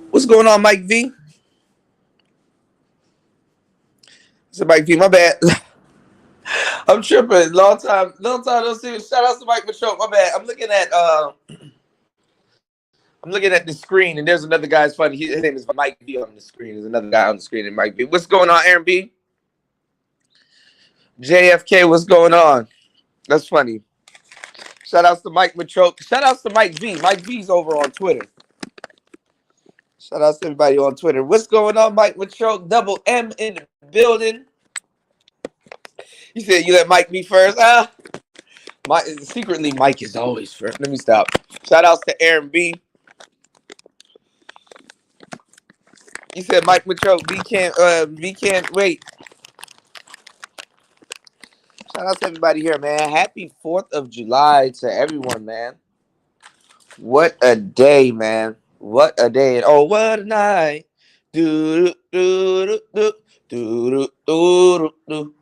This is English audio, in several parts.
What's going on, Mike V? It's Mike V. My bad. I'm tripping. Long time no see. Shout out to Mike Machoke. My bad. I'm looking at the screen, and there's another guy. It's funny. His name is Mike V on the screen. There's another guy on the screen, and Mike V. What's going on, Aaron B? JFK. What's going on? That's funny. Shout outs to Mike Machoke. Shout outs to Mike V. Mike V's over on Twitter. Shout outs to everybody on Twitter. What's going on, Mike Machoke? Double M in the building. You said you let Mike be first. Secretly, Mike is always first. Let me stop. Shout outs to Aaron B. You said Mike Machoke. V can't wait. Shout out to everybody here, man. Happy 4th of July to everyone, man. What a day, man. What a day. Oh, what a night. Do do do do do do do.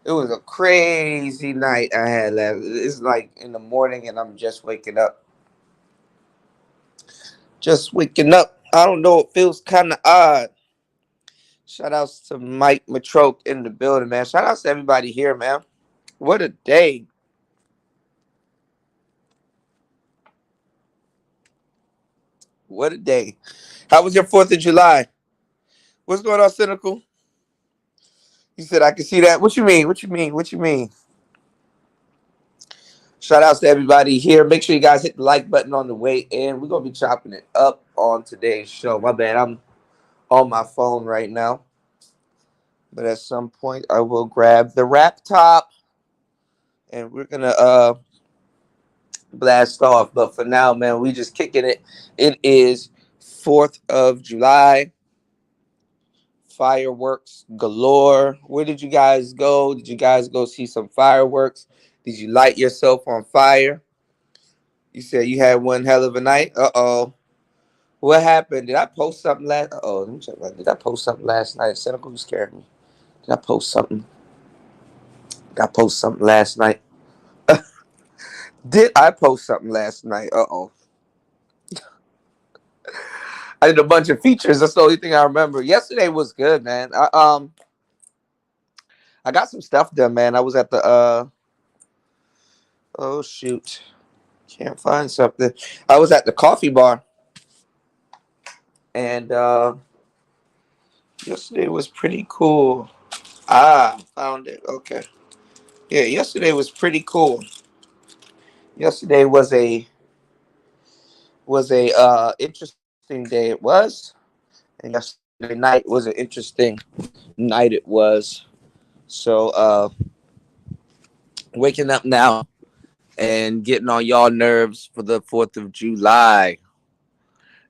It was a crazy night I had last. It's like in the morning and I'm just waking up. Just waking up. I don't know. It feels kind of odd. Shout outs to Mike Matroke in the building, man. Shout outs to everybody here, man. What a day. What a day. How was your 4th of July? What's going on, Cynical? You said I can see that. What you mean? What you mean? What you mean? Shout outs to everybody here. Make sure you guys hit the like button on the way in. We're going to be chopping it up on today's show. My bad. I'm on my phone right now. But at some point, I will grab the rap top. And we're going to blast off. But for now, man, we just kicking it. It is 4th of July. Fireworks galore. Where did you guys go? Did you guys go see some fireworks? Did you light yourself on fire? You said you had one hell of a night. Uh-oh. What happened? Did I post something last? Uh-oh. Let me check. Did I post something last night? Cynical, you scared me. Did I post something? Did I post something last night? Did I post something last night? Uh-oh. I did a bunch of features. That's the only thing I remember. Yesterday was good, man. I got some stuff done, man. I was at the oh shoot. Can't find something. I was at the coffee bar. And yesterday was pretty cool. Found it. Okay. Yeah, yesterday was pretty cool. Yesterday was a interesting day. It was, and yesterday night was an interesting night. It was. So waking up now and getting on y'all nerves for the 4th of July.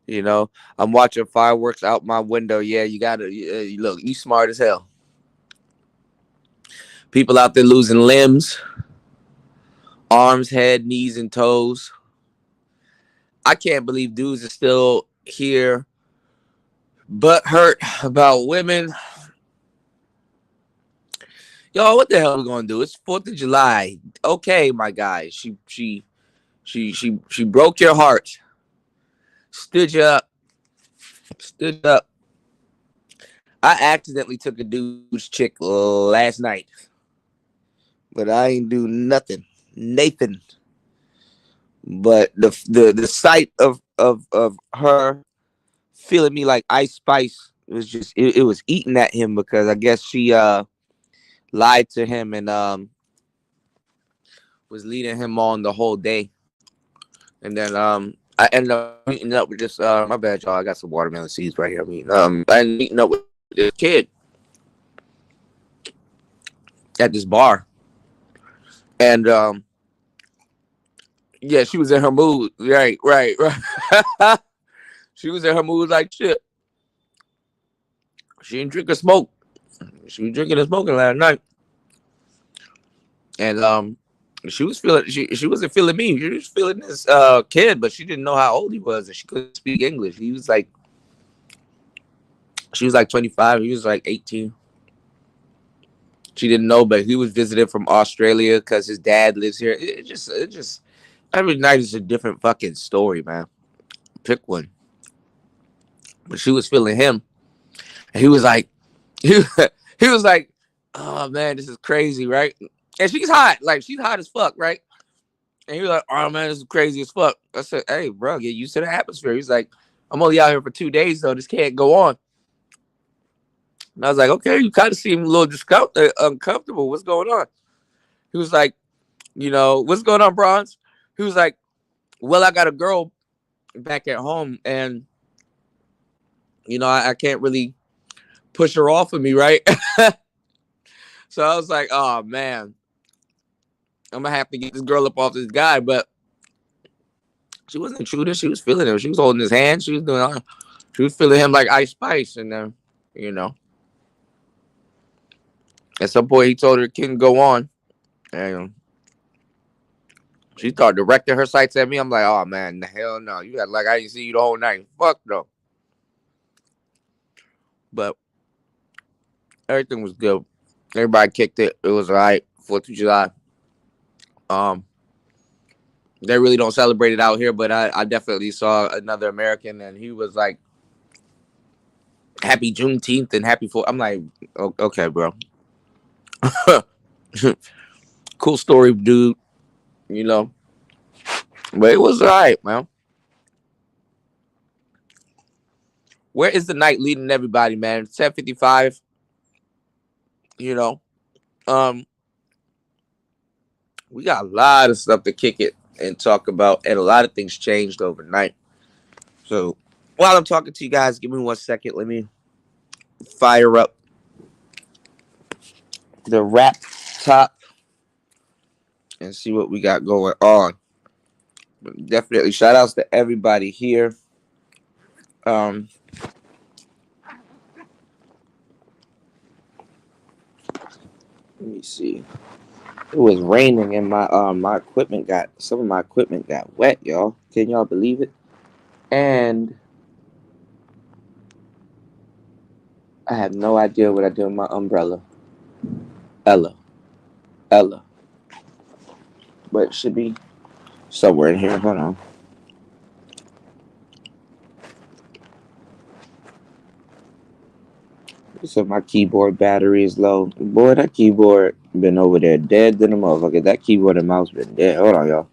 You know, I'm watching fireworks out my window. Yeah, you gotta look. You smart as hell. People out there losing limbs, arms, head, knees, and toes. I can't believe dudes are still here, but hurt about women. Yo, what the hell are we gonna do? It's 4th of July. Okay, my guy. She broke your heart. Stood you up. Stood up. I accidentally took a dude's chick last night, but I ain't do nothing. Nathan. But the sight of her feeling me like Ice Spice was just it was eating at him because I guess she lied to him and was leading him on the whole day. And then I ended up meeting up with this my bad y'all, I got some watermelon seeds right here. I ended up meeting up with this kid at this bar. And yeah, she was in her mood. Right. She was in her mood like shit. She didn't drink or smoke. She was drinking and smoking last night. And she was feeling she wasn't feeling me. She was feeling this kid, but she didn't know how old he was and she couldn't speak English. She was like 25, he was like 18. She didn't know, but he was visiting from Australia because his dad lives here. It just every night is a different fucking story, man. Pick one. but she was feeling him. And he was like, he, he was like, oh man, this is crazy, right? And she's hot, like she's hot as fuck, right? And he was like, oh man, this is crazy as fuck. I said, hey, bro, get used to the atmosphere. He's like, I'm only out here for 2 days though. This can't go on. And I was like, okay, you kind of seem a little uncomfortable. What's going on? He was like, what's going on, Bronze? He was like, well, I got a girl back at home, and I can't really push her off of me, right? So I was like, oh man, I'm gonna have to get this girl up off this guy. But she wasn't intruding. She was feeling him. She was holding his hand. She was feeling him like Ice Spice. And then, at some point he told her it couldn't go on. And she started directing her sights at me. I'm like, oh man, the hell no. You got like I didn't see you the whole night. Fuck no. But everything was good. Everybody kicked it. It was all right. 4th of July. They really don't celebrate it out here, but I definitely saw another American, and he was like, happy Juneteenth and happy 4th. I'm like, okay, bro. Cool story, dude. But it was all right, man. Where is the night leading everybody, man? 10:55. We got a lot of stuff to kick it and talk about, and a lot of things changed overnight. So while I'm talking to you guys, give me 1 second. Let me fire up the rap top and see what we got going on. But definitely shout outs to everybody here. Let me see. It was raining and my equipment some of my equipment got wet, y'all. Can y'all believe it? And I have no idea what I did with my umbrella. Ella. But it should be somewhere in here. Hold on. So my keyboard battery is low. Boy, that keyboard been over there dead than a motherfucker. That keyboard and mouse been dead. Hold on, y'all.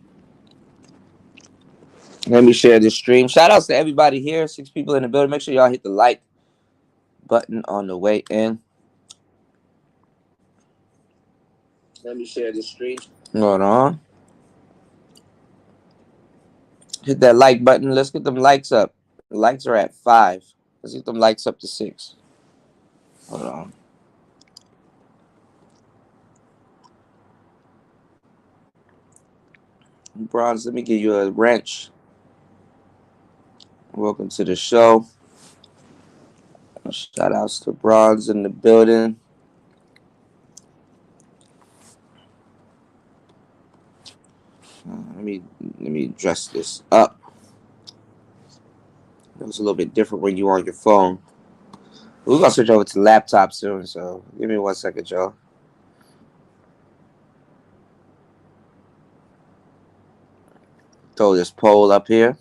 Let me share this stream. Shout outs to everybody here. 6 people in the building. Make sure y'all hit the like button on the way in. Let me share this stream. Hold on. Hit that like button. Let's get them likes up. The likes are at 5. Let's get them likes up to 6. Hold on. Bronze, let me give you a wrench. Welcome to the show. Shout outs to Bronze in the building. Let me dress this up. It's a little bit different when you're on your phone. We're gonna switch over to laptop soon, so give me 1 second, y'all. Throw this poll up here.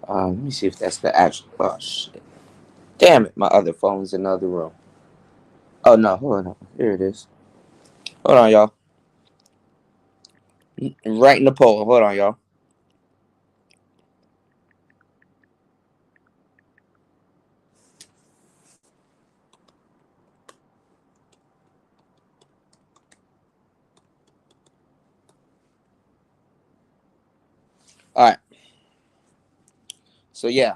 Let me see if that's the actual. Oh shit! Damn it! My other phone's in the other room. Oh no! Hold on. Here it is. Hold on, y'all. Right in the poll. Hold on, y'all. So yeah.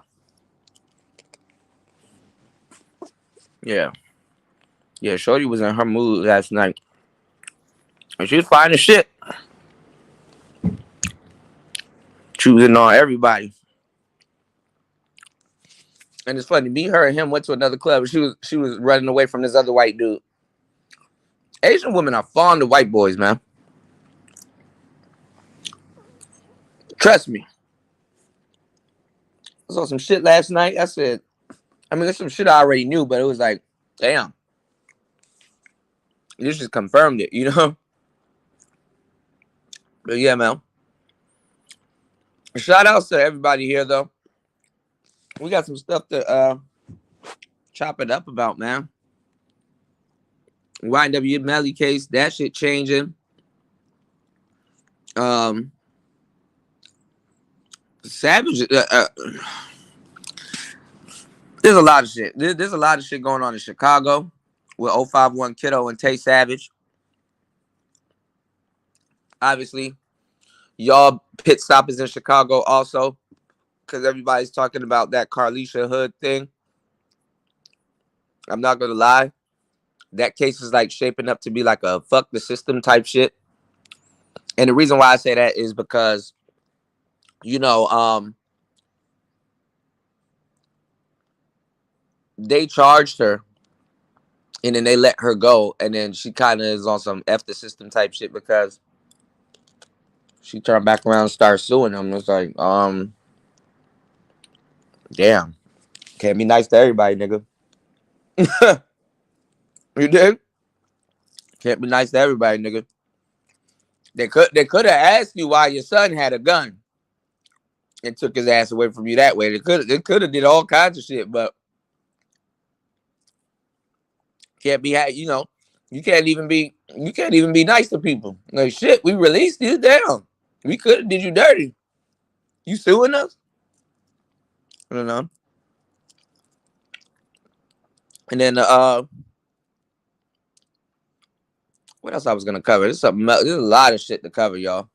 Yeah. Yeah, Shorty was in her mood last night. And she was fine as shit. Choosing on everybody. And it's funny, me, her, and him went to another club. She was running away from this other white dude. Asian women are fond of white boys, man. Trust me. I saw some shit last night. I said, I mean, there's some shit I already knew, but it was like, damn, this just confirmed it, you know? But yeah, man. Shout outs to everybody here, though. We got some stuff to chop it up about, man. YNW Melly case, that shit changing. Savage, there's a lot of shit. There's a lot of shit going on in Chicago with 051 Kiddo and Tay Savage. Obviously, y'all pit stop is in Chicago also because everybody's talking about that Carlisha Hood thing. I'm not going to lie. That case is like shaping up to be like a fuck the system type shit. And the reason why I say that is because, you know, they charged her and then they let her go. And then she kind of is on some F the system type shit because she turned back around and started suing them. It's like, damn. Can't be nice to everybody, nigga. You dig? Can't be nice to everybody, nigga. They could have asked you why your son had a gun and took his ass away from you that way. They could have did all kinds of shit, but can't be you know, you can't even be nice to people. Like shit, we released you. Damn. We could have did you dirty. You suing us? I don't know. And then what else I was gonna cover? There's a lot of shit to cover, y'all.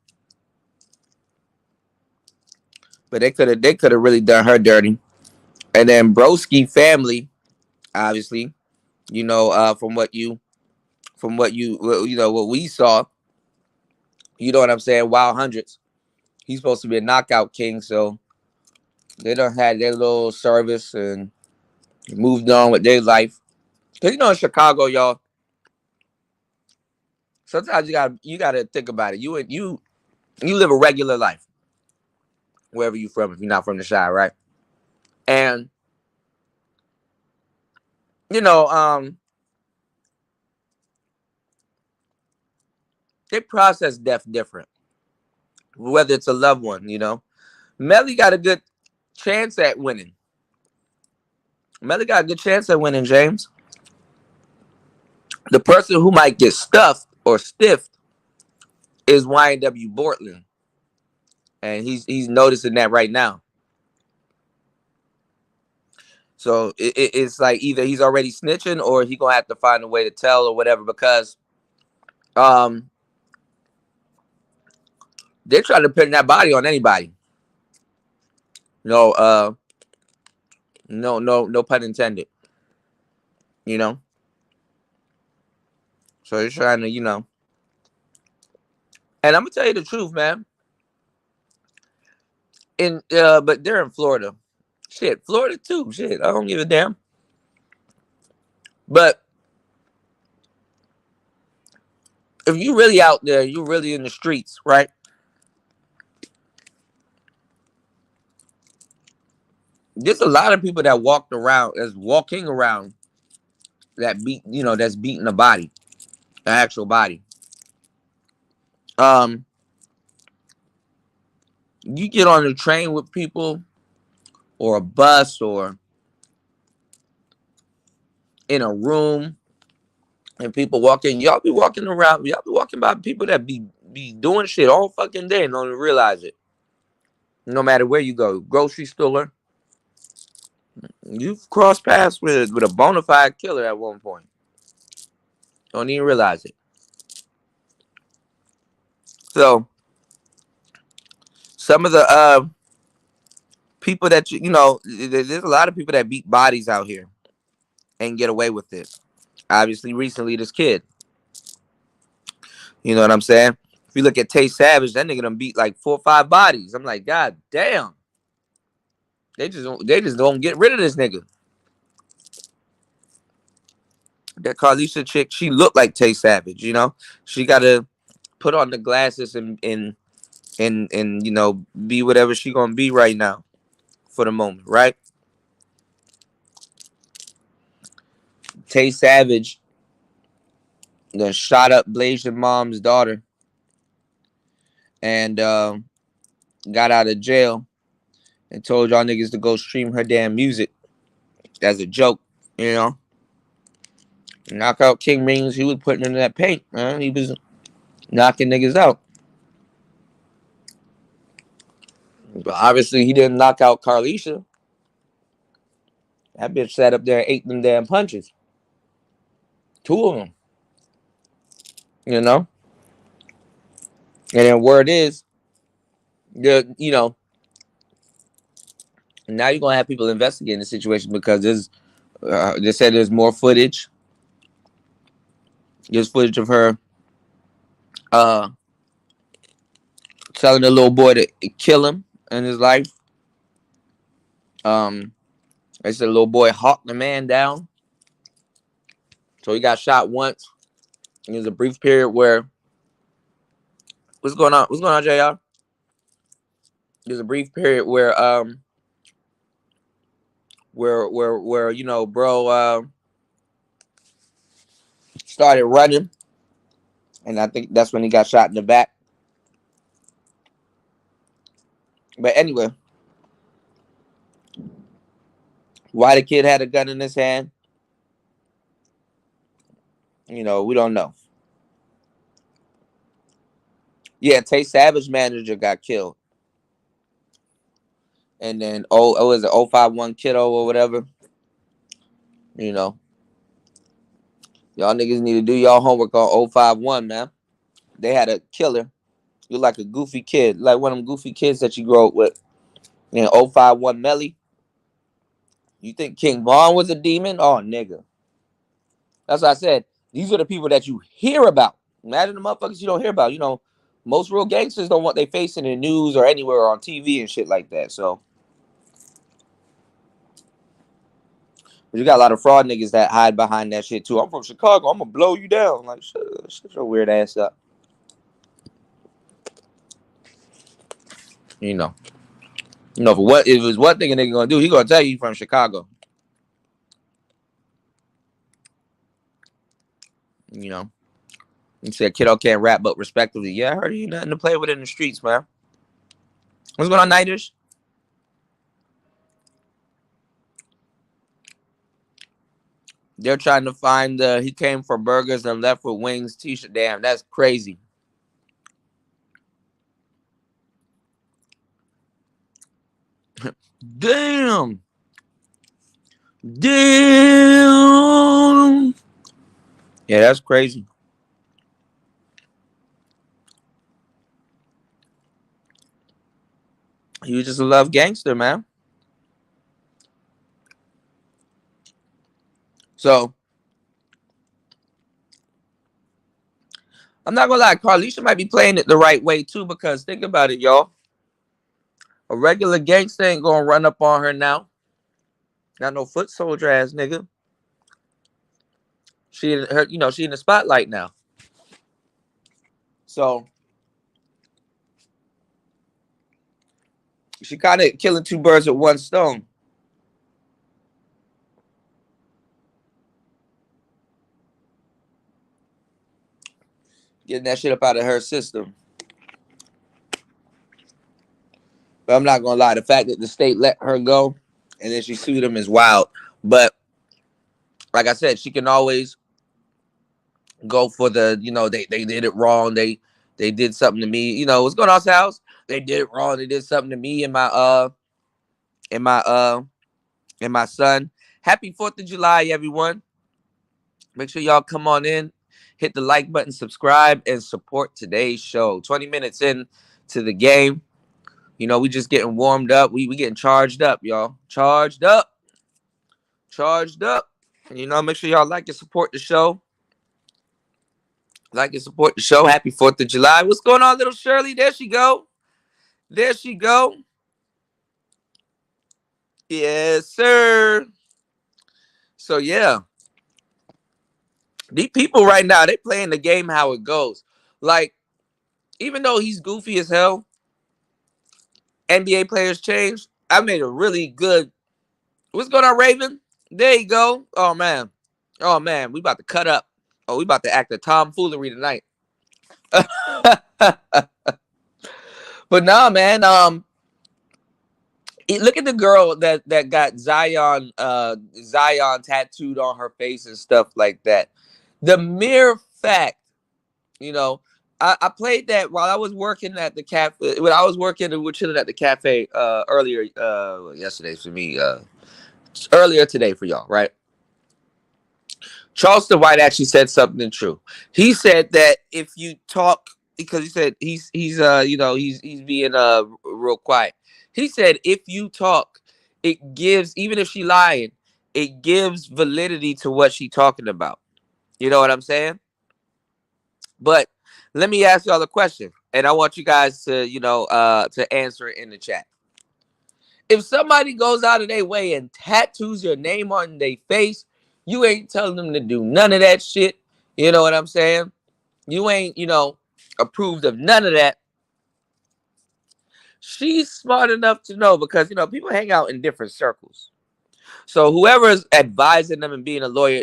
But they could have really done her dirty. And then Broski family, obviously, you know, what we saw, you know what I'm saying? Wild Hundreds. He's supposed to be a knockout king, so they done had their little service and moved on with their life. Cause you know in Chicago, y'all, sometimes you gotta think about it. You live a regular life wherever you from if you're not from the Chi, right? And you know, they process death different. Whether it's a loved one, you know. Melly got a good chance at winning. Melly got a good chance at winning, James. The person who might get stuffed or stiffed is YNW Bortland. And he's noticing that right now. So it's like either he's already snitching or he gonna have to find a way to tell or whatever because um they're trying to pin that body on anybody. No, no pun intended. You know, so they're trying to, and I'm gonna tell you the truth, man. But they're in Florida. Shit, Florida too. Shit, I don't give a damn. But if you really out there, you really in the streets, right? There's a lot of people that walking around that's beating the body, the actual body. Um, you get on a train with people or a bus or in a room and people walking, y'all be walking around, y'all be walking by people that be doing shit all fucking day and don't even realize it. No matter where you go, grocery store, you've crossed paths with a bona fide killer at one point. Don't even realize it. So some of the people that you know, there's a lot of people that beat bodies out here and get away with it. Obviously, recently this kid, you know what I'm saying? If you look at Tay Savage, that nigga done beat like 4 or 5 bodies. I'm like, God damn, they just don't get rid of this nigga. That Carlisha chick, she looked like Tay Savage. You know, she got to put on the glasses and you know be whatever she gonna be right now for the moment, right? Tay Savage then shot up Blasian mom's daughter and got out of jail and told y'all niggas to go stream her damn music as a joke, you know. Knockout King means he was putting in that paint, man. He was knocking niggas out. But obviously he didn't knock out Carlisha. That bitch sat up there and ate them damn punches. 2 of them, you know. And then word is, you know, now you're gonna have people investigating the situation because they said there's more footage. There's footage of her uh telling the little boy to kill him in his life. They said the little boy hawked the man down. So he got shot once. And there's a brief period where what's going on? What's going on, JR? There's a brief period where you know, bro started running. And I think that's when he got shot in the back. But anyway, why the kid had a gun in his hand, you know, we don't know. Yeah, Tay Savage manager got killed. And then was it 051 Kiddo or whatever? You know. Y'all niggas need to do y'all homework on 051, man. They had a killer. You like a goofy kid, like one of them goofy kids that you grow up with. You know, 051 Melly. You think King Vaughn was a demon? Oh, nigga. That's what I said. These are the people that you hear about. Imagine the motherfuckers you don't hear about. You know, most real gangsters don't want their face in the news or anywhere or on TV and shit like that. So, but you got a lot of fraud niggas that hide behind that shit too. I'm from Chicago. I'm gonna blow you down. Like, shut your weird ass up. You know. You know, for what if it was one thing a nigga gonna do, he gonna tell you from Chicago. You know. He said Kiddo can't rap, but respectively. Yeah, I heard he nothing to play with in the streets, man. What's going on, Nighters? They're trying to find he came for burgers and left with wings t-shirt. Damn, that's crazy. Damn. Damn. Yeah, that's crazy. He was just a love gangster, man. So I'm not gonna lie, Carlisha might be playing it the right way too, because think about it, y'all. A regular gangster ain't gonna run up on her now. Not no foot soldier ass nigga. She in the spotlight now. So she kind of killing 2 birds with 1 stone. Getting that shit up out of her system. But I'm not gonna lie, the fact that the state let her go and then she sued him is wild. But like I said, she can always go for the, you know, they did it wrong. They did something to me. You know, what's going on, House? They did it wrong. They did something to me and and my son. Happy 4th of July, everyone. Make sure y'all come on in, hit the like button, subscribe, and support today's show. 20 minutes in to the game. You know, we just getting warmed up. We getting charged up, y'all. Charged up. Charged up. And, you know, make sure y'all like and support the show. Like and support the show. Happy 4th of July. What's going on, little Shirley? There she go. There she go. Yes, sir. So, yeah. These people right now, they playing the game how it goes. Like, even though he's goofy as hell, NBA players change. I made a really good. What's going on, Raven? There you go. Oh, man. Oh, man. We about to cut up. Oh, we about to act a tomfoolery tonight. But nah, man. Look at the girl that got Zion tattooed on her face and stuff like that. The mere fact, you know, I played that while I was working at the cafe. When I was working, we were chilling at the cafe earlier yesterday for me, earlier today for y'all, right? Charleston White actually said something true. He said that if you talk, because he said he's being real quiet. He said if you talk, it gives, even if she lying, it gives validity to what she talking about. You know what I'm saying? But let me ask y'all a question, and I want you guys to to answer it in the chat. If somebody goes out of their way and tattoos your name on their face, you ain't telling them to do none of that shit. You know what I'm saying? You ain't, approved of none of that. She's smart enough to know, because, people hang out in different circles. So whoever's advising them and being a lawyer,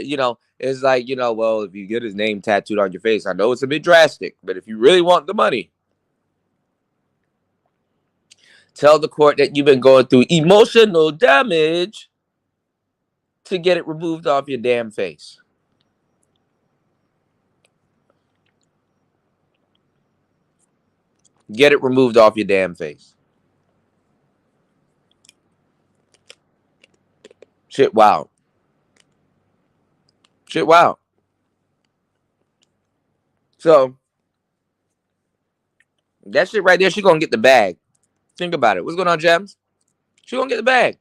is like, well, if you get his name tattooed on your face, I know it's a bit drastic, but if you really want the money, tell the court that you've been going through emotional damage to get it removed off your damn face. Get it removed off your damn face. Shit, wow. Shit, wow. So, that shit right there, she gonna get the bag. Think about it. What's going on, Gems? She gonna get the bag.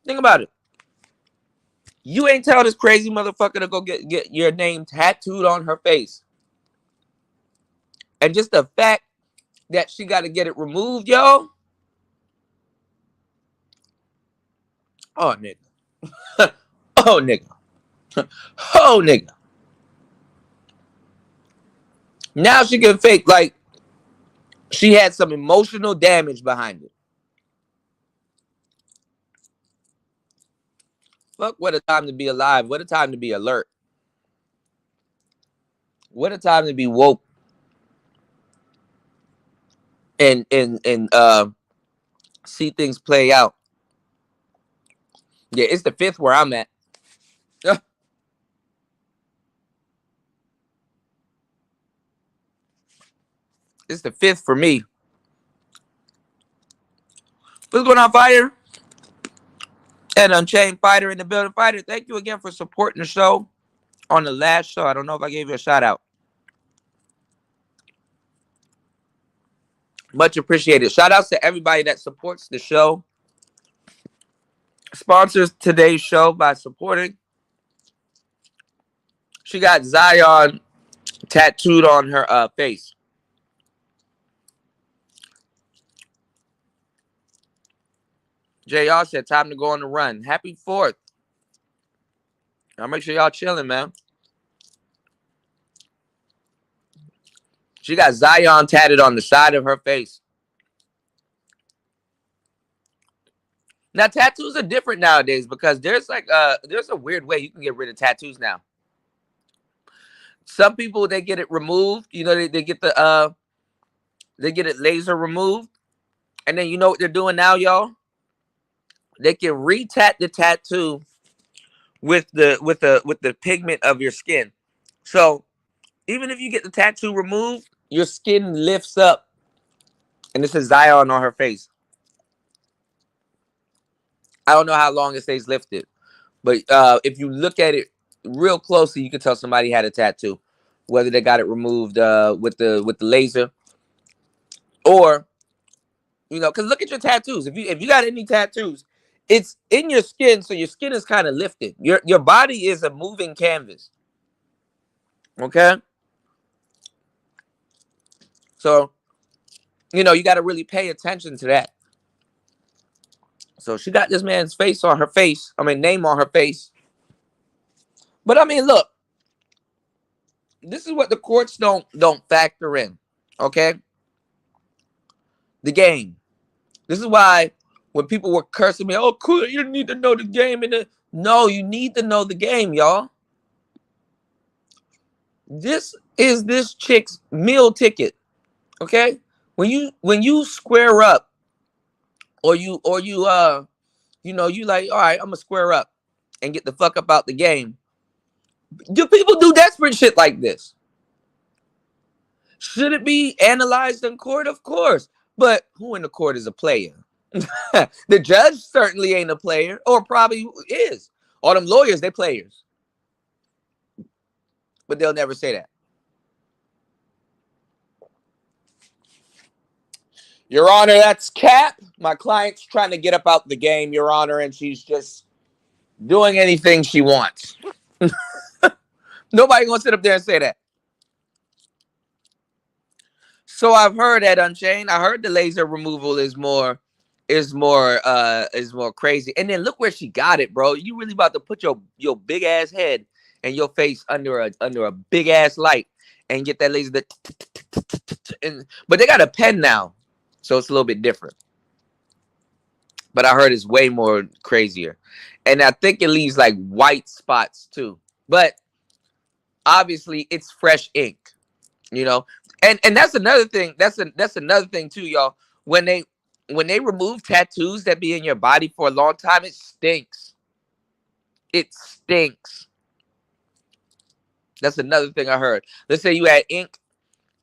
Think about it. You ain't tell this crazy motherfucker to go get your name tattooed on her face. And just the fact that she got to get it removed, yo. Oh, nigga. Oh, nigga. Oh, nigga. Now she can fake like she had some emotional damage behind it. Fuck, what a time to be alive. What a time to be alert. What a time to be woke. And see things play out. Yeah, it's the 5th where I'm at. It's the 5th for me. What's going on, Fighter? And Unchained Fighter in the building. Fighter, thank you again for supporting the show on the last show. I don't know if I gave you a shout out. Much appreciated. Shout outs to everybody that supports the show. Sponsors today's show by supporting. She got Zion tattooed on her face. JR said, time to go on the run. Happy 4th. I'll make sure y'all chilling, man. She got Zion tatted on the side of her face. Now, tattoos are different nowadays, because there's a weird way you can get rid of tattoos now. Some people, they get it removed. They get it laser removed. And then you know what they're doing now, y'all? They can retat the tattoo with the pigment of your skin. So even if you get the tattoo removed, your skin lifts up, and it says Zion on her face. I don't know how long it stays lifted, but if you look at it real closely, you can tell somebody had a tattoo, whether they got it removed with the laser, or You know, because look at your tattoos. If you got any tattoos, it's in your skin, so your skin is kind of lifted. Your body is a moving canvas. Okay, so you know you got to really pay attention to that. So she got this man's face on her face. I mean, name on her face. But I mean, look, this is what the courts don't factor in. Okay, the game. This is why when people were cursing me, oh, cool, you need to know the game. No, you need to know the game, y'all. This is this chick's meal ticket. Okay, when you square up, or you you know, you like, all right, I'm gonna square up and get the fuck up out the game. Do people do desperate shit like this? Should it be analyzed in court? Of course. But who in the court is a player? The judge certainly ain't a player, or probably is. All them lawyers, they players. But they'll never say that. Your Honor, that's Cap. My client's trying to get up out the game, Your Honor, and she's just doing anything she wants. Nobody gonna sit up there and say that. So I've heard that, Unchained. I heard the laser removal is more crazy. And then look where she got it, bro. You really about to put your big ass head and your face under a big ass light and get that laser but they got a pen now, so it's a little bit different. But I heard it's way more crazier. And I think it leaves like white spots too. But obviously it's fresh ink, you know. And that's another thing. That's another thing too, y'all. When they remove tattoos that be in your body for a long time, it stinks. It stinks. That's another thing I heard. Let's say you had ink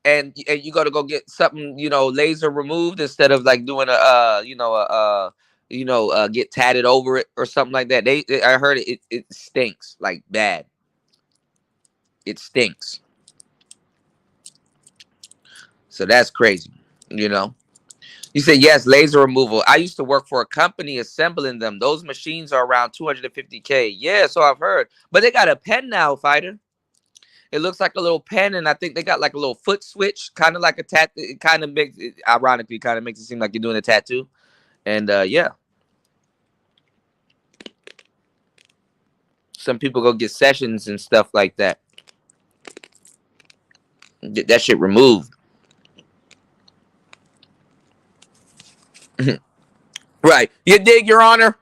and you got to go get something, you know, laser removed instead of like doing get tatted over it or something like that. I heard it stinks like bad. It stinks. So that's crazy, you know. You said, yes, laser removal. I used to work for a company assembling them. Those machines are around $250K. Yeah, so I've heard. But they got a pen now, Fighter. It looks like a little pen, and I think they got like a little foot switch, kind of like a tattoo. It kind of makes it, ironically, kind of makes it seem like you're doing a tattoo. And yeah. Some people go get sessions and stuff like that. Get that shit removed. Right. You dig, Your Honor?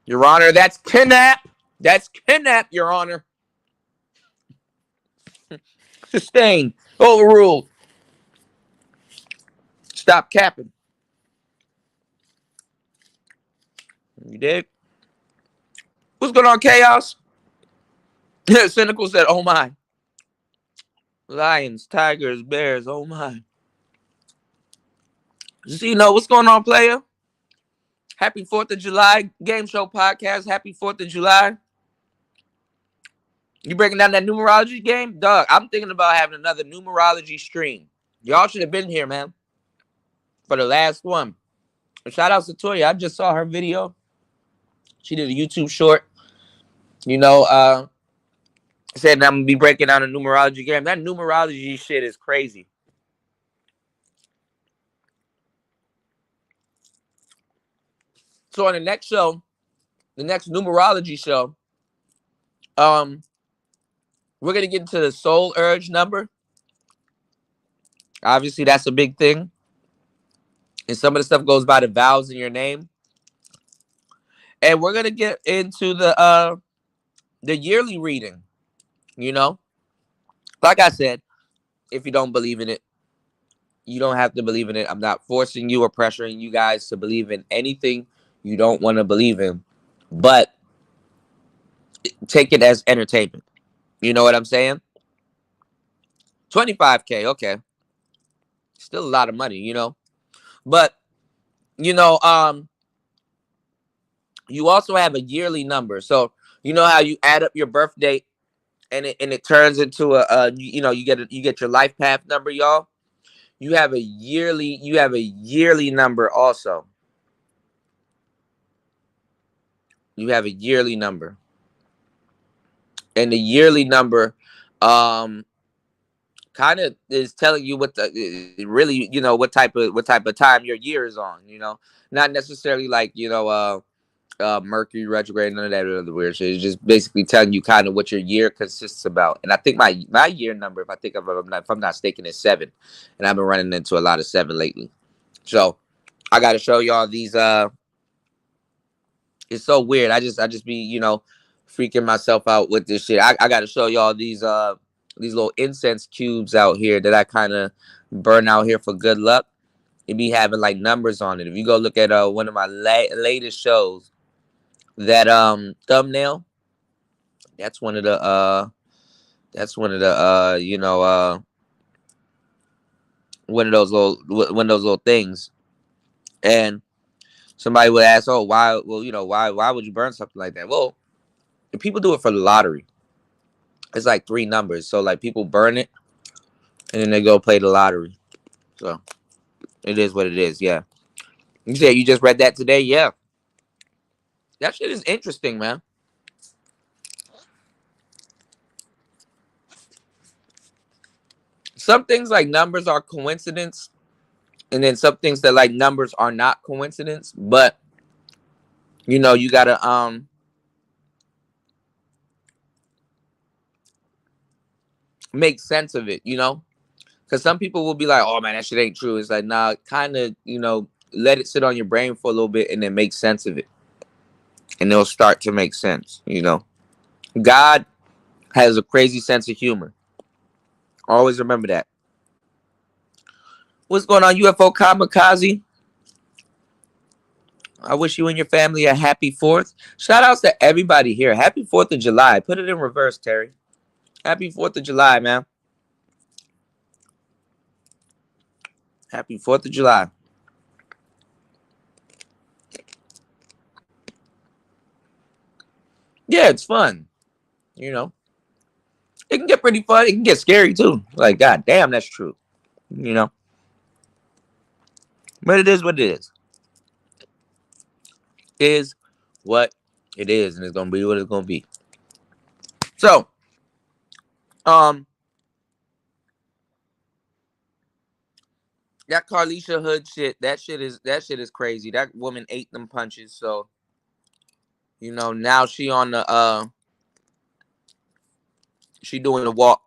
Your Honor, that's kidnap. That's kidnap, Your Honor. Sustained. Overruled. Stop capping. You dig? What's going on, Chaos? Cynical said, oh my. Lions, tigers, bears, oh my. So you know what's going on, player? Happy 4th of July game show podcast. Happy 4th of July. You breaking down that numerology game? Dog, I'm thinking about having another numerology stream. Y'all should have been here, man, for the last one. Shout out to Toya. I just saw her video. She did a YouTube short. You know, said I'm going to be breaking down a numerology game. That numerology shit is crazy. So on the next show, the next numerology show, we're going to get into the soul urge number. Obviously, that's a big thing. And some of the stuff goes by the vowels in your name. And we're going to get into the yearly reading, you know. Like I said, if you don't believe in it, you don't have to believe in it. I'm not forcing you or pressuring you guys to believe in anything you don't want to believe in. But take it as entertainment. You know what I'm saying? 25K, okay. Still a lot of money, you know. But, you know, you also have a yearly number. So, you know how you add up your birth date and it turns into you get your life path number, y'all. You have a yearly number also. You have a yearly number. And the yearly number kind of is telling you what the really, what type of time your year is on, Not necessarily like, Mercury retrograde, none of that other weird shit. It's just basically telling you kind of what your year consists about. And I think my year number, if I'm not mistaken, is 7. And I've been running into a lot of 7 lately. So I got to show y'all these. It's so weird. I just be freaking myself out with this shit. I got to show y'all these little incense cubes out here that I kind of burn out here for good luck. It be having like numbers on it. If you go look at one of my latest shows, that thumbnail, that's one of the one of those little things. And somebody would ask, oh, why? Well, why would you burn something like that? Well, if people do it for the lottery. It's like 3 numbers. So like people burn it and then they go play the lottery. So it is what it is. Yeah. You said you just read that today? Yeah. That shit is interesting, man. Some things like numbers are coincidence, and then some things that like numbers are not coincidence, but you gotta make sense of it, because some people will be like, oh man, that shit ain't true. It's like, nah, kind of, let it sit on your brain for a little bit and then make sense of it, and it'll start to make sense. God has a crazy sense of humor. Always remember that. What's going on, UFO Kamikaze? I wish you and your family a happy 4th. Shout outs to everybody here. Happy 4th of July. Put it in reverse, Terry. Happy 4th of July, man. Happy 4th of July. Yeah, it's fun. You know, it can get pretty fun. It can get scary too. Like, god damn, that's true. You know, but it is what it is. It is what it is, and it's gonna be what it's gonna be. So, um, that Carlisha Hood shit, that shit is crazy. That woman ate them punches. So, now she doing the walk.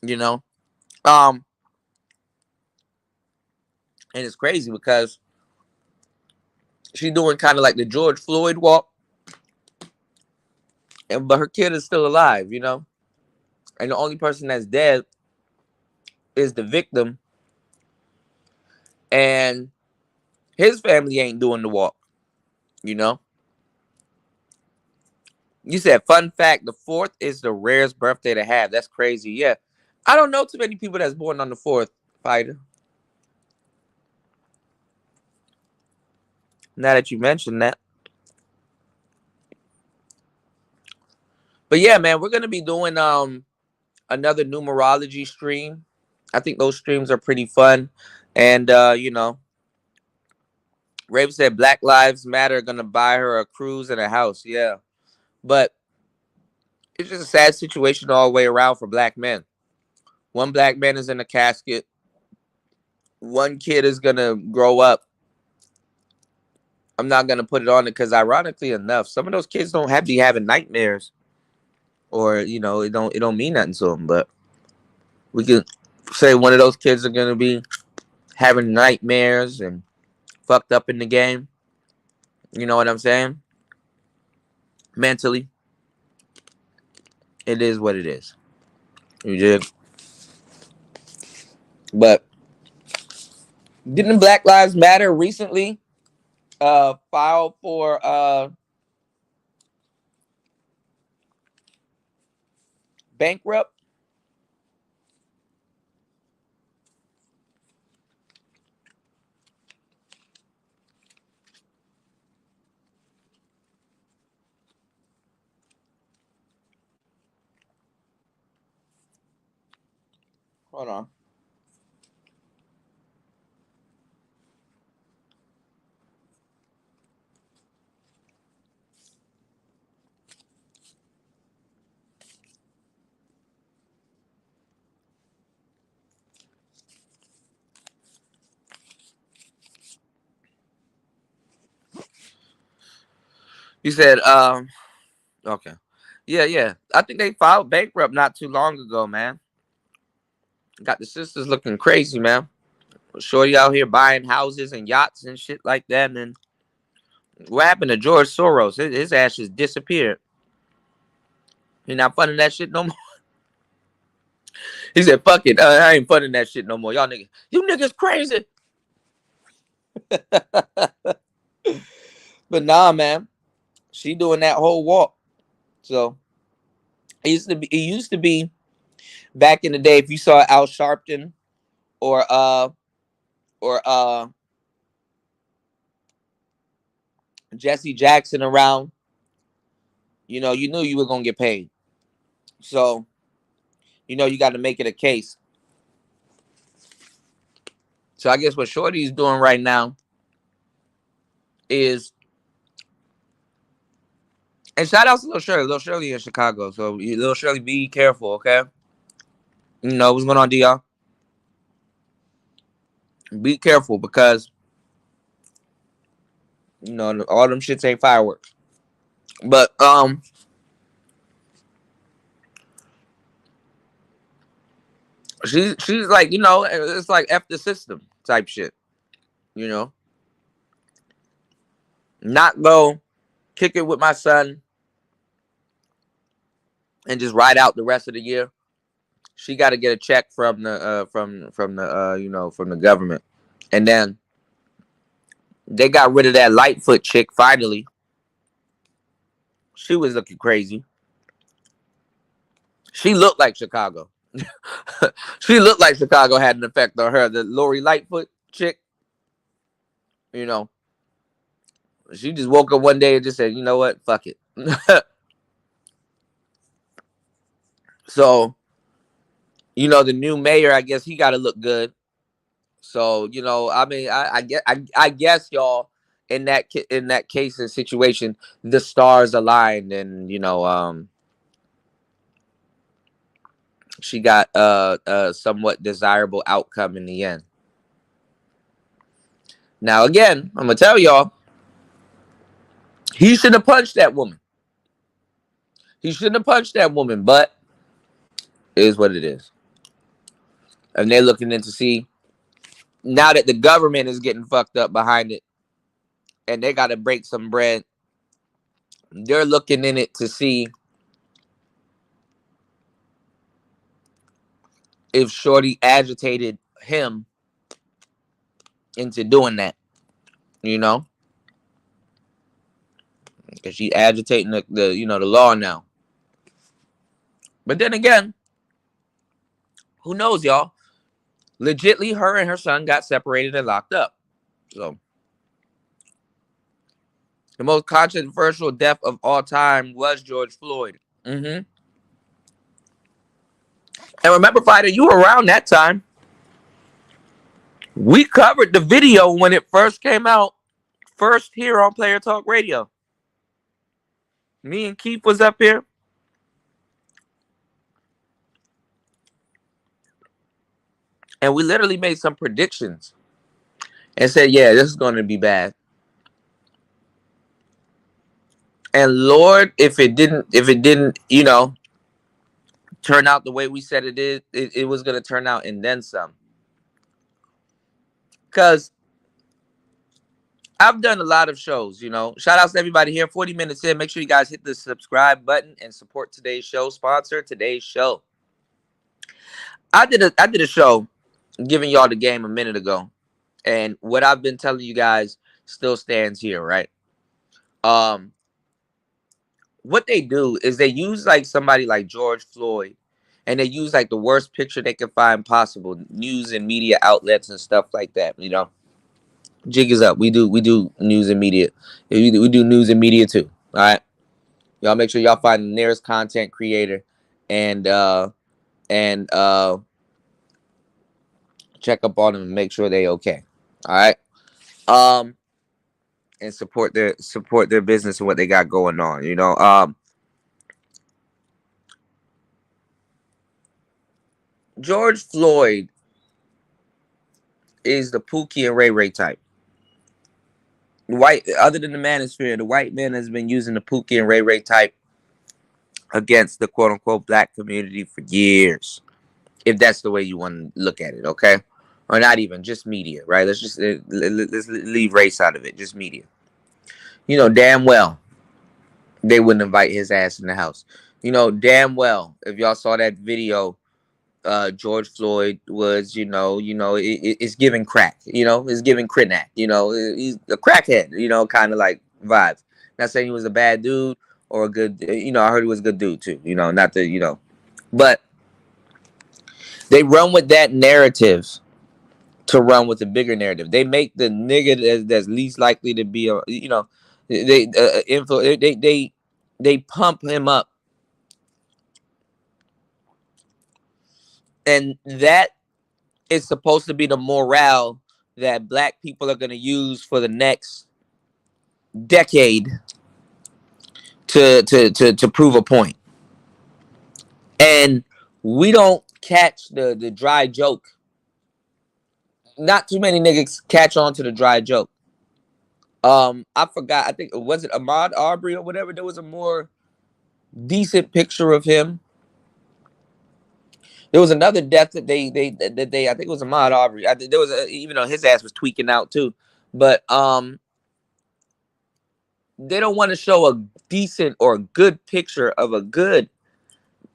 You know, um, and it's crazy because she doing kind of like the George Floyd walk, but her kid is still alive. And the only person that's dead is the victim, and his family ain't doing the walk. You know. You said fun fact: the 4th is the rarest birthday to have. That's crazy. Yeah, I don't know too many people that's born on the 4th. Fighter. Now that you mentioned that, but yeah, man, we're gonna be doing another numerology stream. I think those streams are pretty fun, and Raven said Black Lives Matter are gonna buy her a cruise and a house. Yeah, but it's just a sad situation all the way around for black men. One black man is in a casket. One kid is gonna grow up. I'm not gonna put it on it because, ironically enough, some of those kids don't have to be having nightmares, or it don't mean nothing to them. But we can say one of those kids are gonna be having nightmares and fucked up in the game. You know what I'm saying? Mentally, it is what it is. You did. But didn't Black Lives Matter recently file for bankrupt? Hold on. You said, okay. Yeah, yeah. I think they filed bankrupt not too long ago, man. Got the sisters looking crazy, man. Shorty out here buying houses and yachts and shit like that. And then what happened to George Soros? His ass just disappeared. He not funding that shit no more. He said, fuck it. I ain't funding that shit no more. Y'all niggas. You niggas crazy. But nah, man. She doing that whole walk. So it used to be back in the day, if you saw Al Sharpton or or Jesse Jackson around, you knew you were gonna get paid. So, you got to make it a case. So I guess what Shorty's doing right now is, and shout out to Little Shirley in Chicago. So Little Shirley, be careful, okay? What's going on, y'all? Be careful because all them shits ain't fireworks. But she's like, it's like F the system type shit. You know, not go kick it with my son and just ride out the rest of the year. She got to get a check from the from the government, and then they got rid of that Lightfoot chick finally. She was looking crazy. She looked like Chicago. She looked like Chicago had an effect on her. The Lori Lightfoot chick, you know, she just woke up one day and just said, you know what, fuck it. So, the new mayor, I guess he got to look good. So, I mean, I guess y'all in that case and situation, the stars aligned, and she got a somewhat desirable outcome in the end. Now, again, I'm gonna tell y'all, he should have punched that woman. He shouldn't have punched that woman, but it is what it is. And they're looking in to see, now that the government is getting fucked up behind it, and they got to break some bread. They're looking in it to see if Shorty agitated him into doing that, because she agitating the law now. But then again, who knows, y'all? Legitly, her and her son got separated and locked up. So, the most controversial death of all time was George Floyd. And remember, Fighter, you were around that time. We covered the video when it first came out, first here on Player Talk Radio. Me and Keith was up here. And we literally made some predictions and said, yeah, this is going to be bad. And Lord, if it didn't, turn out the way we said it did, it was going to turn out and then some. Because I've done a lot of shows, Shout outs to everybody here. 40 minutes in. Make sure you guys hit the subscribe button and support today's show. Sponsor today's show. I did a show giving y'all the game a minute ago. And what I've been telling you guys still stands here, right? What they do is they use like somebody like George Floyd, and they use like the worst picture they can find possible, news and media outlets and stuff like that. Jig is up. We do news and media. We do news and media too. All right, y'all make sure y'all find the nearest content creator, and check up on them and make sure they okay. All right. And support their business and what they got going on. George Floyd is the Pookie and Ray Ray type. other than the manosphere, the white man has been using the Pookie and Ray Ray type against the quote unquote black community for years. If that's the way you want to look at it, okay? Or not even just media, right? Let's leave race out of it, just media. You know damn well they wouldn't invite his ass in the house. You know damn well if y'all saw that video, George Floyd was, it's giving crack, it's giving Crinac, he's a crackhead, kind of like vibes. Not saying he was a bad dude or a good, I heard he was a good dude too, not the, but they run with that narrative to run with a bigger narrative. They make the nigga that's least likely to be, they pump him up, and that is supposed to be the morale that black people are going to use for the next decade to prove a point. And we don't catch the dry joke. Not too many niggas catch on to the dry joke. I forgot. I think, was it Ahmaud Arbery or whatever? There was a more decent picture of him. There was another death that they I think it was Ahmaud Arbery. There was even though his ass was tweaking out too, but they don't want to show a decent or a good picture of a good,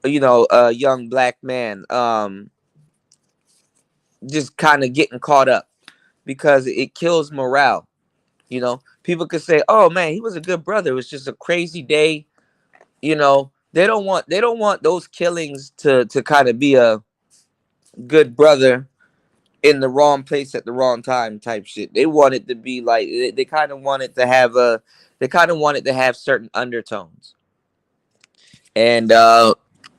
young black man, just kind of getting caught up, because it kills morale. People could say, "Oh man, he was a good brother. It was just a crazy day." They don't want those killings to kind of be a good brother in the wrong place at the wrong time type shit. They want it to be like they kind of want it to have certain undertones. And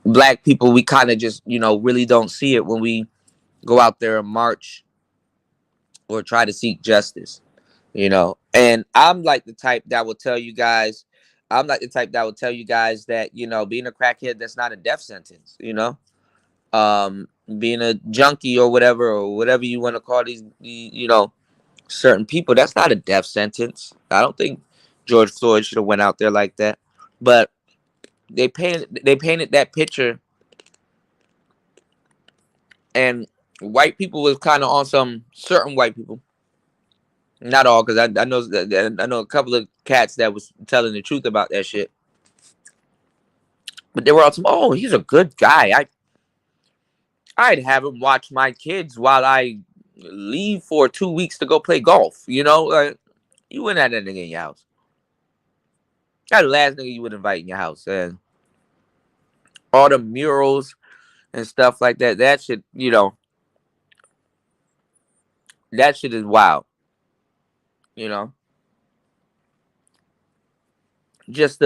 black people, we kind of just really don't see it when we go out there and march or try to seek justice. And I'm like the type that will tell you guys that being a crackhead, that's not a death sentence. Being a junkie or whatever you want to call these certain people, that's not a death sentence. I don't think George Floyd should have went out there like that, but they painted that picture, and white people was kind of on some, certain white people, not all, because I know a couple of cats that was telling the truth about that shit, but they were all some, oh, he's a good guy. I'd have him watch my kids while I leave for 2 weeks to go play golf. You wouldn't have that nigga in your house. That's the last nigga you would invite in your house. And all the murals and stuff like that, that shit, that shit is wild. Just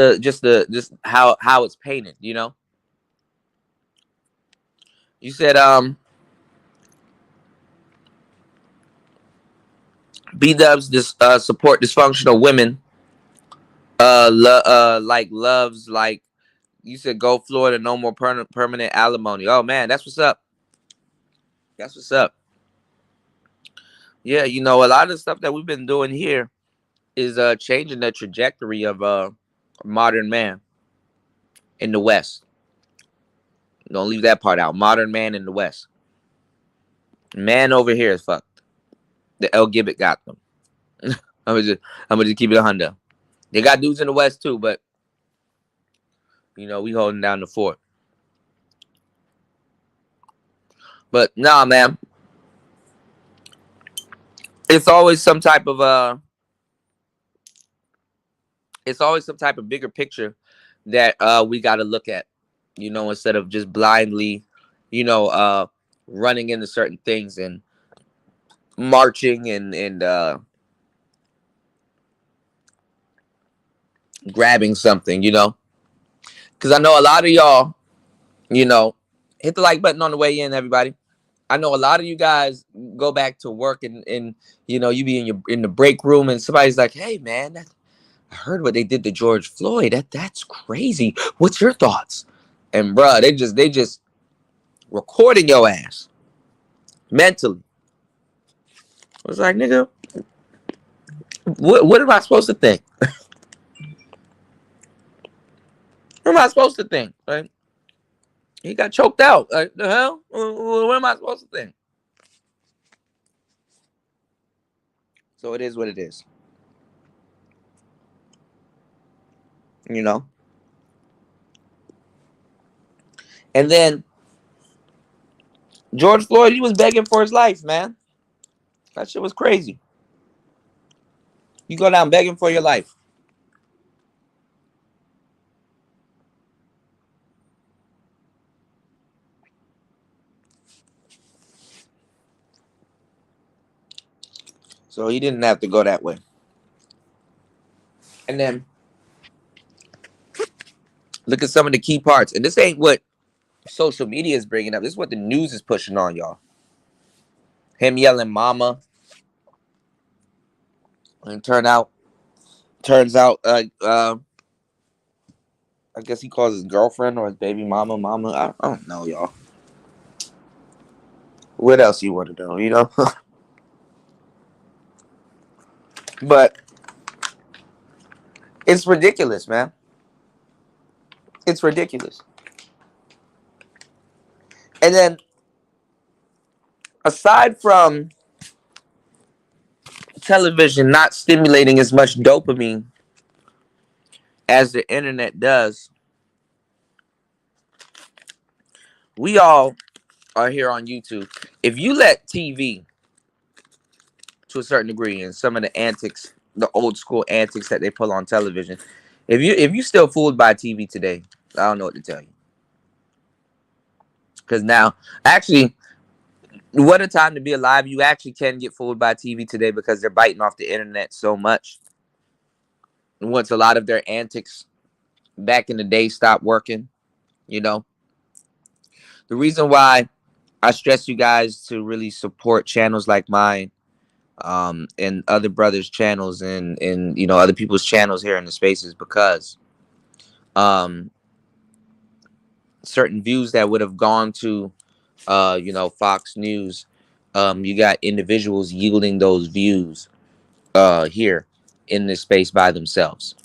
how it's painted, You said B-dubs support dysfunctional women. Loves, like you said, go Florida, no more permanent alimony. Oh man, that's what's up. That's what's up. Yeah, a lot of the stuff that we've been doing here is changing the trajectory of modern man in the West. Don't leave that part out. Modern man in the West. Man over here is fucked. The El Gibbet got them. I'm gonna just keep it 100. They got dudes in the West too, but we holding down the fort. But nah, man. It's always some type of bigger picture that we got to look at, instead of just blindly, running into certain things and marching and grabbing something, because I know a lot of y'all, hit the like button on the way in, everybody. I know a lot of you guys go back to work and you be in the break room and somebody's like, "Hey man, I heard what they did to George Floyd. That's crazy. What's your thoughts?" And bruh, they just recording your ass mentally. I was like, nigga, What am I supposed to think? What am I supposed to think? Right? He got choked out. Like the hell? What am I supposed to think? So it is what it is. You know. And then George Floyd, he was begging for his life, man. That shit was crazy. You go down begging for your life. So he didn't have to go that way. And then look at some of the key parts. And this ain't what social media is bringing up. This is what the news is pushing on y'all. Him yelling "mama," and turns out, I guess he calls his girlfriend or his baby mama, mama. I don't know, y'all. What else you want to know, you know? But it's ridiculous, man. It's ridiculous. And then, aside from television not stimulating as much dopamine as the internet does, we all are here on YouTube. If you let TV, to a certain degree, and some of the antics, the old school antics that they pull on television, if you still fooled by TV today, I don't know what to tell you. Because now, actually, what a time to be alive. You actually can get fooled by TV today because they're biting off the internet so much. And once a lot of their antics back in the day stopped working, you know, the reason why I stress you guys to really support channels like mine, and other brothers' channels, and you know, other people's channels here in the spaces, because um, certain views that would have gone to you know, Fox News, you got individuals yielding those views here in this space by themselves,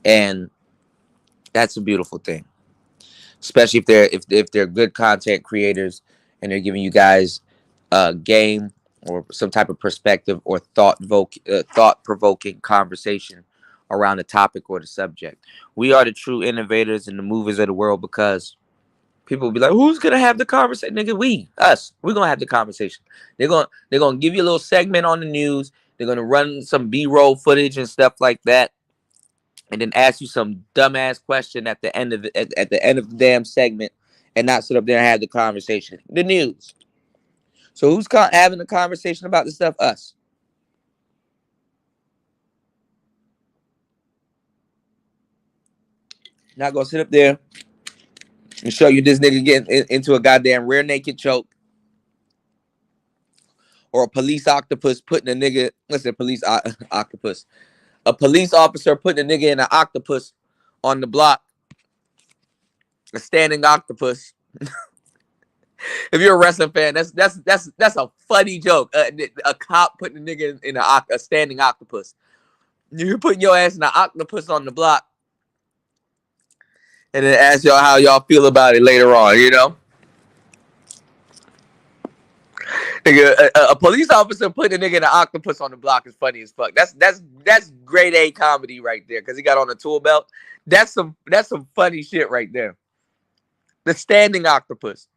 and that's a beautiful thing, especially if they're good content creators and they're giving you guys game or some type of perspective or thought provoking conversation around the topic or the subject. We are the true innovators and the movers of the world, because people will be like, "Who's gonna have the conversation?" Nigga, we're gonna have the conversation. They're gonna give you a little segment on the news. They're gonna run some B-roll footage and stuff like that, and then ask you some dumbass question at the end of it, at the end of the damn segment, and not sit up there and have the conversation. The news. So who's having the conversation about this stuff? Us. Not gonna sit up there and show you this nigga getting into a goddamn rear naked choke, or a police octopus putting a nigga. Listen, police octopus. A police officer putting a nigga in an octopus on the block. A standing octopus. If you're a wrestling fan, that's a funny joke. A cop putting a nigga in a standing octopus. You're putting your ass in an octopus on the block, and then ask y'all how y'all feel about it later on. You know, nigga, a police officer putting a nigga in an octopus on the block is funny as fuck. That's grade A comedy right there, because he got on a tool belt. That's some funny shit right there. The standing octopus.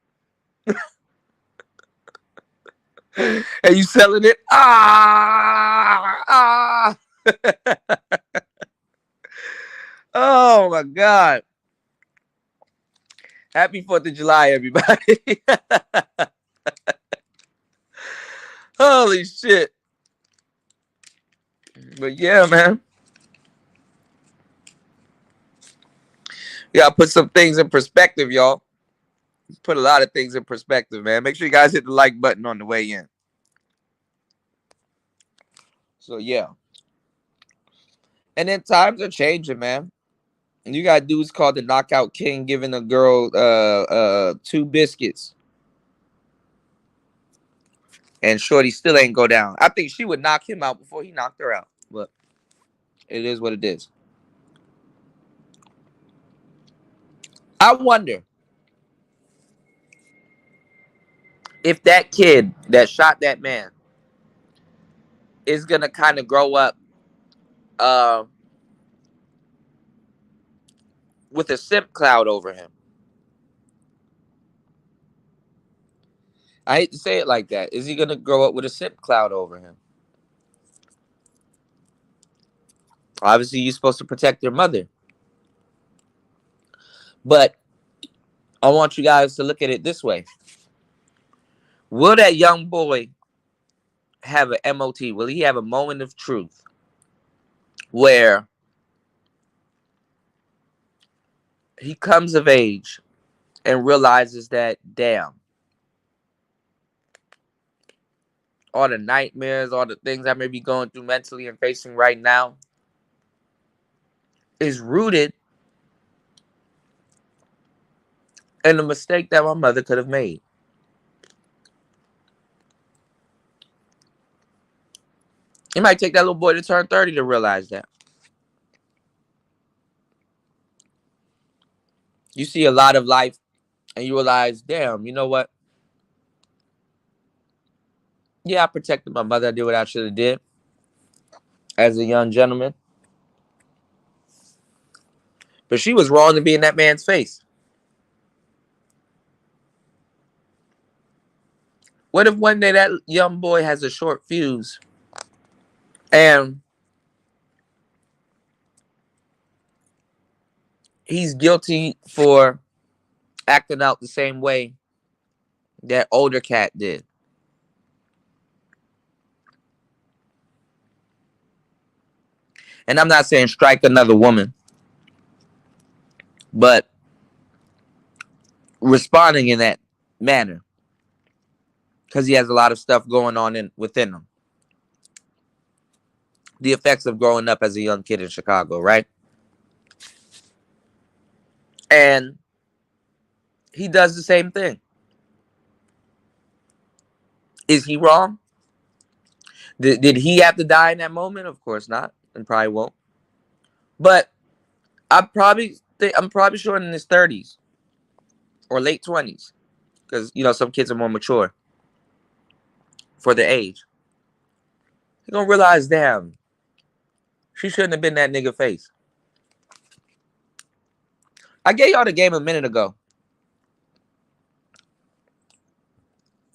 And you selling it? Oh my god! Happy 4th of July, everybody! Holy shit! But yeah, man, you gotta put some things in perspective, y'all. Put a lot of things in perspective, man. Make sure you guys hit the like button on the way in. So yeah, and then times are changing, man. You got dudes called the Knockout King giving a girl 2 biscuits. And Shorty still ain't go down. I think she would knock him out before he knocked her out. But it is what it is. I wonder if that kid that shot that man is gonna kind of grow up uh, with a simp cloud over him. I hate to say it like that. Is he gonna grow up with a simp cloud over him? Obviously, you're supposed to protect your mother. But I want you guys to look at it this way. Will that young boy have an MOT? Will he have a moment of truth where he comes of age and realizes that, damn, all the nightmares, all the things I may be going through mentally and facing right now is rooted in a mistake that my mother could have made? It might take that little boy to turn 30 to realize that. You see a lot of life and you realize, damn, you know what? Yeah, I protected my mother. I did what I should have did as a young gentleman. But she was wrong to be in that man's face. What if one day that young boy has a short fuse and he's guilty for acting out the same way that older cat did? And I'm not saying strike another woman, but responding in that manner because he has a lot of stuff going on within him. The effects of growing up as a young kid in Chicago, right? And he does the same thing. Is he wrong? Did he have to die in that moment? Of course not, and probably won't. But I'm probably sure in his 30s or late 20s, because some kids are more mature for their age. He's gonna realize, damn, she shouldn't have been that nigga face. I gave y'all the game a minute ago.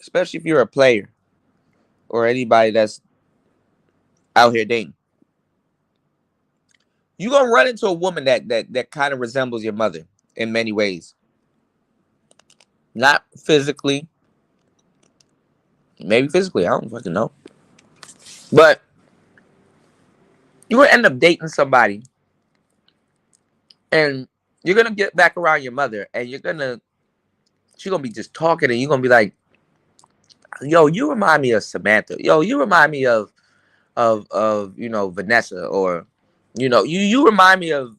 Especially if you're a player or anybody that's out here dating. You're gonna run into a woman that kind of resembles your mother in many ways. Not physically. Maybe physically, I don't fucking know. But you're gonna end up dating somebody and you're gonna get back around your mother and she's gonna be just talking and you're gonna be like, yo, you remind me of Samantha. Yo, you remind me of Vanessa, or you remind me of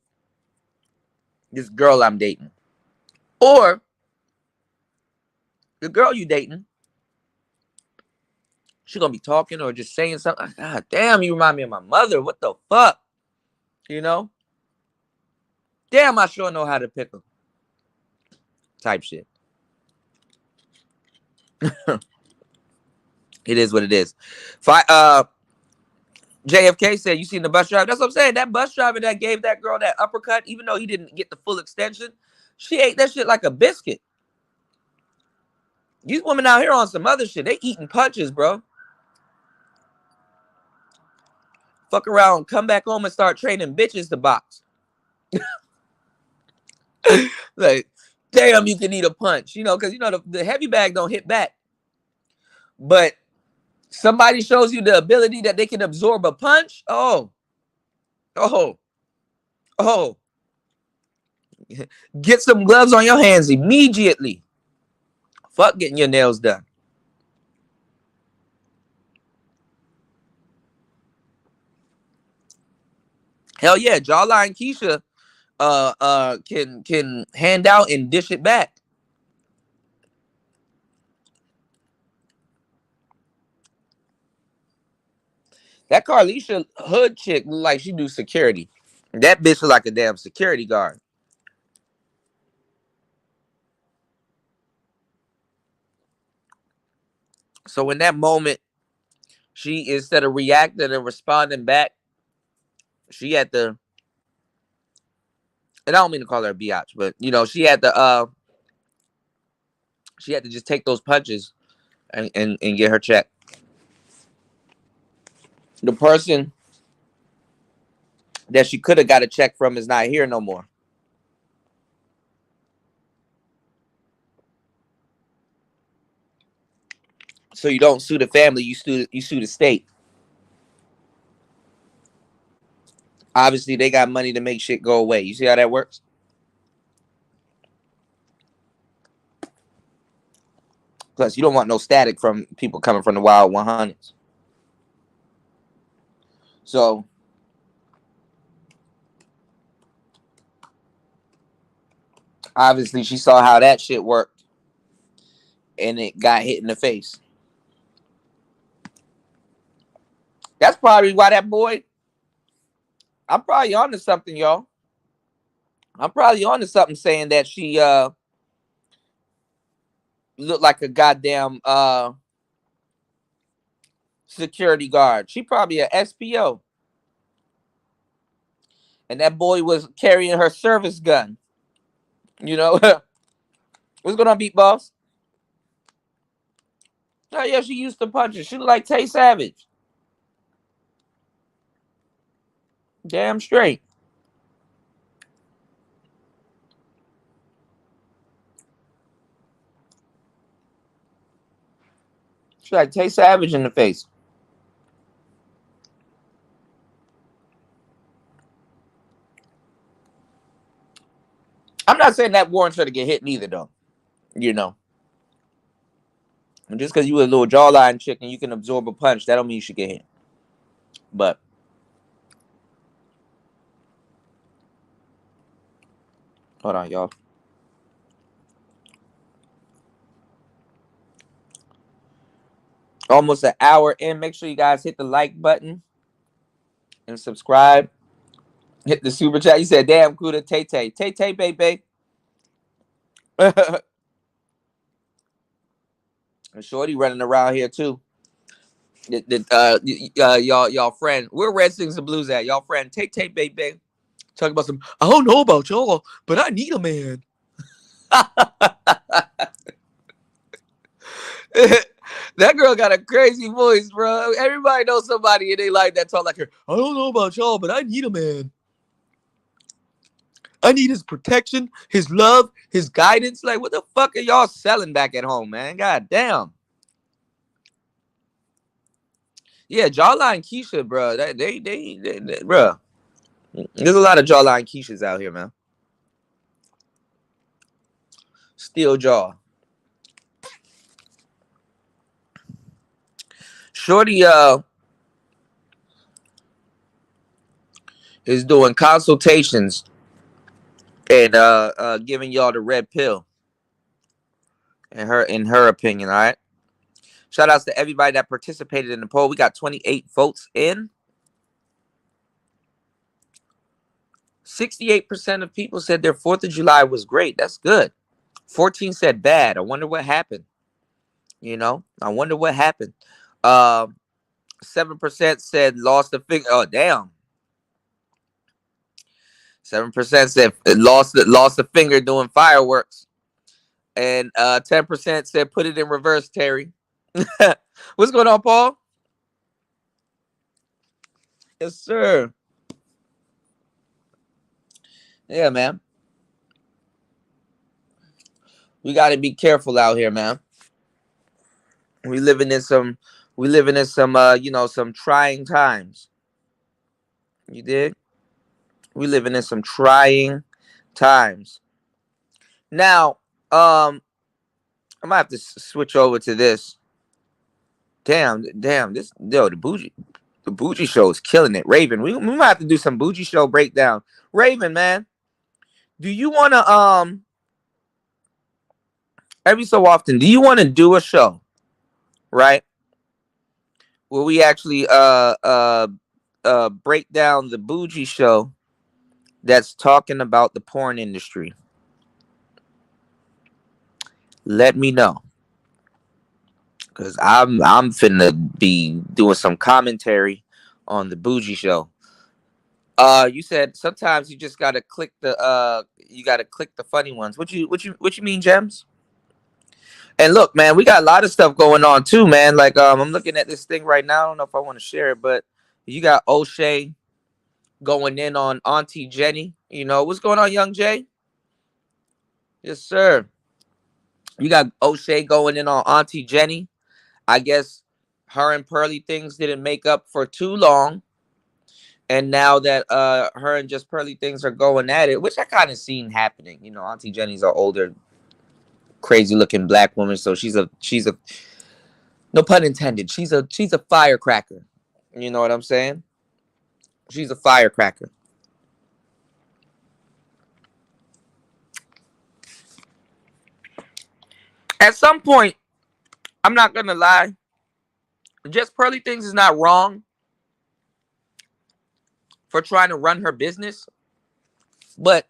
this girl I'm dating. Or the girl you dating, she's gonna be talking or just saying something. God damn, you remind me of my mother. What the fuck? Damn, I sure know how to pick them. Type shit. It is what it is. JFK said, you seen the bus driver? That's what I'm saying. That bus driver that gave that girl that uppercut, even though he didn't get the full extension, she ate that shit like a biscuit. These women out here on some other shit. They eating punches, bro. Fuck around, come back home and start training bitches to box. Like, damn, you can eat a punch, because the heavy bag don't hit back. But somebody shows you the ability that they can absorb a punch. Oh. Get some gloves on your hands immediately. Fuck getting your nails done. Hell yeah, Jawline Keisha can hand out and dish it back. That Carlisha Hood chick look like she do security. That bitch look like a damn security guard. So in that moment, she, instead of reacting and responding back, she had to, and I don't mean to call her a biatch, but you know, she had to just take those punches and get her check. The person that she could have got a check from is not here no more. So you don't sue the family, you sue the state. Obviously, they got money to make shit go away. You see how that works? Plus, you don't want no static from people coming from the wild 100s. So obviously, she saw how that shit worked, and it got hit in the face. That's probably why that boy. I'm probably onto something, y'all. I'm probably onto something saying that she looked like a goddamn security guard. She probably a SPO. And that boy was carrying her service gun. You know, what's going on, Beat Boss? Oh yeah, she used to punch it. She look like Tay Savage. Damn straight. She like Tay Savage in the face. I'm not saying that warrants her to get hit neither, though. You know, and just because you a little jawline chick and you can absorb a punch, that don't mean you should get hit. But hold on, y'all. Almost an hour in. Make sure you guys hit the like button and subscribe. Hit the super chat. You said, damn, Kuda Tay Tay. Tay Tay, baby. And Shorty running around here, too. Y'all friend. Where Red Sings and Blues at? Y'all friend. Tay Tay, baby. Talking about some, I don't know about y'all, but I need a man. That girl got a crazy voice, bro. Everybody knows somebody in their life that talk like her. I don't know about y'all, but I need a man. I need his protection, his love, his guidance. Like, what the fuck are y'all selling back at home, man? God damn. Yeah, Jawline Keisha, bro. Bro. There's a lot of Jawline Keishas out here, man. Steel jaw. Shorty is doing consultations and giving y'all the red pill. In her opinion, all right. Shout outs to everybody that participated in the poll. We got 28 votes in. 68% of people said their 4th of July was great. That's good. 14 said bad. I wonder what happened. You know, I wonder what happened. 7% said lost a finger. Oh, damn. 7% said lost a finger doing fireworks. And 10% said put it in reverse, Terry. What's going on, Paul? Yes, sir. Yeah, man. We got to be careful out here, man. We living in some some trying times. You dig? We living in some trying times. Now, I'm gonna have to switch over to this. Damn, the Bougie show is killing it. Raven, we might have to do some Bougie show breakdown. Raven, man, do you want to every so often do you want to do a show, right? where we actually break down the bougie show that's talking about the porn industry. Let me know, because I'm finna be doing some commentary on the bougie show. You said sometimes you just gotta click the funny ones. What you mean, Gems? And look, man, we got a lot of stuff going on too, man. Like I'm looking at this thing right now. I don't know if I want to share it, but you got O'Shea going in on Auntie Jenny. You know what's going on, Young Jay? Yes, sir. You got O'Shea going in on Auntie Jenny. I guess her and Pearly Things didn't make up for too long, and now that her and just Pearly Things are going at it, which I kind of seen happening. You know, Auntie Jenny's an older, crazy looking black woman, so she's a no pun intended. She's a firecracker. You know what I'm saying? She's a firecracker. At some point, I'm not gonna lie, just Pearly Things is not wrong for trying to run her business, but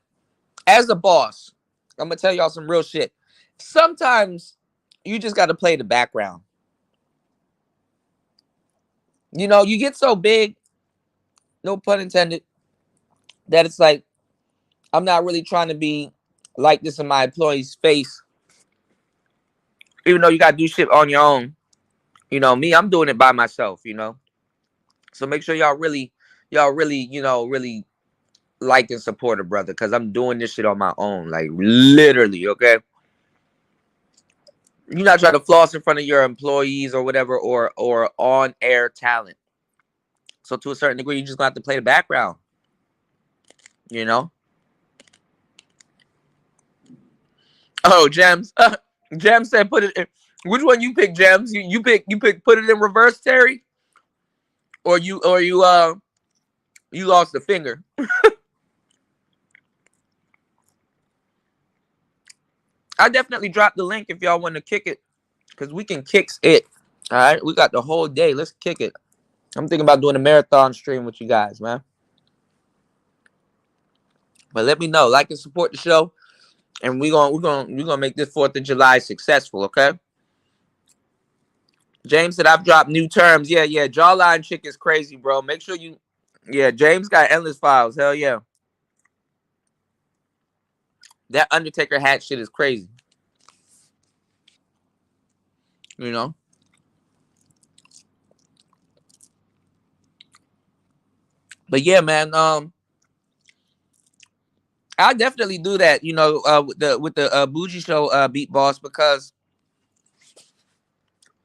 as a boss, I'm gonna tell y'all some real shit. Sometimes you just gotta play the background. You know, you get so big, no pun intended, that it's like I'm not really trying to be like this in my employee's face, even though you gotta do shit on your own. You know, me, I'm doing it by myself, you know. So make sure y'all really, really like and support a brother, because I'm doing this shit on my own. Like literally, okay? You're not trying to floss in front of your employees or whatever, or on air talent. So to a certain degree, you just gonna have to play the background, you know? Oh, Gems. Gems said put it in. Which one you pick, Gems? You pick put it in reverse, Terry? Or you lost a finger. I definitely dropped the link if y'all want to kick it, because we can kick it. All right, we got the whole day. Let's kick it. I'm thinking about doing a marathon stream with you guys, man. But let me know, like and support the show, and we're gonna make this 4th of July successful. Okay. James said I've dropped new terms. Yeah, yeah. Jawline chick is crazy, bro. Make sure you. Yeah, James got endless files. Hell yeah. That Undertaker hat shit is crazy. You know. But yeah, man. I definitely do that. You know, with the bougie show beat boss, because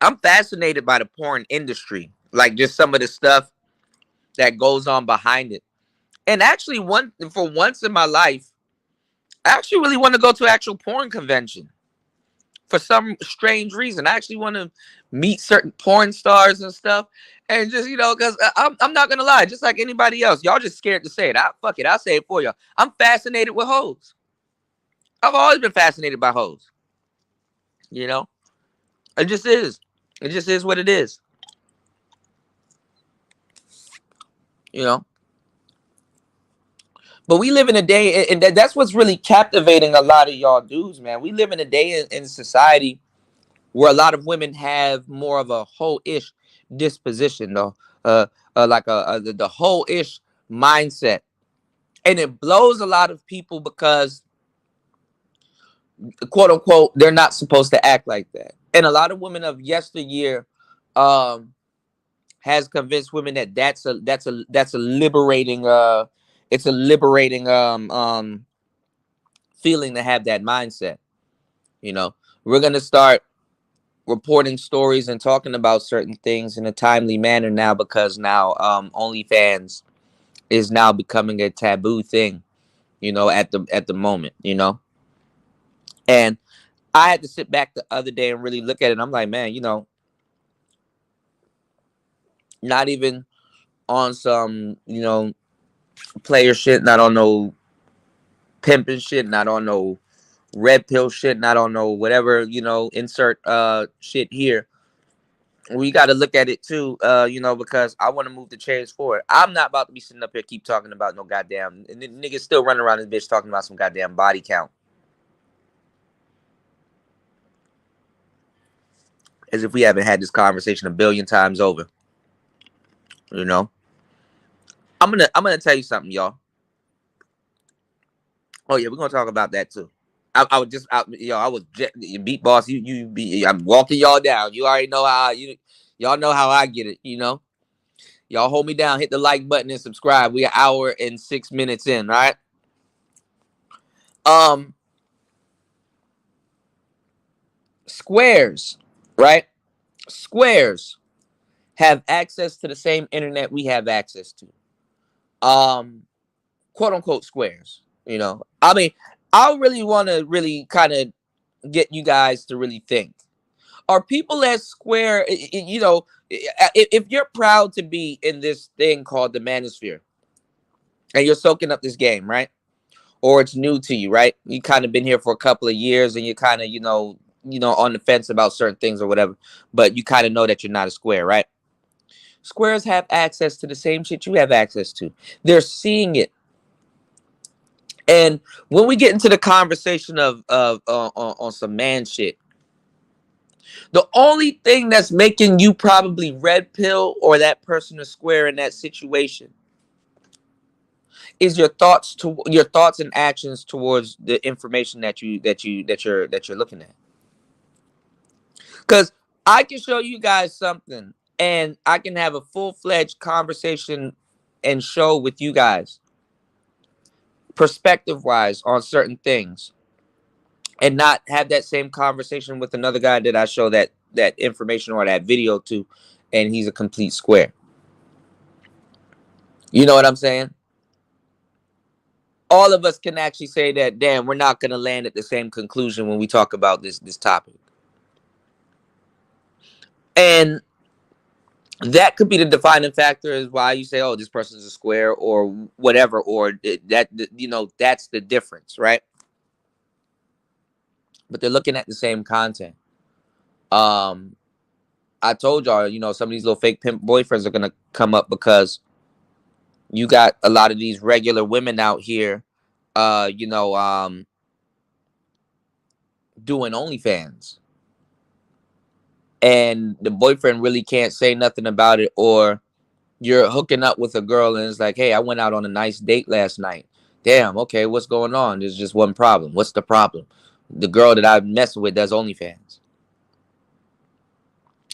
I'm fascinated by the porn industry, like just some of the stuff that goes on behind it. And actually, for once in my life, I actually really want to go to an actual porn convention for some strange reason. I actually want to meet certain porn stars and stuff, and just because I'm not gonna lie, just like anybody else, y'all just scared to say it. Fuck it, I'll say it for y'all. I'm fascinated with hoes. I've always been fascinated by hoes. You know, it just is. It just is what it is. You know. But we live in a day, and that's what's really captivating a lot of y'all dudes, man. We live in a day in society where a lot of women have more of a whole-ish disposition, though, like the whole-ish mindset, and it blows a lot of people because, quote unquote, they're not supposed to act like that. And a lot of women of yesteryear, um, has convinced women that that's a liberating it's a liberating feeling to have that mindset. You know, we're gonna start reporting stories and talking about certain things in a timely manner now, because now OnlyFans is now becoming a taboo thing. You know, at the moment. You know, and I had to sit back the other day and really look at it. I'm like, man, not even on some player shit, not on no pimping shit, not on no red pill shit, not on no whatever, insert shit here. we got to look at it too, because I want to move the chains forward. I'm not about to be sitting up here keep talking about no goddamn niggas still running around this bitch talking about some goddamn body count, as if we haven't had this conversation a billion times over. You know, I'm gonna tell you something, y'all. Oh yeah, we're gonna talk about that too. I was just out, I was beat boss. I'm walking y'all down. You already know how y'all know how I get it. Y'all hold me down, hit the like button and subscribe. We an hour and 6 minutes in, all right? Squares, right? Squares have access to the same internet we have access to. Quote unquote squares. I mean, I really want to really kind of get you guys to really think. Are people at Square, if you're proud to be in this thing called the Manosphere and you're soaking up this game, right? Or it's new to you, right? You kind of been here for a couple of years and you're kind of, on the fence about certain things or whatever, but you kind of know that you're not a Square, right? Squares have access to the same shit you have access to. They're seeing it. And when we get into the conversation of on some man shit, the only thing that's making you probably red pill or that person a Square in that situation is your thoughts and actions towards the information that you're looking at. Because I can show you guys something and I can have a full-fledged conversation and show with you guys perspective-wise on certain things and not have that same conversation with another guy that I show that information or that video to, and he's a complete Square. You know what I'm saying? All of us can actually say that, damn, we're not going to land at the same conclusion when we talk about this topic. And that could be the defining factor is why you say, oh, this person's a Square or whatever, or that's the difference, right? But they're looking at the same content. I told y'all, some of these little fake pimp boyfriends are going to come up because you got a lot of these regular women out here, doing OnlyFans. And the boyfriend really can't say nothing about it, or you're hooking up with a girl and it's like, hey, I went out on a nice date last night. Damn, okay, what's going on? There's just one problem. What's the problem? The girl that I'm messing with does OnlyFans.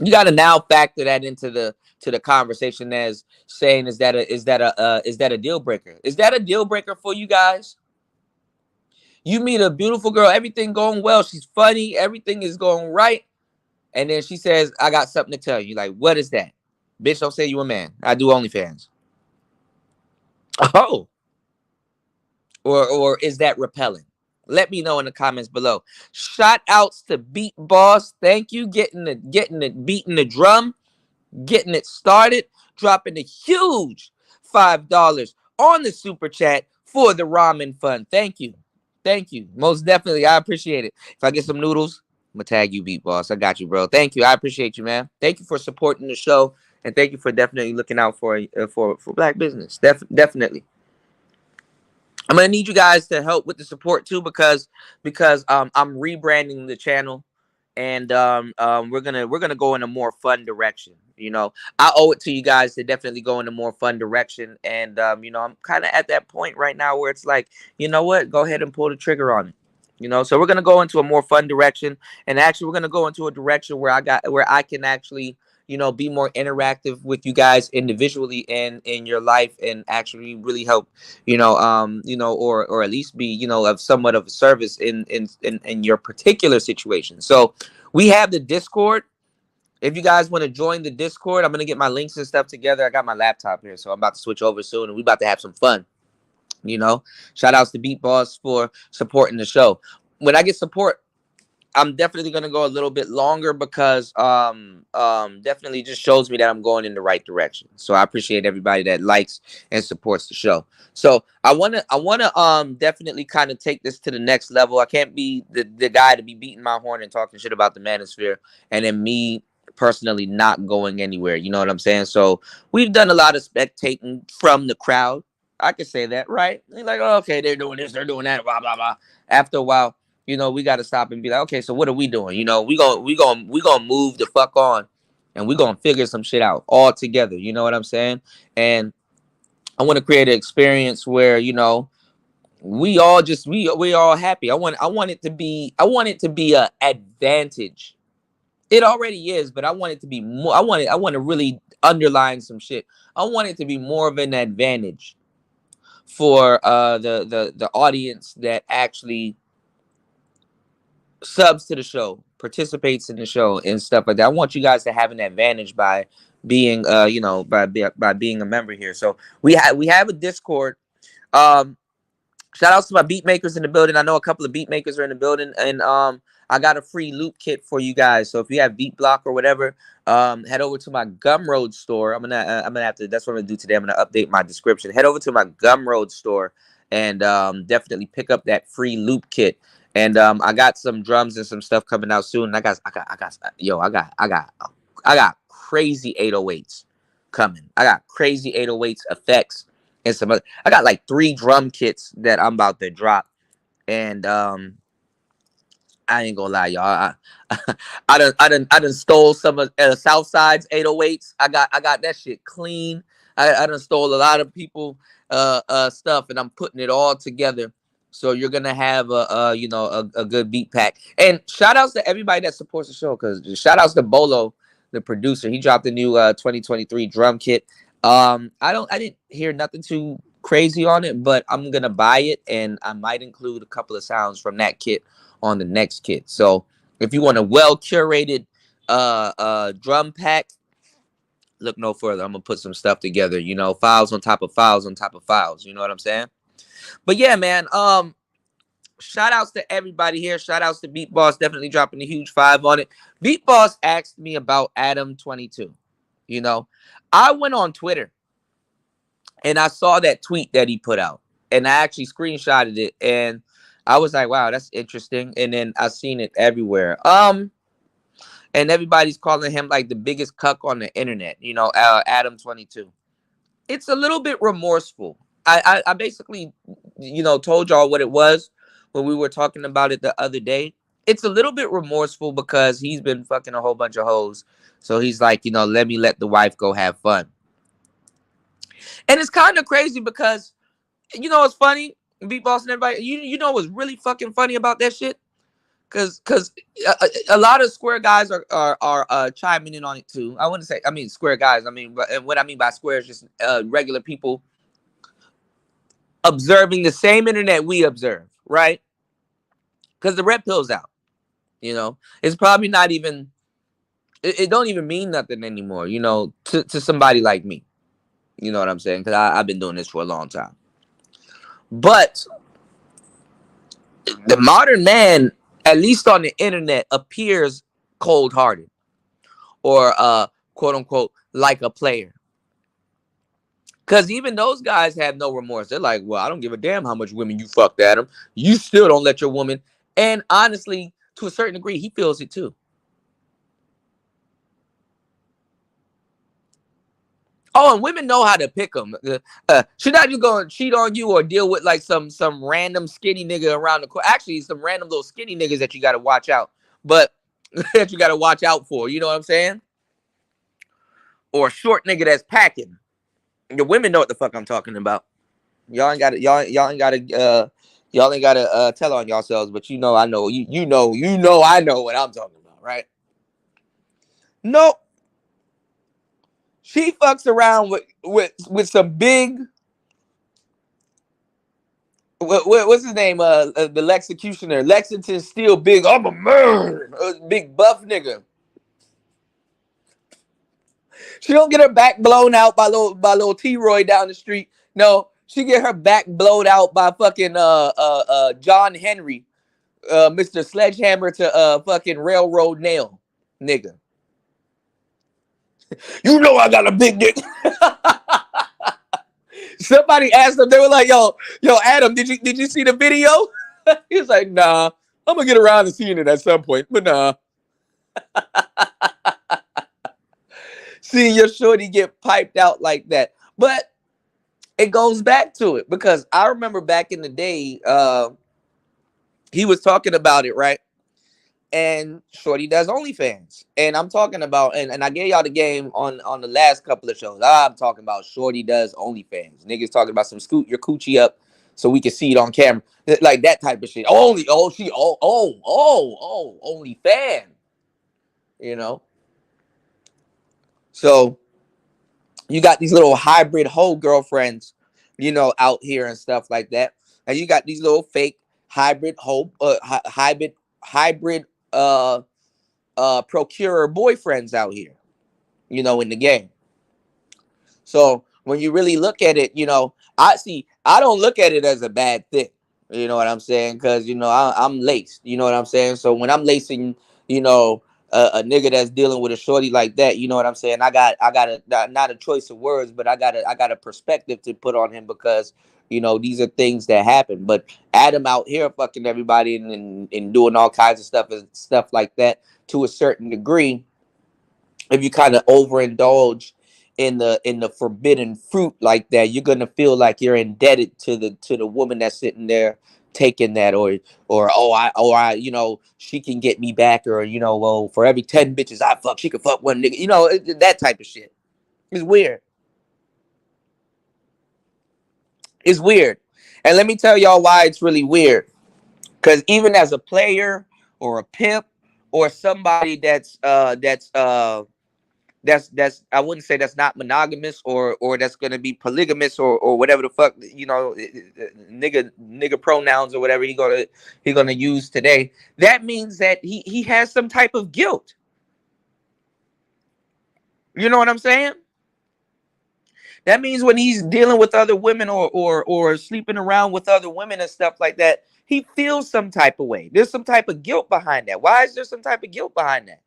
You got to now factor that into the conversation as saying, is that a deal breaker? Is that a deal breaker for you guys? You meet a beautiful girl, everything going well, she's funny, everything is going right, and then she says, I got something to tell you. Like, what is that? Bitch, don't say you a man. I do OnlyFans. Oh. Or is that repelling? Let me know in the comments below. Shout outs to Beat Boss. Thank you. Beating the drum, getting it started, dropping a huge $5 on the super chat for the ramen fund. Thank you. Thank you. Most definitely. I appreciate it. If I get some noodles, I'm gonna tag you, Beat Boss. I got you, bro. Thank you. I appreciate you, man. Thank you for supporting the show, and thank you for definitely looking out for black business. Definitely. I'm gonna need you guys to help with the support too, because I'm rebranding the channel, and we're gonna go in a more fun direction. I owe it to you guys to definitely go in a more fun direction, and I'm kind of at that point right now where it's like, you know what, go ahead and pull the trigger on it. So we're gonna go into a more fun direction, and actually we're gonna go into a direction where I can actually be more interactive with you guys individually and in your life, and actually really help, or at least be, of somewhat of a service in your particular situation. So we have the Discord. If you guys want to join the Discord, I'm going to get my links and stuff together. I got my laptop here, so I'm about to switch over soon, and we about to have some fun. Shout outs to Beat Boss for supporting the show. When I get support, I'm definitely gonna go a little bit longer because definitely just shows me that I'm going in the right direction. So I appreciate everybody that likes and supports the show. So I wanna definitely kind of take this to the next level. I can't be the guy to be beating my horn and talking shit about the Manosphere, and then me personally not going anywhere. You know what I'm saying? So we've done a lot of spectating from the crowd. I could say that, right? You're like, oh, okay, they're doing this, they're doing that, blah blah blah. After a while, we got to stop and be like, okay, so what are we doing? We gonna move the fuck on, and we gonna figure some shit out all together. You know what I'm saying? And I want to create an experience where we all happy. I want it to be a advantage. It already is, but I want it to be more. I want to really underline some shit. I want it to be more of an advantage for the audience that actually subs to the show, participates in the show, and stuff like that. I want you guys to have an advantage by being by being a member here. So we have a Discord. Um, Shout outs to my beat makers in the building. I know a couple of beat makers are in the building, and I got a free loop kit for you guys. So if you have Beat Block or whatever, head over to my Gumroad store. I'm gonna have to. That's what I'm gonna do today. I'm gonna update my description. Head over to my Gumroad store and definitely pick up that free loop kit. And I got some drums and some stuff coming out soon. I got crazy 808s coming. I got crazy 808s effects and some other. I got like 3 drum kits that I'm about to drop, and I ain't gonna lie, y'all. I done stole some of Southside's 808s. I got that shit clean. I done stole a lot of people stuff, and I'm putting it all together. So you're gonna have a good beat pack. And shout outs to everybody that supports the show, because shout outs to Bolo, the producer. He dropped a new 2023 drum kit. I didn't hear nothing too crazy on it, but I'm gonna buy it, and I might include a couple of sounds from that kit on the next kit. So if you want a well curated drum pack, look no further. I'm gonna put some stuff together, files on top of files on top of files. You know what I'm saying? But yeah, man. Shout outs to everybody here. Shout outs to Beat Boss, definitely dropping a huge 5 on it. Beat Boss asked me about Adam 22. I went on Twitter and I saw that tweet that he put out, and I actually screenshotted it, and I was like, wow, that's interesting. And then I seen it everywhere. And everybody's calling him like the biggest cuck on the internet, Adam 22. It's a little bit remorseful. I basically, told y'all what it was when we were talking about it the other day. It's a little bit remorseful because he's been fucking a whole bunch of hoes. So he's like, let me let the wife go have fun. And it's kind of crazy because, it's funny, Beat Boss and everybody, you know what's really fucking funny about that shit? Because a lot of square guys are chiming in on it too. I wouldn't say, square guys. But what I mean by square is just regular people observing the same internet we observe, right? Because the red pill's out. It's probably not even, it don't even mean nothing anymore, to somebody like me. You know what I'm saying? Because I've been doing this for a long time. But the modern man, at least on the internet, appears cold-hearted or quote unquote like a player. Because even those guys have no remorse. They're like, well, I don't give a damn how much women you fucked, Adam. You still don't let your woman. And honestly, to a certain degree, he feels it too. Oh, and women know how to pick them. She's not just going to cheat on you or deal with like some random skinny nigga around the corner. Actually, some random little skinny niggas that you got to watch out. But that you got to watch out for. You know what I'm saying? Or a short nigga that's packing. The women know what the fuck I'm talking about. Y'all ain't got to. Y'all ain't got to. Y'all ain't got to tell on yourselves. But I know. You know. I know what I'm talking about, right? Nope. She fucks around with some big. What's his name? The Lexecutioner, Lexington Steel. Big. I'm a man. Big buff nigga. She don't get her back blown out by little T-Roy down the street. No, she get her back blown out by fucking John Henry, Mr. Sledgehammer to fucking Railroad Nail, nigga. You know I got a big dick. Somebody asked him, they were like, yo, Adam, did you see the video? He was like, nah, I'm gonna get around to seeing it at some point, but nah. seeing your shorty get piped out like that. But it goes back to it because I remember back in the day, he was talking about it, right? And Shorty does OnlyFans. And I'm talking about, and I gave y'all the game on the last couple of shows. I'm talking about Shorty does OnlyFans. Niggas talking about some scoot your coochie up so we can see it on camera. Like that type of shit. OnlyFans. You know? So you got these little hybrid hoe girlfriends, out here and stuff like that. And you got these little fake hybrid hoe, hybrid uh procurer boyfriends out here, in the game. So when you really look at it, I don't look at it as a bad thing. You know what I'm saying? Because I'm laced. You know what I'm saying? So when I'm lacing, you know, a nigga that's dealing with a shorty like that, you know what I'm saying? I got not a choice of words, but I got a perspective to put on him because these are things that happen. But Adam out here fucking everybody and doing all kinds of stuff like that to a certain degree. If you kind of overindulge in the forbidden fruit like that, you're gonna feel like you're indebted to the woman that's sitting there taking that, or she can get me back, or well, for every 10 bitches I fuck, she can fuck one nigga, that type of shit. It's weird. It's weird. And let me tell y'all why it's really weird. Because even as a player or a pimp or somebody that's I wouldn't say that's not monogamous or that's gonna be polygamous or whatever the fuck nigga pronouns or whatever he gonna use today. That means that he has some type of guilt. You know what I'm saying? That means when he's dealing with other women or sleeping around with other women and stuff like that, he feels some type of way. There's some type of guilt behind that. Why is there some type of guilt behind that?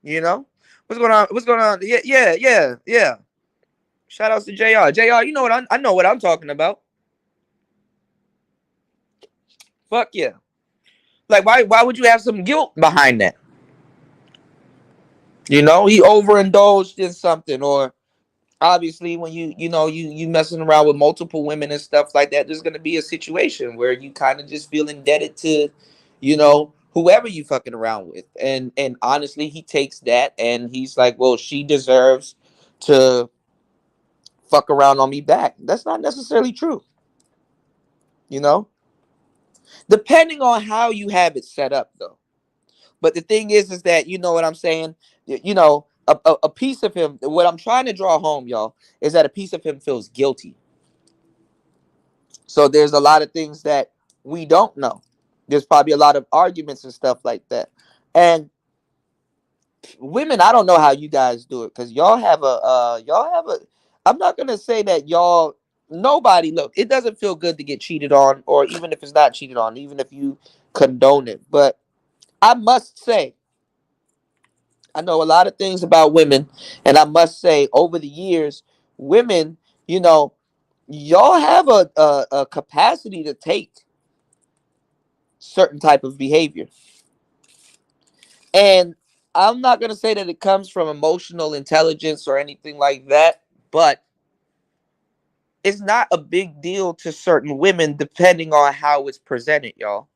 You know? What's going on? What's going on? Yeah. Shout outs to JR. JR, you know what I know what I'm talking about. Fuck yeah. Like why would you have some guilt behind that? He overindulged in something, or obviously when you messing around with multiple women and stuff like that, there's gonna be a situation where you kind of just feel indebted to, whoever you fucking around with. And honestly, he takes that and he's like, well, she deserves to fuck around on me back. That's not necessarily true. You know? Depending on how you have it set up though. But the thing is that you know what I'm saying? A piece of him, what I'm trying to draw home, y'all, is that a piece of him feels guilty. So there's a lot of things that we don't know. There's probably a lot of arguments and stuff like that. And women, I don't know how you guys do it because y'all have a I'm not gonna say that y'all nobody look, it doesn't feel good to get cheated on, or even if it's not cheated on, even if you condone it. But I must say, I know a lot of things about women, and I must say, over the years, women, y'all have a capacity to take certain type of behavior. And I'm not going to say that it comes from emotional intelligence or anything like that, but it's not a big deal to certain women depending on how it's presented, y'all.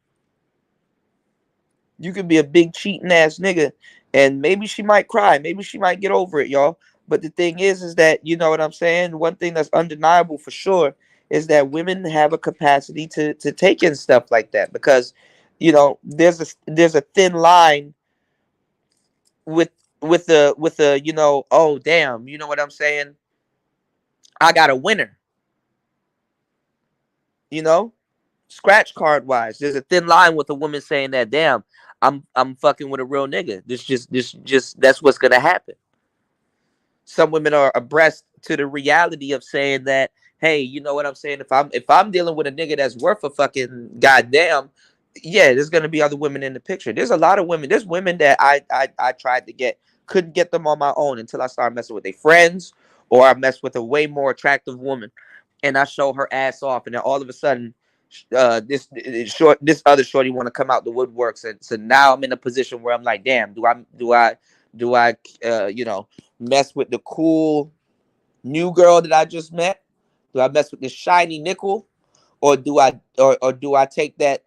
You could be a big cheating ass nigga and maybe she might cry, maybe she might get over it, y'all. But the thing is that, you know what I'm saying? One thing that's undeniable for sure is that women have a capacity to take in stuff like that because, there's a thin line with with the oh damn, you know what I'm saying? I got a winner, you know, scratch card wise. There's a thin line with a woman saying that damn, I'm fucking with a real nigga. This just that's what's gonna happen. Some women are abreast to the reality of saying that, hey, you know what I'm saying? If I'm dealing with a nigga that's worth a fucking goddamn, yeah, there's gonna be other women in the picture. There's a lot of women. There's women that I tried to get, couldn't get them on my own until I started messing with their friends, or I messed with a way more attractive woman, and I show her ass off, and then all of a sudden, this other shorty want to come out the woodworks, and so now I'm in a position where I'm like, damn, do I Do I, mess with the cool new girl that I just met? Do I mess with this shiny nickel, or do I take that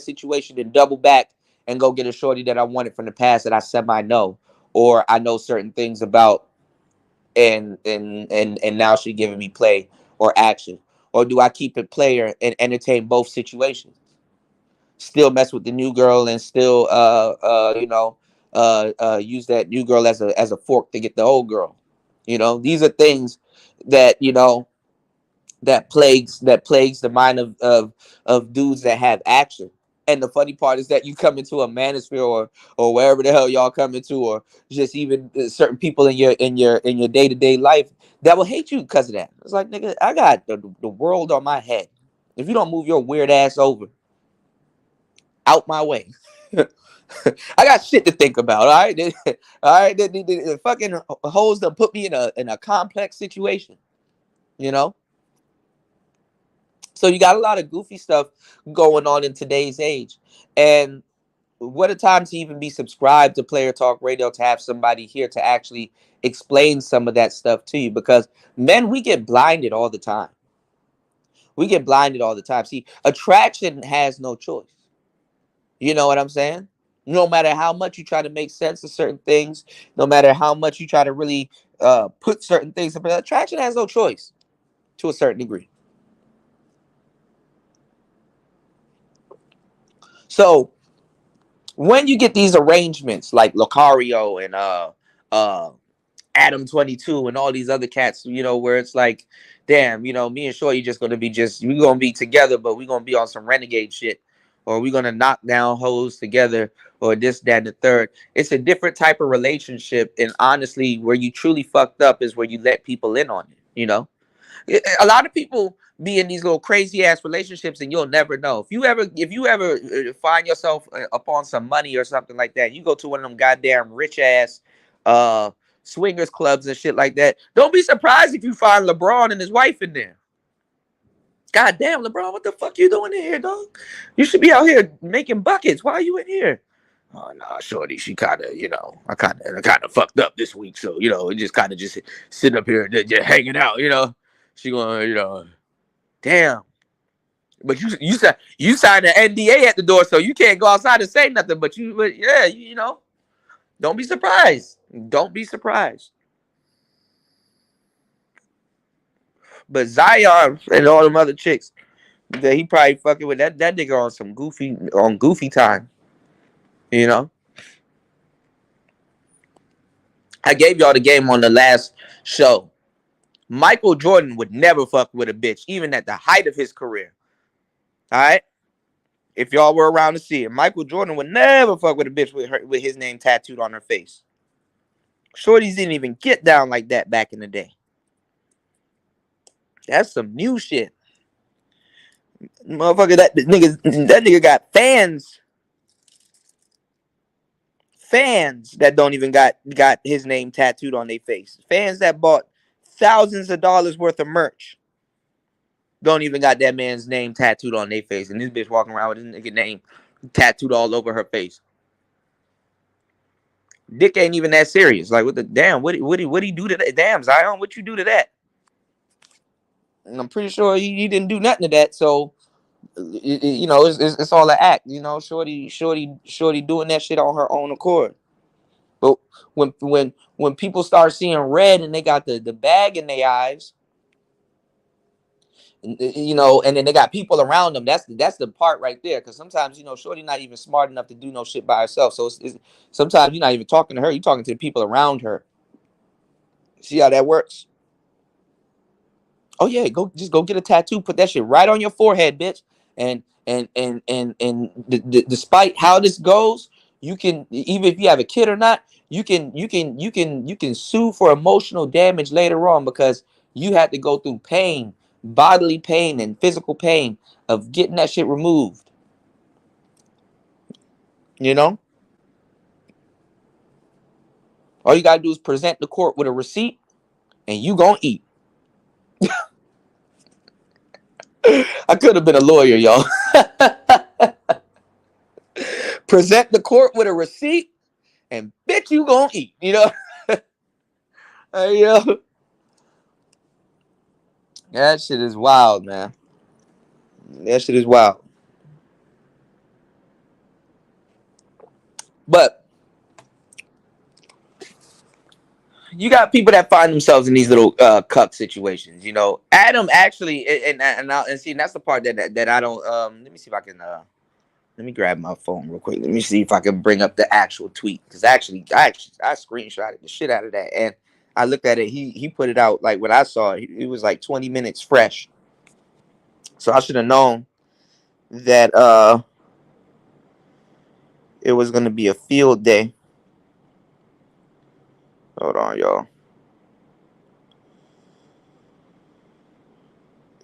situation and double back and go get a shorty that I wanted from the past that I semi know, or I know certain things about, and now she giving me play or action, or do I keep it player and entertain both situations? Still mess with the new girl and still use that new girl as a fork to get the old girl. These are things that that plagues the mind of dudes that have action. And the funny part is that you come into a manosphere or wherever the hell y'all come into, or just even certain people in your day-to-day life that will hate you because of that. It's like, nigga, I got the world on my head. If you don't move your weird ass over out my way, I got shit to think about. All right, all right. The fucking hoes that put me in a complex situation. You know. So you got a lot of goofy stuff going on in today's age, and what a time to even be subscribed to Player Talk Radio, to have somebody here to actually explain some of that stuff to you. Because men, we get blinded all the time. We get blinded all the time. See, attraction has no choice. You know what I'm saying? No matter how much you try to make sense of certain things, no matter how much you try to really put certain things up, attraction has no choice to a certain degree. So when you get these arrangements like Lucario and Adam 22 and all these other cats, where it's like, damn, me and Shorty just gonna be we gonna be together, but we gonna be on some renegade shit, or we gonna knock down hoes together, or this, that, and the third. It's a different type of relationship, and honestly, where you truly fucked up is where you let people in on it. A lot of people be in these little crazy ass relationships and you'll never know. If you ever find yourself up on some money or something like that, you go to one of them goddamn rich ass swingers clubs and shit like that. Don't be surprised if you find LeBron and his wife in there. God damn, LeBron, what the fuck you doing in here, dog? You should be out here making buckets. Why are you in here? Oh no, shorty, she kind of, I kind of fucked up this week, so it just kind of just sitting up here just hanging out. She going, damn. But you signed an NDA at the door, so you can't go outside and say nothing. But yeah, don't be surprised. Don't be surprised. But Zion and all them other chicks that he probably fucking with, that nigga on some goofy time. I gave y'all the game on the last show. Michael Jordan would never fuck with a bitch, even at the height of his career. All right? If y'all were around to see it, Michael Jordan would never fuck with a bitch with his name tattooed on her face. Shorties didn't even get down like that back in the day. That's some new shit. Motherfucker, that nigga got fans. Fans that don't even got his name tattooed on their face. Fans that bought thousands of dollars worth of merch don't even got that man's name tattooed on their face. And this bitch walking around with his nigga name tattooed all over her face. Dick ain't even that serious. Like, what the damn? What he do to that? Damn, Zion, what you do to that? And I'm pretty sure he didn't do nothing to that. So, it's all an act. Shorty doing that shit on her own accord. But when people start seeing red and they got the bag in their eyes, and then they got people around them. That's the part right there. Because sometimes Shorty not even smart enough to do no shit by herself. So it's sometimes you're not even talking to her. You're talking to the people around her. See how that works? Oh yeah, just go get a tattoo. Put that shit right on your forehead, bitch. And despite how this goes, you can, even if you have a kid or not, you can sue for emotional damage later on, because you had to go through pain, bodily pain and physical pain of getting that shit removed. All you gotta do is present the court with a receipt, and you gonna eat. I could have been a lawyer, y'all. Present the court with a receipt, and bitch, that you gonna eat, you know? You know? That shit is wild, man. That shit is wild. But you got people that find themselves in these little cuck situations. You know, Adam actually, and see, and that's the part that I don't. Let me see if I can. Let me grab my phone real quick. Let me see if I can bring up the actual tweet because I screenshotted the shit out of that and I looked at it. He put it out like when I saw it. It was like 20 minutes fresh. So I should have known that it was gonna be a field day. Hold on, y'all.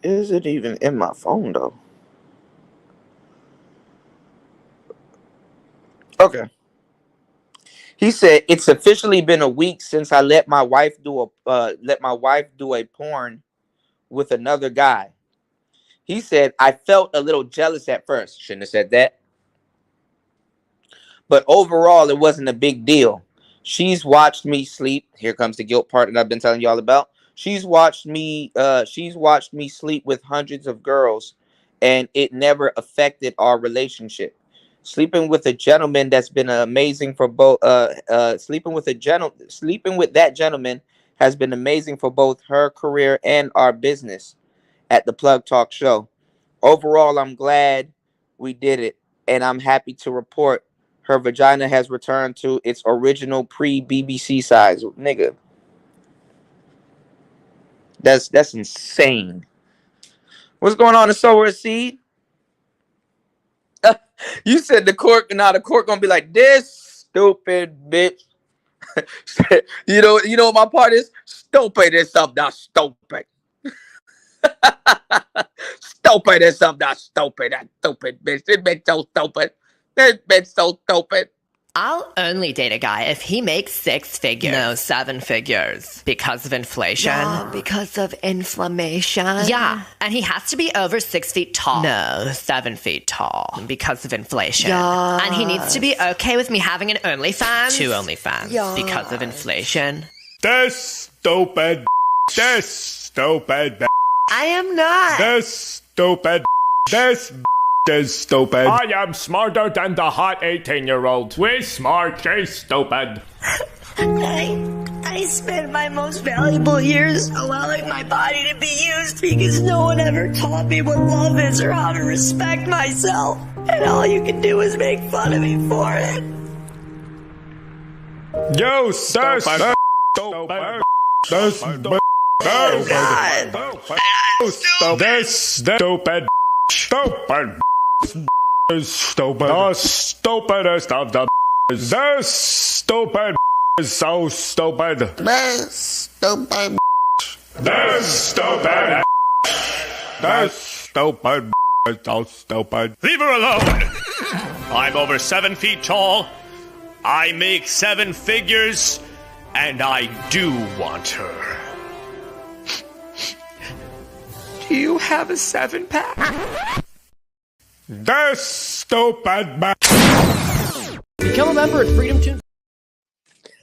Is it even in my phone though? Okay. He said it's officially been a week since I let my wife do a porn with another guy. He said I felt a little jealous at first. Shouldn't have said that. But overall, it wasn't a big deal. She's watched me sleep. Here comes the guilt part that I've been telling y'all about. She's watched me sleep with hundreds of girls, and it never affected our relationship. Sleeping with a gentleman that's been amazing for both. Sleeping with that gentleman has been amazing for both her career and our business at the Plug Talk Show. Overall, I'm glad we did it, and I'm happy to report her vagina has returned to its original pre-BBC size. Nigga, that's insane. What's going on in Sower Seed? You said the court gonna be like this stupid bitch. You know what my part is? Stupid is something that's stupid. Stupid is something that's stupid. That stupid bitch. This bitch so stupid. This bitch so stupid. I'll only date a guy if he makes 6 figures. No, 7 figures. Because of inflation. Yeah, because of inflammation. Yeah, and he has to be over 6 feet tall. No, 7 feet tall. Because of inflation. Yeah. And he needs to be okay with me having an OnlyFans. 2 OnlyFans. Yeah. Because of inflation. This stupid. This stupid. I am not. This stupid. This is stupid. I am smarter than the hot 18-year-old. We smart, they stupid. I spent my most valuable years allowing my body to be used because no one ever taught me what love is or how to respect myself. And all you can do is make fun of me for it. You stupid. Stupid. This Oh, God. This stupid. Stupid. Is stupid. The stupidest of the. This stupid is so stupid. This stupid. This stupid. This stupid is so stupid. Leave her alone! I'm over 7 feet tall. I make 7 figures, and I do want her. Do you have a 7-pack? This stupid. Become a member at Freedom Tunes.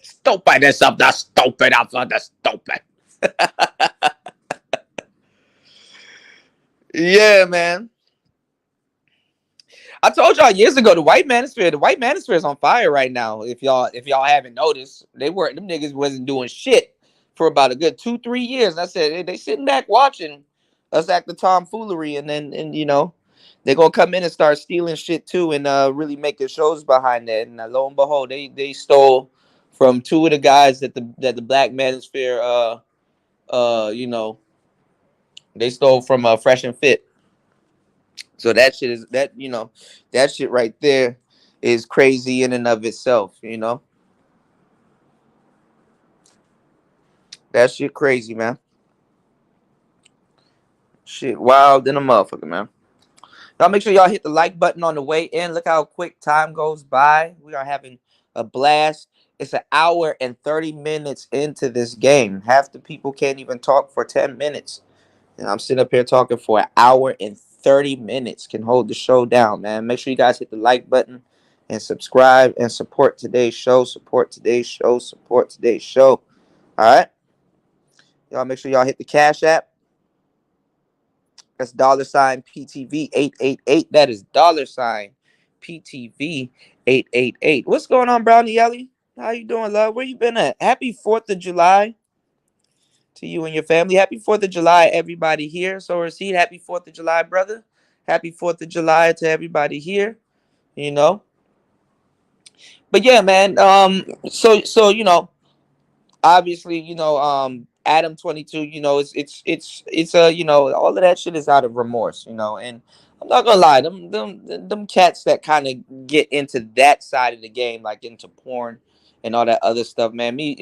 Stupid is something stupid. I'm the stupid. Yeah, man. I told y'all years ago the white manosphere is on fire right now. If y'all haven't noticed, them niggas wasn't doing shit for about a good 2-3 years. And I said they sitting back watching us act the tomfoolery, and then you know they're gonna come in and start stealing shit too, and really making shows behind that. And lo and behold, they stole from 2 of the guys that the black manosphere you know, they stole from Fresh and Fit. So that shit right there is crazy in and of itself, you know. That shit crazy, man. Shit wild in a motherfucker, man. Y'all make sure y'all hit the like button on the way in. Look how quick time goes by. We are having a blast. It's an hour and 30 minutes into this game. Half the people can't even talk for 10 minutes. And I'm sitting up here talking for an hour and 30 minutes. Can hold the show down, man. Make sure you guys hit the like button. and subscribe and support today's show. Support today's show. Support today's show. All right. Y'all make sure y'all hit the Cash App. That's $PTV888. That is $PTV888. What's going on, Brownie Ellie? How you doing, love? Where you been at? Happy 4th of July to you and your family. Happy 4th of July, everybody here. So Rashid, happy 4th of July, brother. Happy 4th of July to everybody here. You know. But yeah, man. So obviously, Adam 22, it's all of that shit is out of remorse, and I'm not gonna lie, them cats that kind of get into that side of the game, like into porn and all that other stuff, man. Me,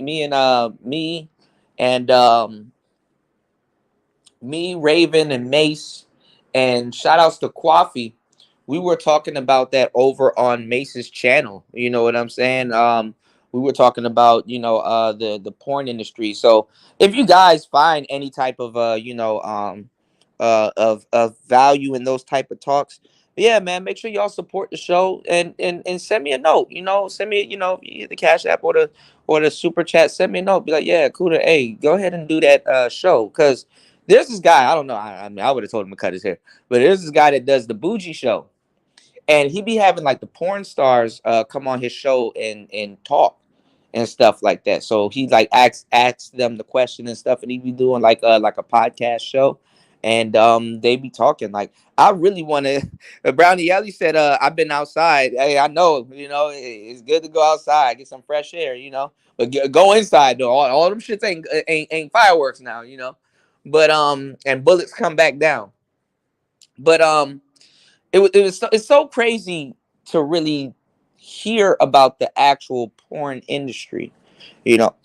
Raven, and Mace, and shout outs to Coffee. We were talking about that over on Mace's channel. You know what I'm saying? We were talking about, the porn industry. So if you guys find any type of, of value in those type of talks, yeah, man, make sure y'all support the show and send me a note. Send me, the Cash App or the super chat. Send me a note. Be like, yeah, Kuda, hey, go ahead and do that show, because there's this guy. I don't know. I mean, I would have told him to cut his hair, but there's this guy that does the Bougie Show, and he be having like the porn stars come on his show and talk and stuff like that. So he like asks them the question and stuff, and he be doing like a podcast show, and they be talking. Like, I really want to. Brownie Ellie said, "I've been outside. Hey, I know, it's good to go outside, get some fresh air, but go inside though. All them shits ain't fireworks now, But and bullets come back down. But it's so crazy to really hear about the actual porn industry.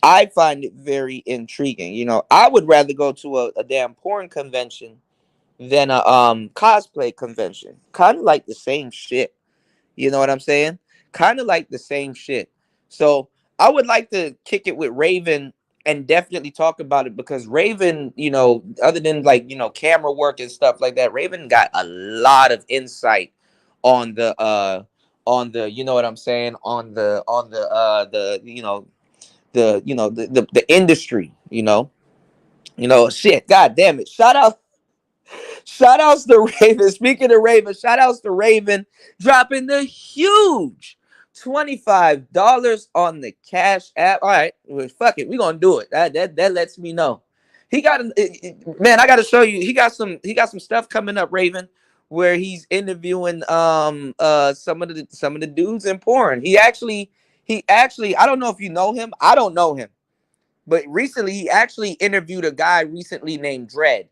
I find it very intriguing. I would rather go to a damn porn convention than a cosplay convention. Kind of like the same shit. You know what I'm saying? Kind of like the same shit. So I would like to kick it with Raven and definitely talk about it, because Raven, other than like, camera work and stuff like that, Raven got a lot of insight on the you know what I'm saying, on the industry, shit, god damn it. Shout outs to Raven. Speaking of Raven, shout outs to Raven dropping the huge $25 on the Cash App. All right, well, fuck it, we gonna do it. That lets me know he got man. I gotta show you. He got some stuff coming up, Raven, where he's interviewing some of the dudes in porn. He actually I don't know if you know him. I don't know him, but recently he actually interviewed a guy recently named Dread.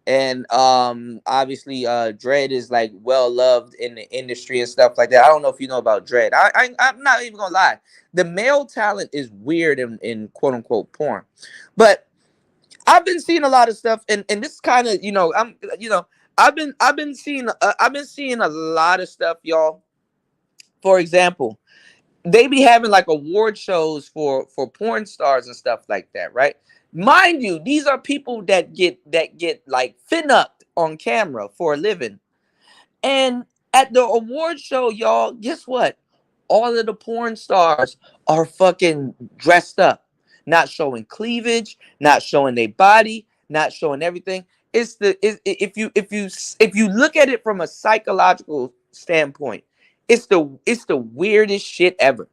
And obviously Dread is like well loved in the industry and stuff like that. I don't know if you know about Dread. I'm not even gonna lie, the male talent is weird in quote unquote porn, but I've been seeing a lot of stuff, and this kind of I've been seeing a lot of stuff, y'all. For example, they be having like award shows for porn stars and stuff like that, right? Mind you, these are people that get like fin-upped on camera for a living. And at the award show, y'all, guess what? All of the porn stars are fucking dressed up, not showing cleavage, not showing their body, not showing everything. If you look at it from a psychological standpoint, it's the weirdest shit ever.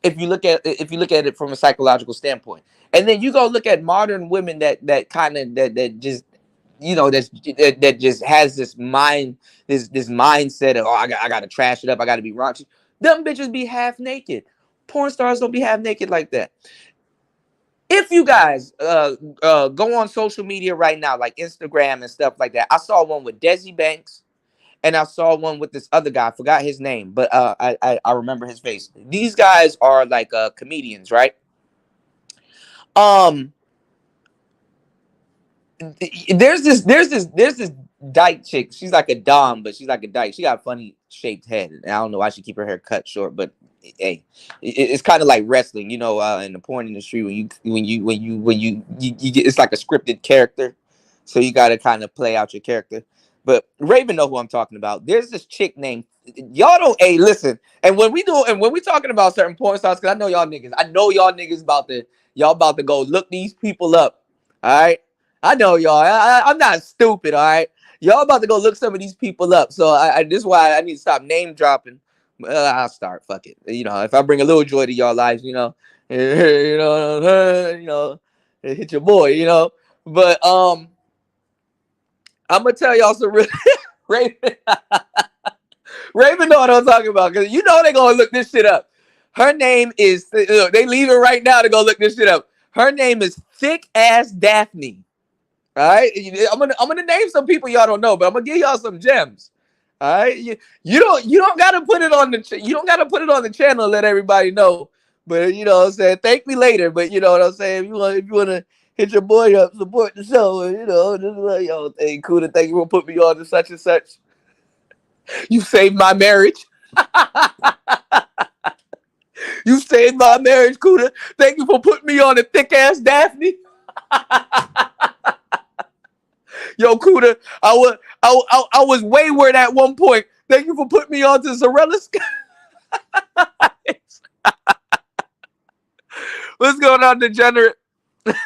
If you look at it from a psychological standpoint, and then you go look at modern women that just that just has this mindset of, oh, I gotta trash it up, I gotta be raunchy. Them bitches be half naked. Porn stars don't be half naked like that. If you guys go on social media right now, like Instagram and stuff like that, I saw one with Desi Banks. And I saw one with this other guy. I forgot his name, but I remember his face. These guys are like comedians, right? There's this dyke chick. She's like a dom, but she's like a dyke. She got a funny shaped head, and I don't know why she keep her hair cut short. But hey, it's kind of like wrestling, in the porn industry when you get, it's like a scripted character, so you got to kind of play out your character. But Raven know who I'm talking about. There's this chick named y'all don't. Hey, listen. And when we talking about certain porn stars, because I know y'all niggas about to go look these people up. All right, I know y'all. I'm not stupid. All right, y'all about to go look some of these people up. So this is why I need to stop name dropping. I'll start. Fuck it. You know, if I bring a little joy to y'all lives, hit your boy. But I'm gonna tell y'all some real Raven. Raven know what I'm talking about because they're gonna look this shit up. Her name is they leaving right now to go look this shit up. Her name is Thick Ass Daphne. All right, I'm gonna name some people y'all don't know, but I'm gonna give y'all some gems. All right, you don't gotta put it on the channel and let everybody know. But what I'm saying, thank me later. But you know what I'm saying, if you wanna hit your boy up, support the show, just like hey, Kuda, thank you for putting me on to such and such. You saved my marriage. You saved my marriage, Kuda. Thank you for putting me on a thick ass Daphne. Yo, Kuda, I was wayward at one point. Thank you for putting me on to Zarella Skies. What's going on, degenerate? This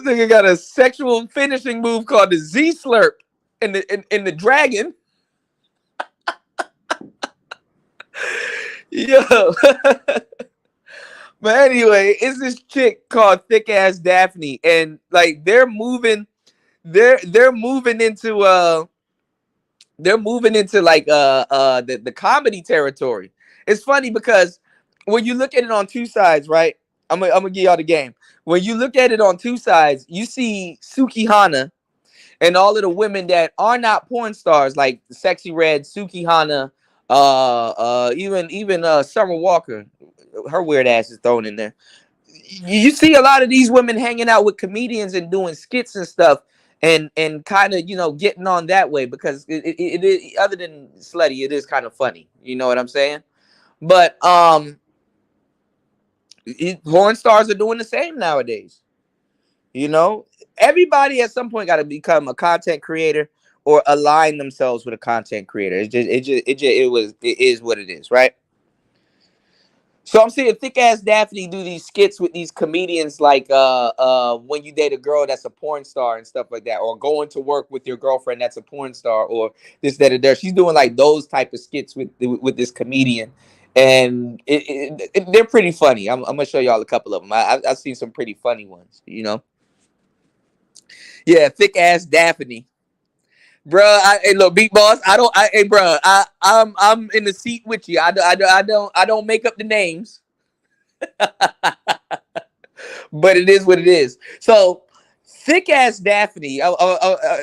nigga got a sexual finishing move called the Z Slurp in the dragon. Yo. But anyway, it's this chick called Thick Ass Daphne, and like they're moving into like the comedy territory. It's funny because when you look at it on two sides, right? I'm gonna give y'all the game. When you look at it on two sides, you see Suki Hana and all of the women that are not porn stars, like Sexy Red, Suki Hana, even Summer Walker. Her weird ass is thrown in there. You see a lot of these women hanging out with comedians and doing skits and stuff, and kind of getting on that way because it is, other than slutty, it is kind of funny. You know what I'm saying? But porn stars are doing the same nowadays. Everybody at some point got to become a content creator or align themselves with a content creator. It is what it is, right? So I'm seeing Thick Ass Daphne do these skits with these comedians like when you date a girl that's a porn star and stuff like that, or going to work with your girlfriend that's a porn star, or this, that, and there. She's doing like those type of skits with this comedian, and they're pretty funny. I'm gonna show y'all a couple of them. I've seen some pretty funny ones, Yeah, Thick Ass Daphne. Bruh, hey, look, Beat Boss. I'm in the seat with you. I don't make up the names, but it is what it is. So, Thick Ass Daphne.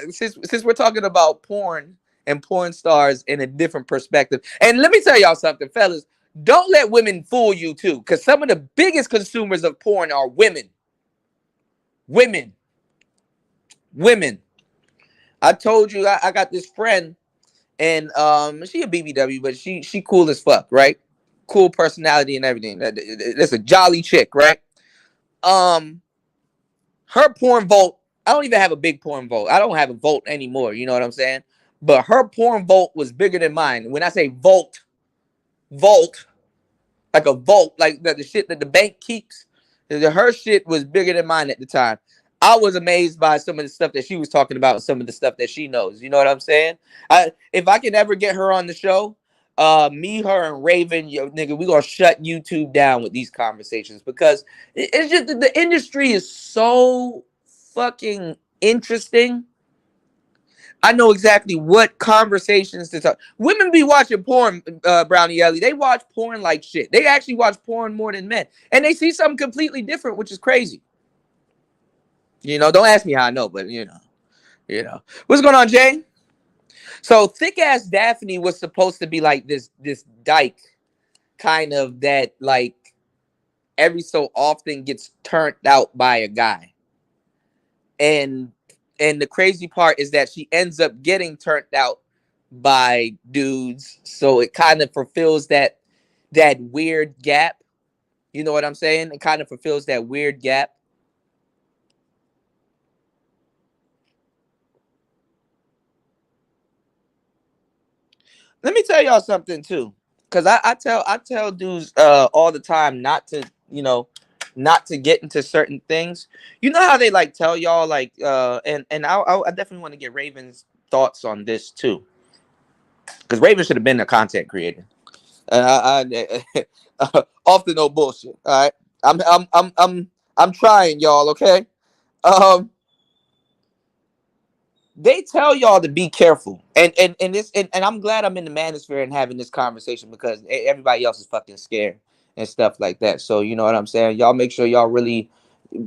Since we're talking about porn and porn stars in a different perspective, and let me tell y'all something, fellas. Don't let women fool you too, because some of the biggest consumers of porn are women. Women. I told you I got this friend, and she a BBW, but she cool as fuck, right? Cool personality and everything. That's a jolly chick, right? Her porn vote. I don't even have a big porn vote. I don't have a vote anymore. You know what I'm saying? But her porn vote was bigger than mine. When I say vote, like a vote, like the shit that the bank keeps. Her shit was bigger than mine at the time. I was amazed by some of the stuff that she was talking about, some of the stuff that she knows. You know what I'm saying? If I can ever get her on the show, me, her, and Raven, nigga, we gonna shut YouTube down with these conversations because it's just the industry is so fucking interesting. I know exactly what conversations to talk. Women be watching porn, Brownie Ellie. They watch porn like shit. They actually watch porn more than men, and they see something completely different, which is crazy. Don't ask me how I know, but what's going on, Jay? So Thick Ass Daphne was supposed to be like this dyke, kind of that like every so often gets turned out by a guy, and the crazy part is that she ends up getting turned out by dudes, so it kind of fulfills that weird gap. You know what I'm saying? It kind of fulfills that weird gap. Let me tell y'all something too, because I tell dudes all the time not to, not to get into certain things. You know how they like tell y'all like and I definitely want to get Raven's thoughts on this too, because Raven should have been a content creator. Off the no bullshit. All right, I'm trying, y'all. Okay, um, they tell y'all to be careful, and I'm glad I'm in the manosphere and having this conversation because everybody else is fucking scared and stuff like that. So you know what I'm saying. Y'all make sure y'all really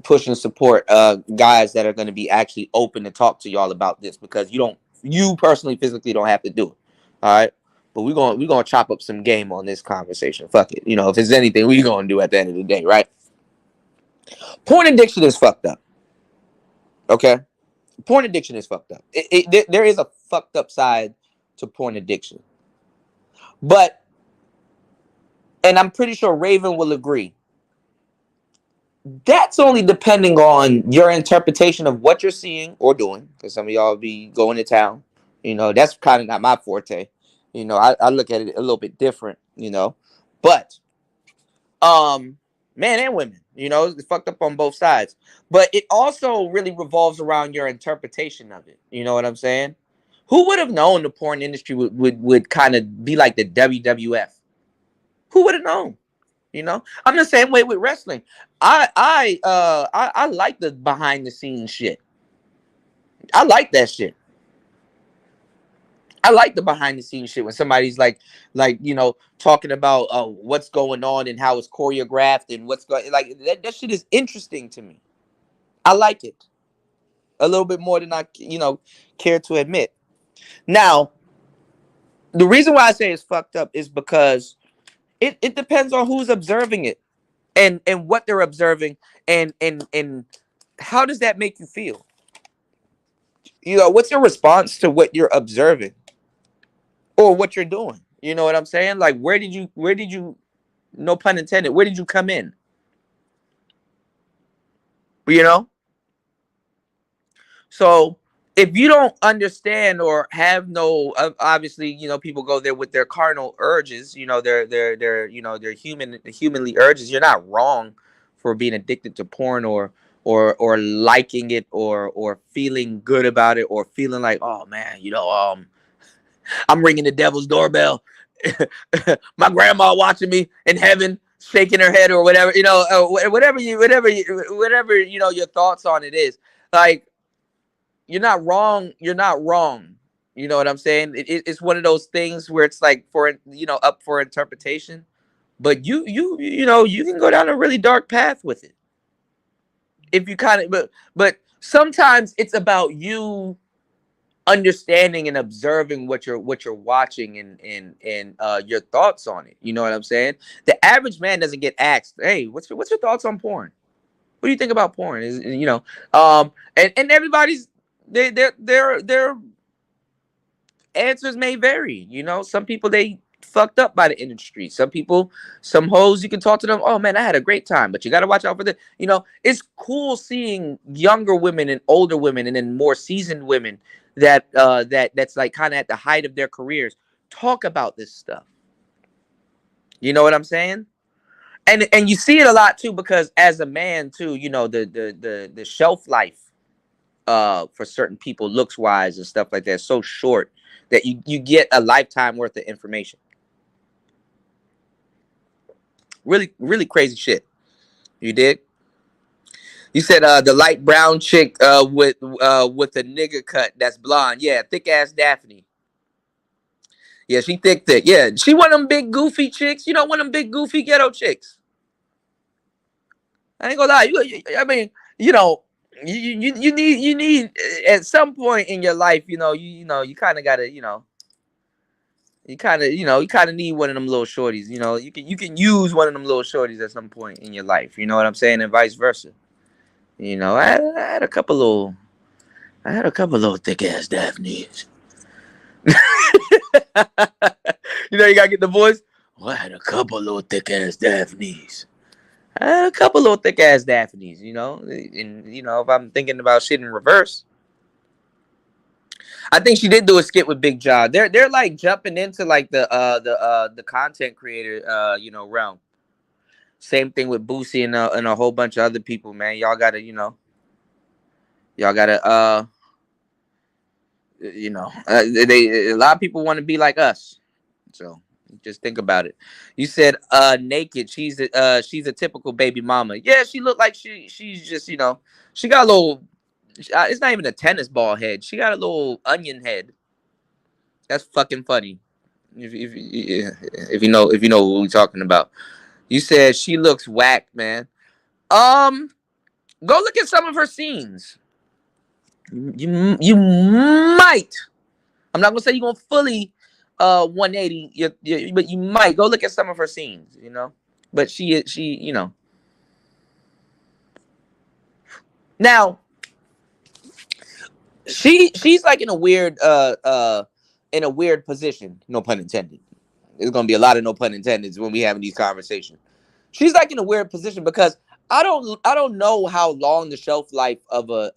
push and support guys that are going to be actually open to talk to y'all about this because you personally physically don't have to do it. All right. But we're gonna chop up some game on this conversation. Fuck it. If there's anything we're gonna do at the end of the day, right? Porn addiction is fucked up. Okay? Porn addiction is fucked up. There is a fucked up side to porn addiction. But, and I'm pretty sure Raven will agree, that's only depending on your interpretation of what you're seeing or doing. Because some of y'all be going to town. That's kind of not my forte. I look at it a little bit different, But men and women, it's fucked up on both sides. But it also really revolves around your interpretation of it. You know what I'm saying? Who would have known the porn industry would kind of be like the WWF? Who would have known? I'm the same way with wrestling. I like the behind the scenes shit. I like that shit. I like the behind the scenes shit when somebody's like talking about what's going on and how it's choreographed and what's going like that shit is interesting to me. I like it a little bit more than I care to admit. Now, the reason why I say it's fucked up is because it depends on who's observing it and what they're observing and how does that make you feel? What's your response to what you're observing? Or what you're doing. You know what I'm saying? Like, where did you, no pun intended, where did you come in? So if you don't understand or have no, obviously, people go there with their carnal urges, their humanly urges. You're not wrong for being addicted to porn or liking it or feeling good about it or feeling like, oh man, I'm ringing the devil's doorbell. My grandma watching me in heaven, shaking her head or whatever, whatever your thoughts on it is. Like, you're not wrong. You're not wrong. You know what I'm saying? It's one of those things where it's like up for interpretation, but you can go down a really dark path with it. If you but sometimes it's about you understanding and observing what you're watching and your thoughts on it. You know what I'm saying? The average man doesn't get asked, "Hey, what's your thoughts on porn? What do you think about porn?" And everybody's their answers may vary. Some people they fucked up by the industry. Some hoes you can talk to them. Oh man, I had a great time, but you got to watch out for this. It's cool seeing younger women and older women and then more seasoned women that's like kind of at the height of their careers talk about this stuff. You know what I'm saying? And you see it a lot too because as a man too, the shelf life for certain people looks wise and stuff like that is so short that you get a lifetime worth of information. Really, really crazy shit. You dig? You said the light brown chick with the nigga cut that's blonde. Yeah, thick ass Daphne. Yeah, she thick. Yeah, she one of them big goofy chicks. One of them big goofy ghetto chicks. I ain't gonna lie. I mean, you need at some point in your life, you kind of gotta, you kind of need one of them little shorties. You can use one of them little shorties at some point in your life. You know what I'm saying, and vice versa. I had a couple little thick ass Daphnes. You gotta get the voice. Well, I had a couple little thick ass Daphnes. And if I'm thinking about shit in reverse, I think she did do a skit with Big John. They're like jumping into like the content creator realm. Same thing with Boosie and a whole bunch of other people, man. Y'all gotta they a lot of people want to be like us. So just think about it. You said naked. She's a typical baby mama. Yeah, she looked like she's just she got a little. It's not even a tennis ball head. She got a little onion head. That's fucking funny. If you know what we're talking about. You said she looks whack, man. Go look at some of her scenes. You might. I'm not gonna say you're gonna fully 180, but you might go look at some of her scenes, But she now she's like in a weird position, no pun intended. There's gonna be a lot of no pun intended when we having these conversations. She's like in a weird position because I don't know how long the shelf life of a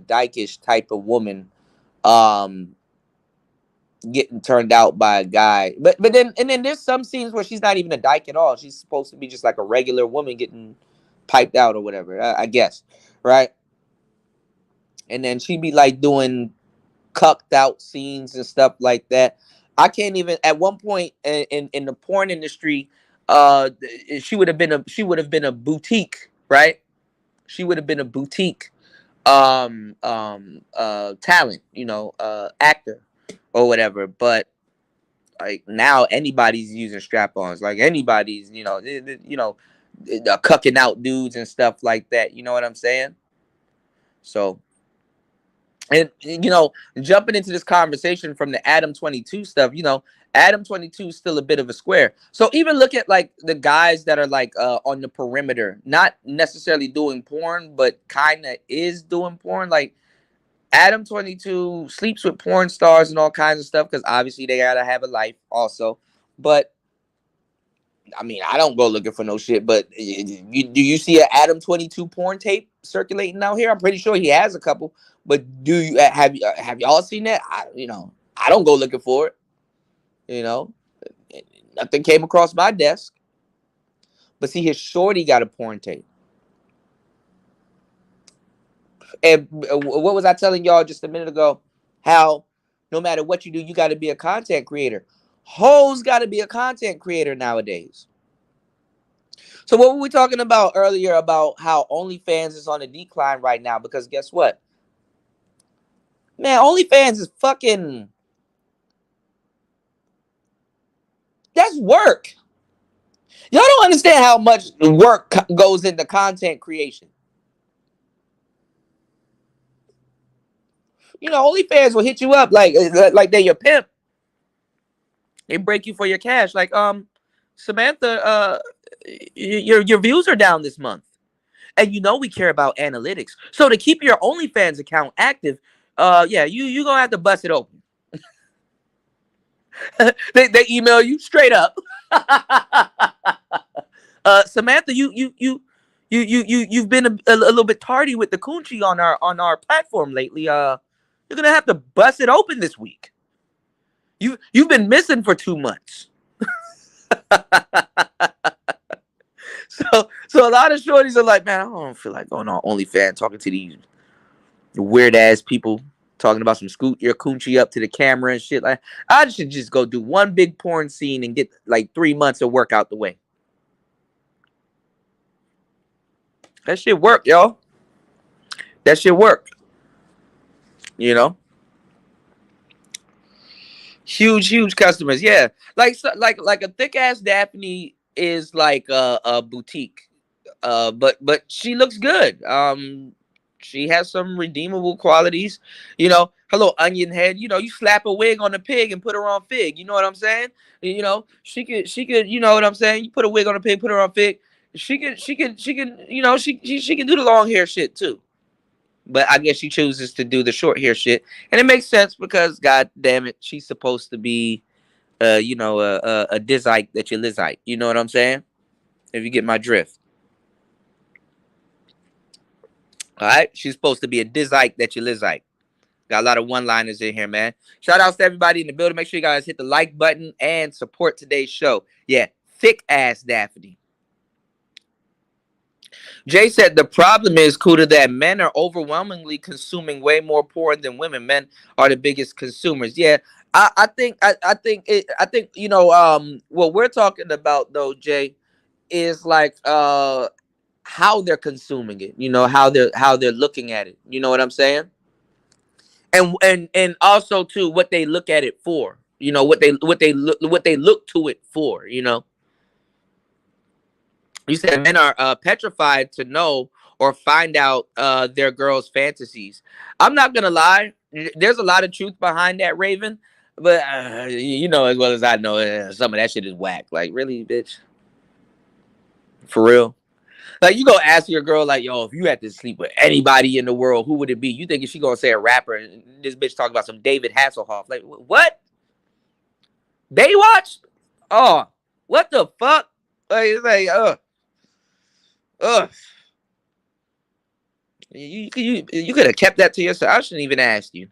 dykish type of woman getting turned out by a guy. But then there's some scenes where she's not even a dyke at all. She's supposed to be just like a regular woman getting piped out or whatever, I guess, right? And then she'd be like doing cucked out scenes and stuff like that. I can't even. At one point in the porn industry, she would have been a boutique, right? She would have been a boutique talent, actor or whatever. But like now, anybody's using strap-ons. Like anybody's, cucking out dudes and stuff like that. You know what I'm saying? So. And jumping into this conversation from the Adam 22 stuff, Adam 22 is still a bit of a square. So even look at like the guys that are like on the perimeter, not necessarily doing porn, but kind of is doing porn. Like Adam 22 sleeps with porn stars and all kinds of stuff because obviously they gotta have a life also. But I mean, I don't go looking for no shit. But do you see an Adam 22 porn tape circulating out here? I'm pretty sure he has a couple. But have y'all seen that? I don't go looking for it. Nothing came across my desk. But see, his shorty got a porn tape. And what was I telling y'all just a minute ago? How no matter what you do, you got to be a content creator. Hoes got to be a content creator nowadays. So what were we talking about earlier about how OnlyFans is on a decline right now? Because guess what? Man, OnlyFans is fucking... That's work. Y'all don't understand how much work goes into content creation. OnlyFans will hit you up like they're your pimp. They break you for your cash. Like, Samantha, your views are down this month. And we care about analytics. So to keep your OnlyFans account active, you gonna have to bust it open. they email you straight up. Samantha, you've been a little bit tardy with the coochie on our platform lately. You're gonna have to bust it open this week. You've been missing for 2 months. So a lot of shorties are like, man, I don't feel like going on OnlyFans talking to these weird ass people talking about some scoot your coochie up to the camera and shit. Like, I should just go do one big porn scene and get like 3 months of work out the way. That shit work, y'all. That shit work. Huge customers. Yeah. Like a thick ass Daphne is like a boutique. But she looks good. She has some redeemable qualities. Her little onion head. You slap a wig on a pig and put her on Fig. You know what I'm saying? She could. You know what I'm saying? You put a wig on a pig, put her on Fig. She can. She can do the long hair shit too. But I guess she chooses to do the short hair shit, and it makes sense because, god damn it, she's supposed to be, a dizike that you lizite. You know what I'm saying? If you get my drift. All right, she's supposed to be a dizike that you lizite. Got a lot of one-liners in here, man. Shout outs to everybody in the building. Make sure you guys hit the like button and support today's show. Yeah, thick ass Daphne. Jay said the problem is, Kuda, that men are overwhelmingly consuming way more porn than women. Men are the biggest consumers. Yeah, I think you know what we're talking about though, Jay, is like how they're consuming it. You know how they're looking at it. You know what I'm saying? And also too what they look at it for. You know what they look to it for. You know. You said men are petrified to know or find out their girls' fantasies. I'm not gonna lie. There's a lot of truth behind that, Raven. But you know as well as I know, some of that shit is whack. Like, really, bitch? For real? Like, you go ask your girl, like, yo, if you had to sleep with anybody in the world, who would it be? You think she gonna say a rapper? And this bitch talking about some David Hasselhoff? Like, what? Baywatch? Oh, what the fuck? Like, it's like, you could have kept that to yourself. I shouldn't even ask you.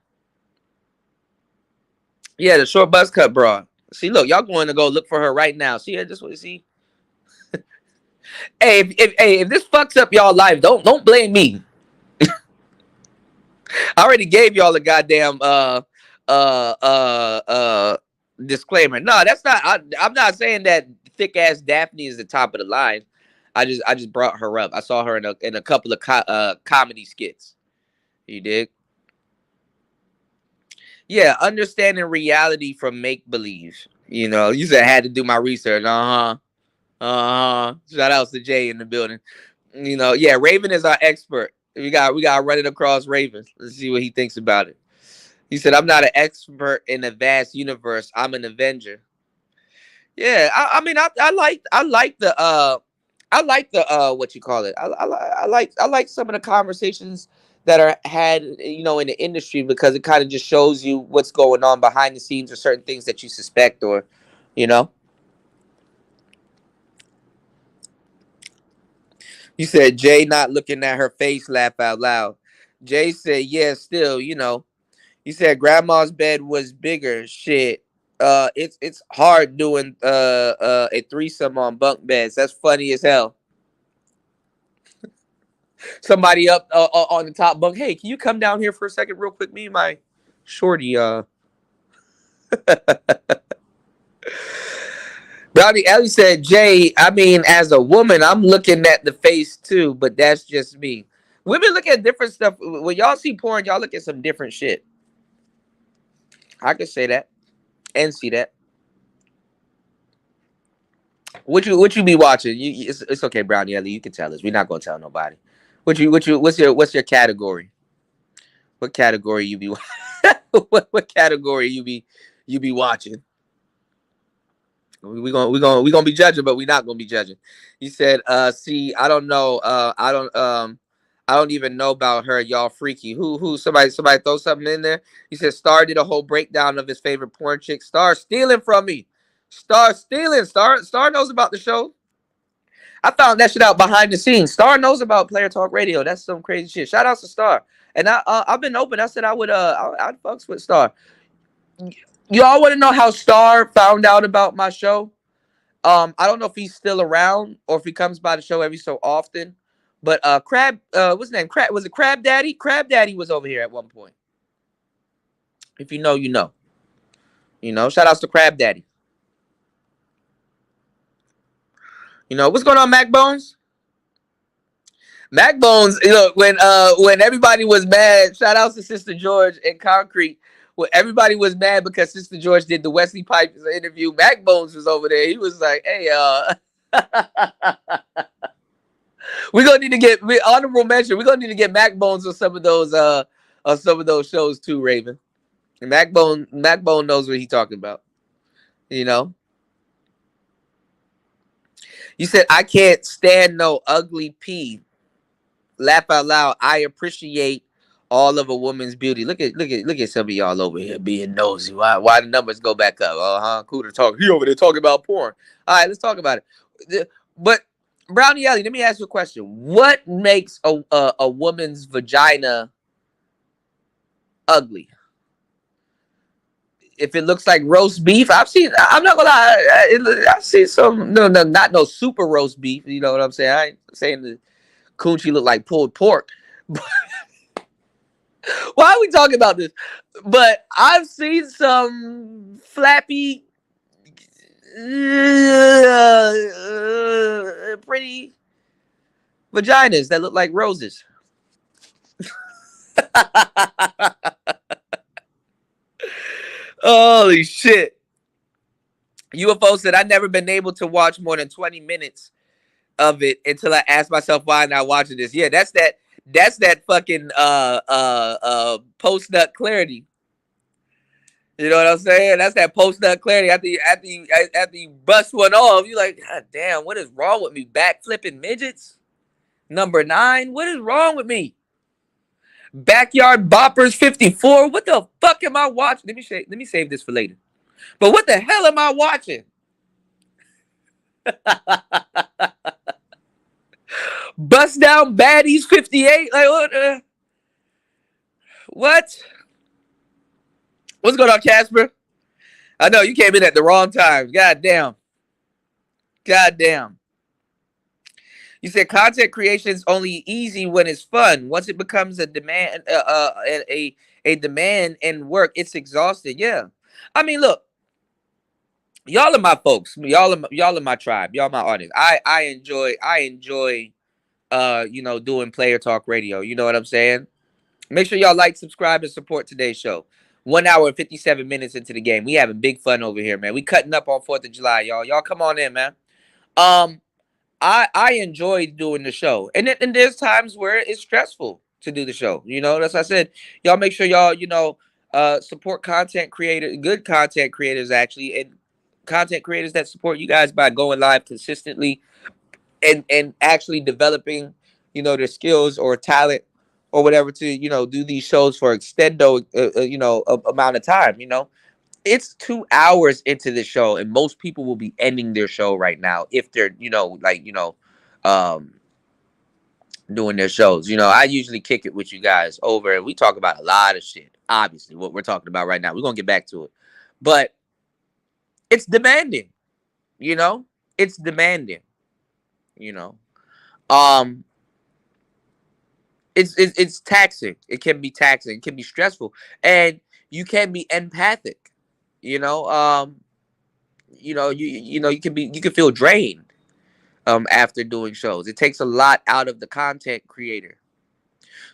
Yeah, the short buzz cut bra. See, look, y'all going to go look for her right now. See, I just want to see. Hey, if this fucks up y'all life, don't blame me. I already gave y'all a goddamn disclaimer. No, that's not. I'm not saying that thick ass Daphne is the top of the line. I just brought her up. I saw her in a couple of comedy skits. You dig? Yeah, understanding reality from make believe. You know, you said I had to do my research. Shout outs to Jay in the building. You know, yeah, Raven is our expert. We got to run it across Raven. Let's see what he thinks about it. He said, "I'm not an expert in a vast universe. I'm an Avenger." Yeah, I mean, I like the what you call it. I like some of the conversations that are had, you know, in the industry, because it kind of just shows you what's going on behind the scenes or certain things that you suspect, or, you know. You said Jay not looking at her face, laugh out loud. Jay said, yeah, still, you know. You said grandma's bed was bigger. Shit. It's hard doing a threesome on bunk beds. That's funny as hell. Somebody up on the top bunk. Hey, can you come down here for a second real quick? Me and my shorty. Brownie Ellie said, Jay, I mean, as a woman, I'm looking at the face too, but that's just me. Women look at different stuff. When y'all see porn, y'all look at some different shit. I can say that and see that. What you be watching? It's okay, Brownie Ellie. You can tell us. We're not gonna tell nobody. What's your category? What category you be what category you be watching? We're gonna be judging, but we're not gonna be judging. He said, see, I don't know. I don't even know about her. Y'all freaky. Who somebody throw something in there. He said Star did a whole breakdown of his favorite porn chick. Star stealing from me. Star stealing. Star knows about the show. I found that shit out behind the scenes. Star knows about Player Talk Radio. That's some crazy shit. Shout out to Star. And I've been open. I said I'd fucks with Star. Y'all want to know how Star found out about my show? I don't know if he's still around or if he comes by the show every so often. But Crab, what's his name? Was it Crab Daddy? Crab Daddy was over here at one point. If you know, you know. You know, shout outs to Crab Daddy. You know, what's going on, Mac Bones? Mac Bones, you know, when everybody was mad, shout outs to Sister George and Concrete. When everybody was mad because Sister George did the Wesley Pipes interview, Mac Bones was over there. He was like, hey, we're gonna need to get honorable mention. We're gonna need to get Mac Bones on some of those shows too, Raven. And Mac Bone knows what he's talking about. You know. You said I can't stand no ugly pee. Laugh out loud. I appreciate all of a woman's beauty. Look at some of y'all over here being nosy. Why the numbers go back up? Cool to talk. He over there talking about porn. All right, let's talk about it. But Brownie Ellie, let me ask you a question. What makes a woman's vagina ugly. If it looks like roast beef, I'm not gonna lie, I've seen some, no, not no super roast beef. You know what I'm saying? I ain't saying the coochie look like pulled pork. Why are we talking about this? But I've seen some flappy, pretty vaginas that look like roses. Holy shit. UFO said, I've never been able to watch more than 20 minutes of it until I ask myself why I'm not watching this. Yeah, that's that fucking post nut clarity. You know what I'm saying? That's that post nut clarity. After you bust one off, you like, God damn, what is wrong with me? Backflipping midgets? Number 9. What is wrong with me? Backyard Boppers 54. What the fuck am I watching? Let me save this for later. But what the hell am I watching? Bust Down Baddies 58. Like what? What? What's going on, Casper? I know you came in at the wrong time. God damn. You said content creation is only easy when it's fun. Once it becomes a demand, a demand and work, it's exhausting. Yeah, I mean, look, y'all are my folks. Y'all are my tribe. Y'all my audience. I enjoy, doing player talk radio. You know what I'm saying? Make sure y'all like, subscribe, and support today's show. 1 hour and 57 minutes into the game. We having big fun over here, man. We cutting up on 4th of July, y'all. Y'all come on in, man. I enjoy doing the show, and there's times where it's stressful to do the show. You know, that's what I said. Y'all make sure y'all support content creators, good content creators actually, and content creators that support you guys by going live consistently and actually developing their skills or talent or whatever to do these shows for extendo amount of time. It's 2 hours into the show, and most people will be ending their show right now if they're, doing their shows. I usually kick it with you guys over, and we talk about a lot of shit. Obviously, what we're talking about right now, we're gonna get back to it, but it's demanding. It's demanding. It's taxing. It can be taxing. It can be stressful, and you can be empathic. You can feel drained after doing shows. It takes a lot out of the content creator.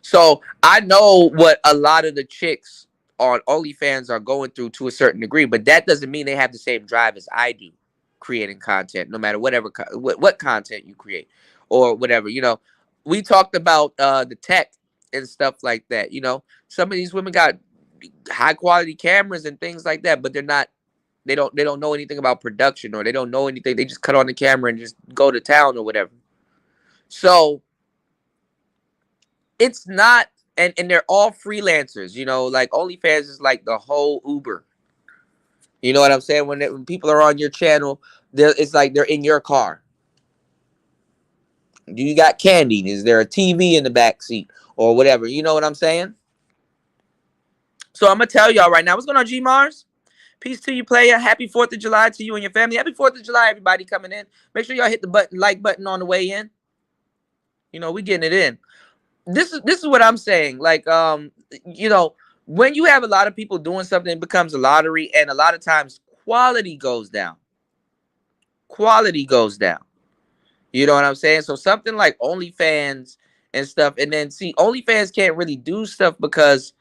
So I know what a lot of the chicks on OnlyFans are going through to a certain degree, but that doesn't mean they have the same drive as I do creating content, no matter what content you create or whatever. We talked about the tech and stuff like that. Some of these women got high quality cameras and things like that, but they don't know anything about production, or they don't know anything. They just cut on the camera and just go to town or whatever. So it's not, and they're all freelancers, like OnlyFans is like the whole Uber. You know what I'm saying? When people are on your channel, it's like they're in your car. Do you got candy? Is there a TV in the back seat or whatever? You know what I'm saying? So I'm going to tell y'all right now. What's going on, G Mars? Peace to you, player. Happy 4th of July to you and your family. Happy 4th of July, everybody coming in. Make sure y'all hit the like button on the way in. We getting it in. This is what I'm saying. Like, when you have a lot of people doing something, it becomes a lottery, and a lot of times quality goes down. Quality goes down. You know what I'm saying? So something like OnlyFans and stuff, and then see, OnlyFans can't really do stuff because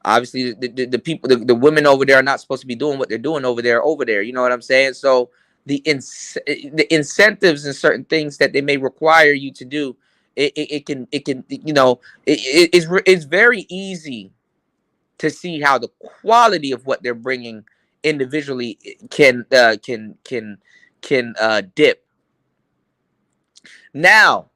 obviously the people, the women over there are not supposed to be doing what they're doing over there. You know what I'm saying? So the incentives and certain things that they may require you to do, it's very easy to see how the quality of what they're bringing individually can dip. Now,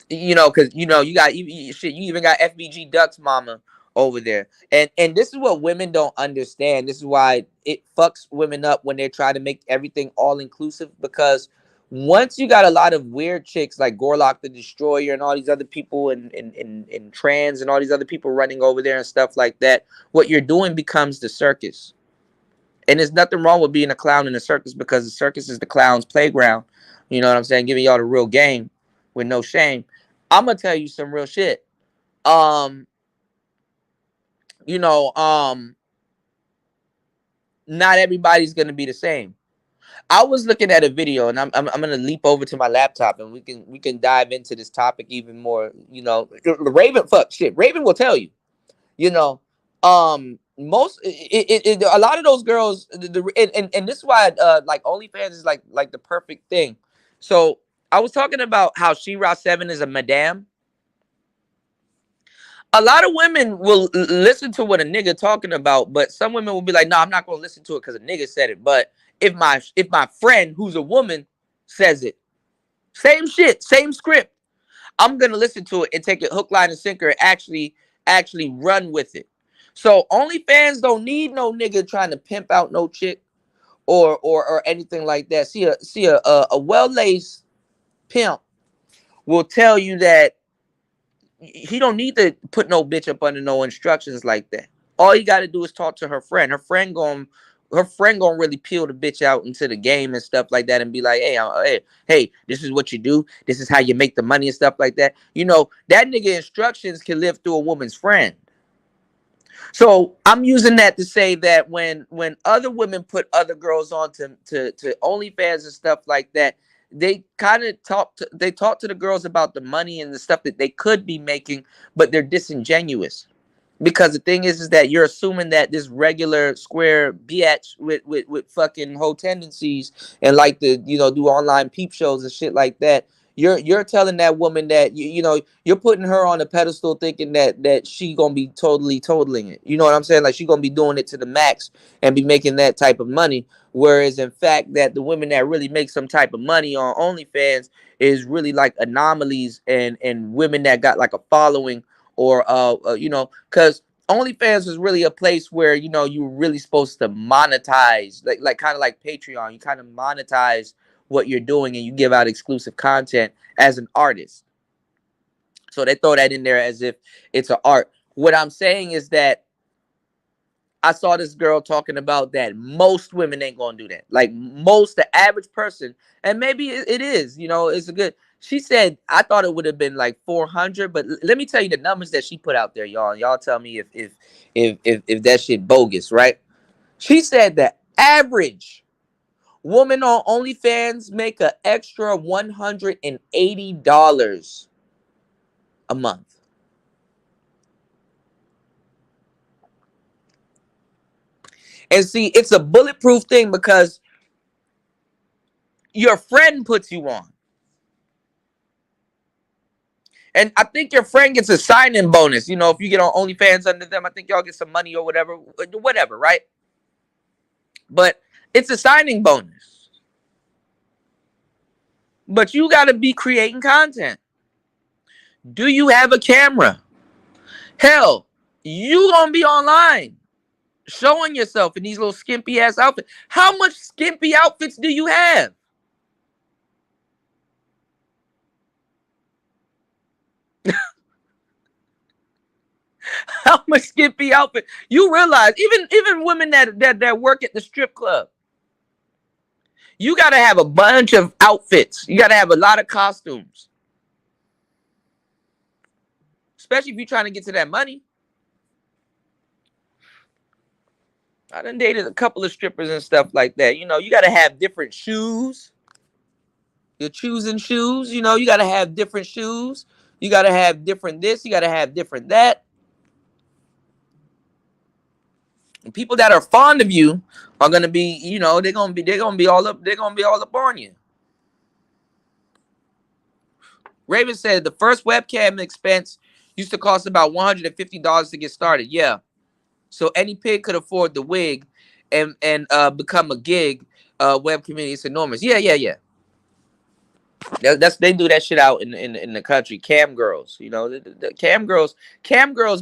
because you got you even got FBG Ducks mama over there, and this is what women don't understand. This is why it fucks women up when they're trying to make everything all inclusive, because Once you got a lot of weird chicks like Gorlock the Destroyer and all these other people in trans and all these other people running over there and stuff like that, what you're doing becomes the circus. And there's nothing wrong with being a clown in a circus, because the circus is the clown's playground. You know what I'm saying? Giving y'all the real game with no shame. I'm gonna tell you some real shit. You know, not everybody's gonna be the same. I was looking at a video, and I'm gonna leap over to my laptop, and we can dive into this topic even more. You know, Raven, Raven will tell you. You know, most a lot of those girls, and this is why like OnlyFans is like the perfect thing. So I was talking about how She-Ra 7 is a madame. A lot of women will listen to what a nigga talking about, but some women will be like, "No, I'm not gonna listen to it because a nigga said it." But if my friend who's a woman says it, same shit, same script, I'm gonna listen to it and take it hook, line, and sinker and actually run with it. So OnlyFans don't need no nigga trying to pimp out no chick or anything like that. See a well-laced pimp will tell you that he don't need to put no bitch up under no instructions like that. All you got to do is talk to her friend. Her friend gonna really peel the bitch out into the game and stuff like that, and be like, hey, this is what you do. This is how you make the money and stuff like that. You know, that nigga instructions can live through a woman's friend. So I'm using that to say that when other women put other girls on to OnlyFans and stuff like that, they kind of talk to the girls about the money and the stuff that they could be making, but they're disingenuous. Because the thing is that you're assuming that this regular square bitch with fucking hoe tendencies and like to, you know, do online peep shows and shit like that, you're telling that woman that you know, you're putting her on a pedestal thinking that she gonna be totally totaling it. You know what I'm saying? Like she gonna be doing it to the max and be making that type of money. Whereas in fact that the women that really make some type of money on OnlyFans is really like anomalies and women that got like a following or you know, because OnlyFans is really a place where, you know, you're really supposed to monetize, like kind of like Patreon. You kind of monetize what you're doing and you give out exclusive content as an artist. So they throw that in there as if it's an art. What I'm saying is that I saw this girl talking about that most women ain't gonna do that. Like the average person, and maybe it is, you know, it's a good. She said, I thought it would have been like 400, but let me tell you the numbers that she put out there, y'all. Y'all tell me if that shit bogus, right? She said the average woman on OnlyFans make an extra $180 a month. And see, it's a bulletproof thing because your friend puts you on. And I think your friend gets a sign-in bonus. You know, if you get on OnlyFans under them, I think y'all get some money or whatever, right? But it's a signing bonus. But you got to be creating content. Do you have a camera? Hell, you going to be online showing yourself in these little skimpy ass outfits. How much skimpy outfits do you have? How much skimpy outfit? You realize even women that work at the strip club, you got to have a bunch of outfits. You got to have a lot of costumes, especially if you're trying to get to that money. I done dated a couple of strippers and stuff like that. You know, you got to have different shoes. You're choosing shoes. You know, you got to have different shoes. You got to have different this. You got to have different that. And people that are fond of you are gonna be, you know, they're gonna be all up on you. Raven said the first webcam expense used to cost about $150 to get started. Yeah. So any pig could afford the wig and become a gig. Web community is enormous. Yeah. They do that shit out in the country. Cam girls, you know, the cam girls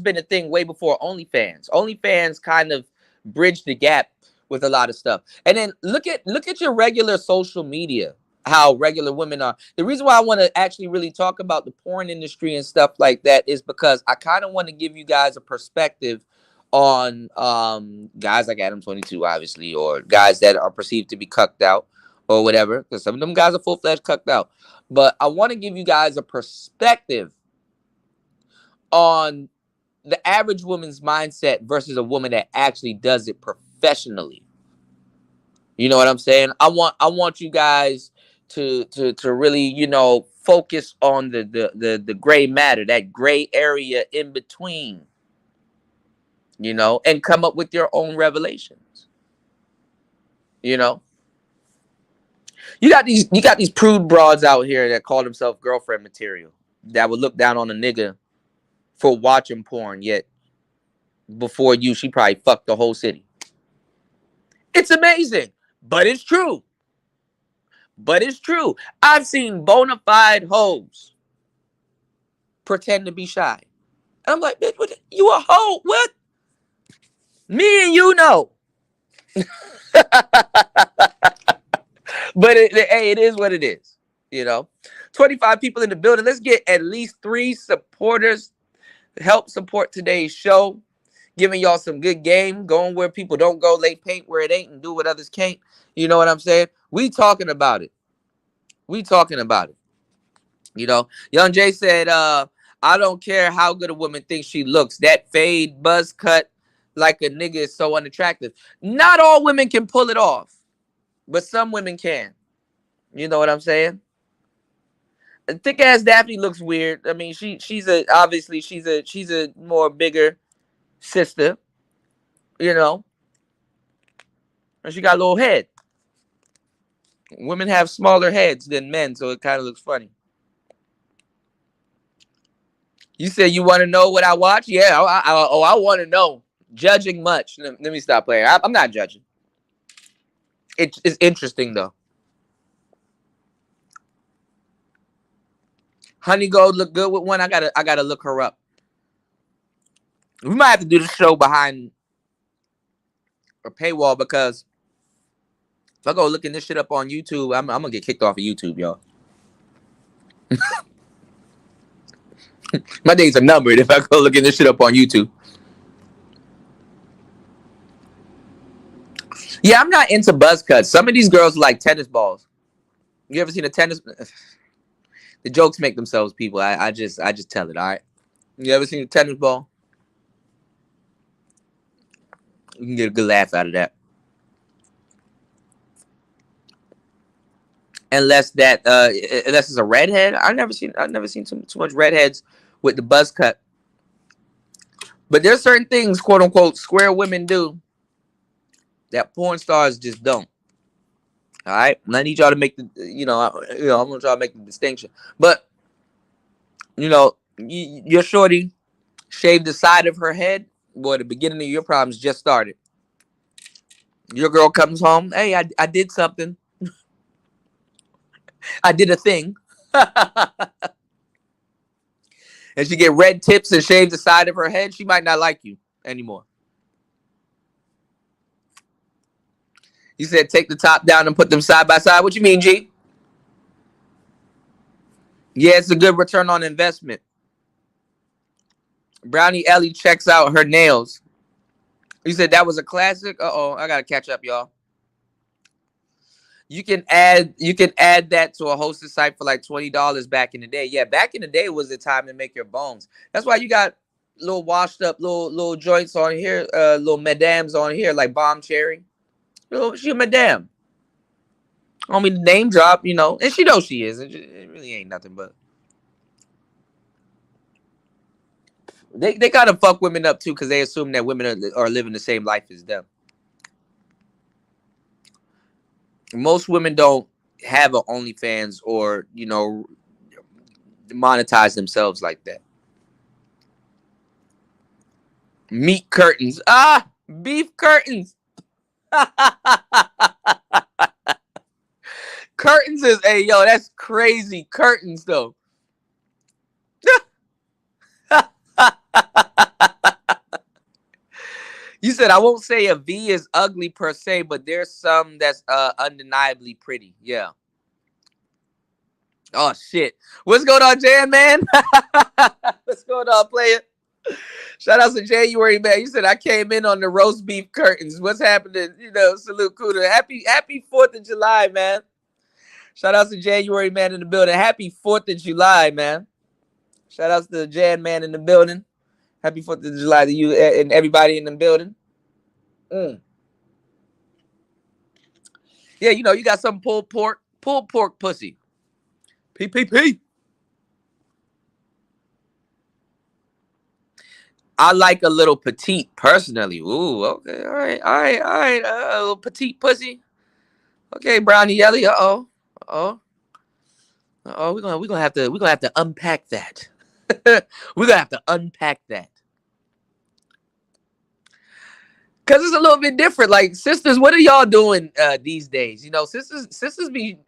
been a thing way before OnlyFans. OnlyFans kind of bridged the gap with a lot of stuff. And then look at your regular social media. how regular women are. The reason why I want to actually really talk about the porn industry and stuff like that is because I kind of want to give you guys a perspective on guys like Adam 22, obviously, or guys that are perceived to be cucked out or whatever, because some of them guys are full-fledged cucked out. But I want to give you guys a perspective on the average woman's mindset versus a woman that actually does it professionally. You know what I'm saying? I want you guys to really, you know, focus on the gray matter, that gray area in between, you know, and come up with your own revelations. You know, you got these prude broads out here that call themselves girlfriend material that would look down on a nigga for watching porn, yet before you, she probably fucked the whole city. It's amazing, but it's true. But it's true. I've seen bona fide hoes pretend to be shy. And I'm like, bitch, what, you a hoe? What? Me and you know. But hey, it is what it is. You know, 25 people in the building. Let's get at least 3 supporters to help support today's show. Giving y'all some good game, going where people don't go, lay paint where it ain't, and do what others can't. You know what I'm saying? We talking about it. We talking about it. You know, Young Jay said, I don't care how good a woman thinks she looks. That fade, buzz cut like a nigga is so unattractive. Not all women can pull it off, but some women can. You know what I'm saying? Thick ass Daphne looks weird. I mean, she's a more bigger sister, you know, and she got a little head. Women have smaller heads than men, so it kind of looks funny. You said you want to know what I watch? Yeah, I want to know. Judging much. Let me stop playing. I'm not judging. It's interesting though. Honey Gold look good with one. I gotta look her up. We might have to do the show behind a paywall because if I go looking this shit up on YouTube, I'm gonna get kicked off of YouTube, y'all. My days are numbered if I go looking this shit up on YouTube. Yeah, I'm not into buzz cuts. Some of these girls like tennis balls. You ever seen a tennis? The jokes make themselves, people. I just tell it. All right. You ever seen a tennis ball? You can get a good laugh out of that. Unless it's a redhead. I've never seen too much redheads with the buzz cut. But there's certain things, quote unquote, square women do that porn stars just don't. All right, and I need y'all to make the, I'm gonna try to make the distinction. But your shorty shaved the side of her head. Boy, the beginning of your problems just started. Your girl comes home. Hey, I did something. I did a thing. And she get red tips and shave the side of her head. She might not like you anymore. You said take the top down and put them side by side. What you mean, G? Yeah, it's a good return on investment. Brownie Ellie checks out her nails. You said that was a classic? Uh-oh, I gotta catch up, y'all. You can add that to a hosted site for like $20 back in the day. Yeah, back in the day was the time to make your bones. That's why you got little washed up little joints on here, little madams on here like Bomb Cherry. She a madam. I don't mean the name drop, and she knows she is. It really ain't nothing but. They gotta fuck women up too because they assume that women are living the same life as them. Most women don't have an OnlyFans or monetize themselves like that. Meat curtains. Beef curtains. Curtains is that's crazy. Curtains though. You said I won't say a V is ugly per se, but there's some that's undeniably pretty. Yeah. Oh shit. What's going on, Jan, man? What's going on, player? Shout out to January, man. You said I came in on the roast beef curtains. What's happening? Salute Kuda. Happy 4th of July, man. Shout out to January, man, in the building. Happy 4th of July, man. Shout out to the Jan, man, in the building. Happy 4th of July to you and everybody in the building. Yeah, you got some pulled pork pussy. PPP. I like a little petite personally. Ooh, okay, all right. A little petite pussy. Okay, Brownie Yelly. We're gonna have to unpack that. We're gonna have to unpack that. Cause it's a little bit different. Like, sisters, what are y'all doing these days? Sisters be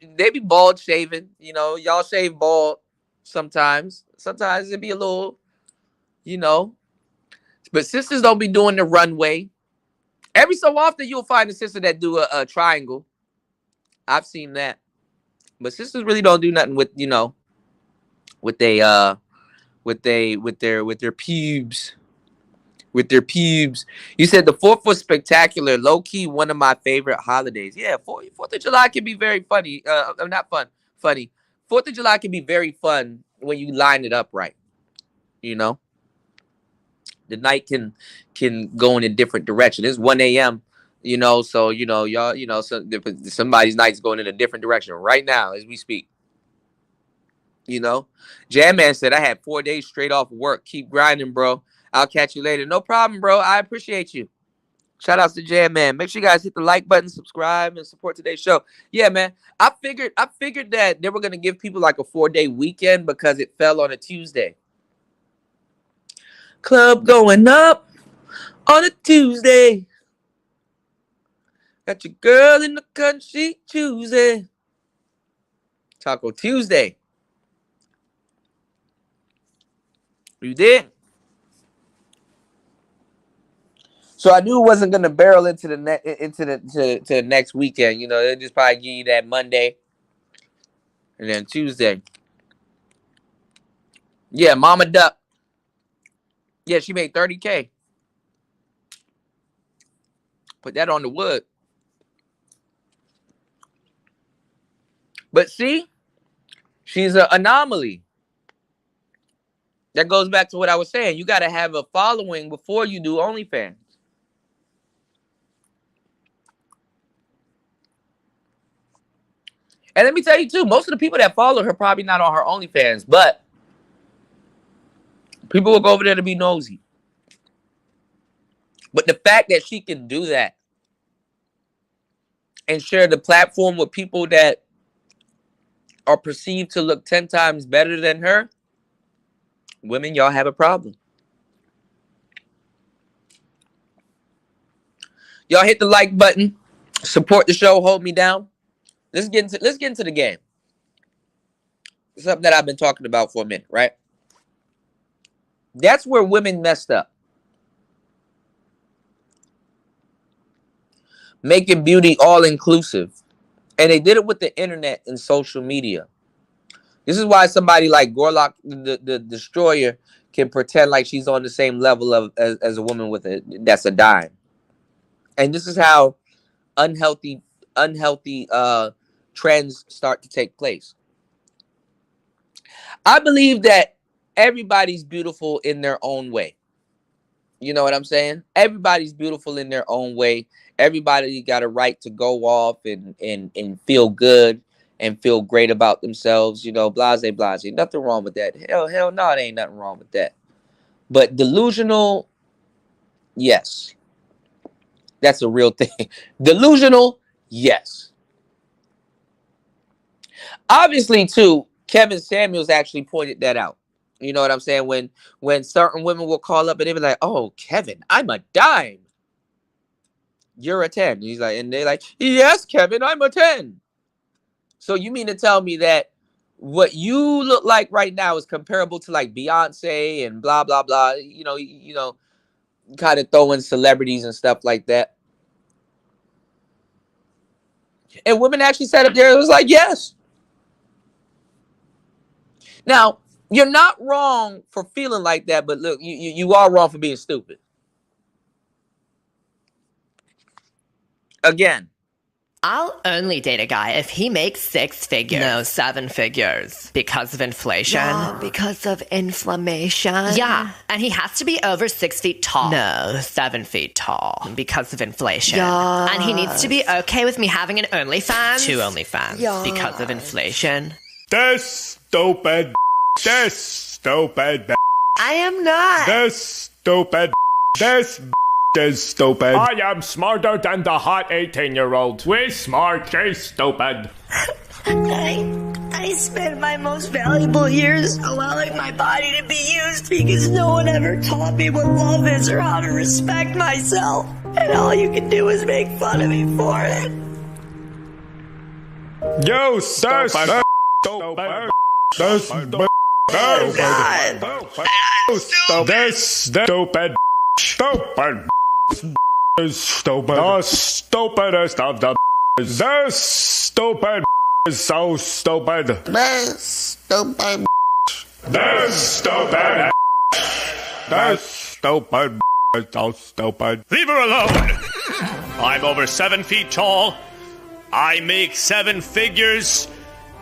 bald shaving. Y'all shave bald sometimes. Sometimes it be a little, but sisters don't be doing the runway. Every so often you'll find a sister that do a triangle. I've seen that. But sisters really don't do nothing with, with their pubes. With their pubes. You said the 4th was spectacular. Low key, one of my favorite holidays. Yeah, 4th of July can be very funny. Not fun, funny. 4th of July can be very fun when you line it up right. The night can go in a different direction. It's 1 a.m. So y'all, somebody's night's going in a different direction right now as we speak. Jam Man said I had 4 days straight off work. Keep grinding, bro. I'll catch you later. No problem, bro. I appreciate you. Shout outs to Jam Man. Make sure you guys hit the like button, subscribe, and support today's show. Yeah, man. I figured that they were gonna give people like a 4-day weekend because it fell on a Tuesday. Club going up on a Tuesday. Got your girl in the country Tuesday. Taco Tuesday. You did? So I knew it wasn't gonna barrel into the next weekend. They'll just probably give you that Monday and then Tuesday. Yeah, Mama Duck. Yeah, she made $30K. Put that on the wood. But see, she's an anomaly. That goes back to what I was saying. You got to have a following before you do OnlyFans. And let me tell you, too, most of the people that follow her probably not on her OnlyFans, but people will go over there to be nosy. But the fact that she can do that and share the platform with people that are perceived to look 10 times better than her, women, y'all have a problem. Y'all hit the like button. Support the show. Hold me down. Let's get into the game. Something that I've been talking about for a minute, right? That's where women messed up. Making beauty all-inclusive. And they did it with the internet and social media. This is why somebody like Gorlock, the Destroyer, can pretend like she's on the same level as a woman that's a dime. And this is how unhealthy trends start to take place. I believe that everybody's beautiful in their own way. You know what I'm saying? Everybody's beautiful in their own way. Everybody got a right to go off and feel good and feel great about themselves. Blase. Nothing wrong with that. Hell no, there ain't nothing wrong with that. But delusional, yes. That's a real thing. Delusional, yes. Obviously, too, Kevin Samuels actually pointed that out. You know what I'm saying? When certain women will call up and they be like, "Oh, Kevin, I'm a dime. You're a 10." He's like, and they're like, "Yes, Kevin, I'm a 10." So you mean to tell me that what you look like right now is comparable to like Beyonce and blah blah blah? Kind of throwing celebrities and stuff like that. And women actually sat up there and was like, yes. Now, you're not wrong for feeling like that, but look, you are wrong for being stupid. Again, I'll only date a guy if he makes 6 figures. No, 7 figures. Because of inflation. Yeah, because of inflammation. Yeah, and he has to be over 6 feet tall. No, 7 feet tall. Because of inflation. Yeah. And he needs to be okay with me having an OnlyFans. 2 OnlyFans. Yeah. Because of inflation. This stupid. This stupid. I am not. This stupid. This is stupid. I am smarter than the hot 18-year-old. We smart, she's stupid. I spent my most valuable years allowing my body to be used because no one ever taught me what love is or how to respect myself. And all you can do is make fun of me for it. You stupid. Stupid. This stupid. Oh, God. This stupid. Stupid. Is stupid. The stupidest of the. This stupid is so stupid. This stupid. This stupid. This stupid is so stupid. Leave her alone! I'm over 7 feet tall. I make 7 figures,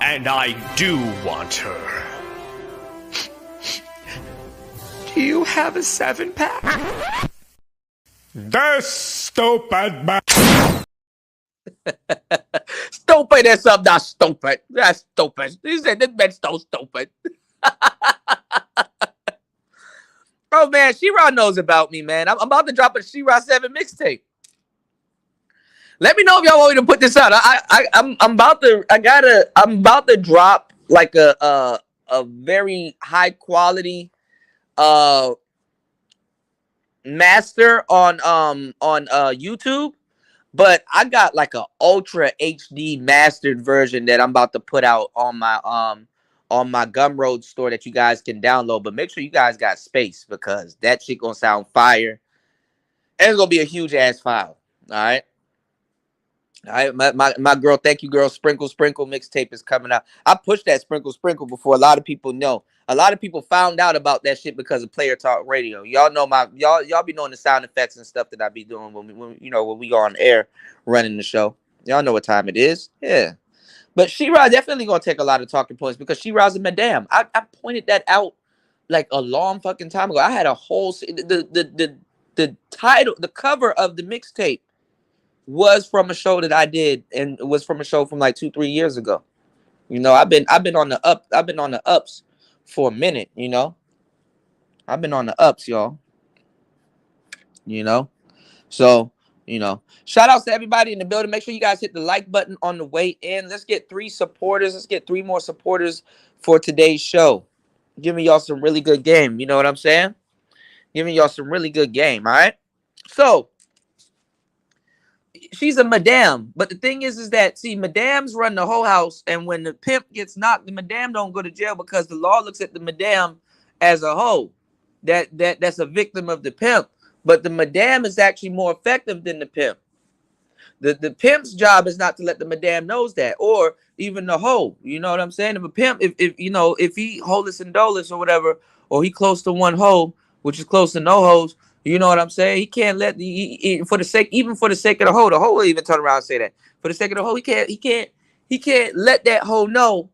and I do want her. Do you have a 7-pack? This stupid man. stupid is something that's stupid. That's stupid. He said this man's so stupid. Oh man, She-Ra knows about me, man. I'm about to drop a She-Ra 7 mixtape. Let me know if y'all want me to put this out. I'm about to drop like a very high quality master on YouTube, but I got like a ultra HD mastered version that I'm about to put out on my Gumroad store that you guys can download. But make sure you guys got space because that shit gonna sound fire, and it's gonna be a huge ass file. All right. All right, my girl, thank you, girl. Sprinkle mixtape is coming out. I pushed that Sprinkle before a lot of people know. A lot of people found out about that shit because of Player Talk Radio. Y'all know y'all be knowing the sound effects and stuff that I be doing when we go on air running the show. Y'all know what time it is. Yeah. But She-Ra definitely gonna take a lot of talking points because She-Ra's a madam. I pointed that out like a long fucking time ago. I had a whole the title, the cover of the mixtape was from a show that I did, and it was from a show from like 2-3 years ago. You know, I've been on the ups for a minute, you know. I've been on the ups, y'all. You know. So, you know, shout outs to everybody in the building. Make sure you guys hit the like button on the way in. Let's get 3 supporters. Let's get 3 more supporters for today's show. Giving y'all some really good game. You know what I'm saying? Giving y'all some really good game, all right? So, she's a madam, but the thing is that, see, madams run the whole house, and when the pimp gets knocked, the madam don't go to jail because the law looks at the madam as a whole. That's a victim of the pimp. But the madam is actually more effective than the pimp. The pimp's job is not to let the madam knows that, or even the hoe. You know what I'm saying? If a pimp, if he holus and dolus or whatever, or he close to one hoe, which is close to no hoes, you know what I'm saying? He can't let for the sake of the hoe will even turn around and say that. For the sake of the hoe, he can't let that hoe know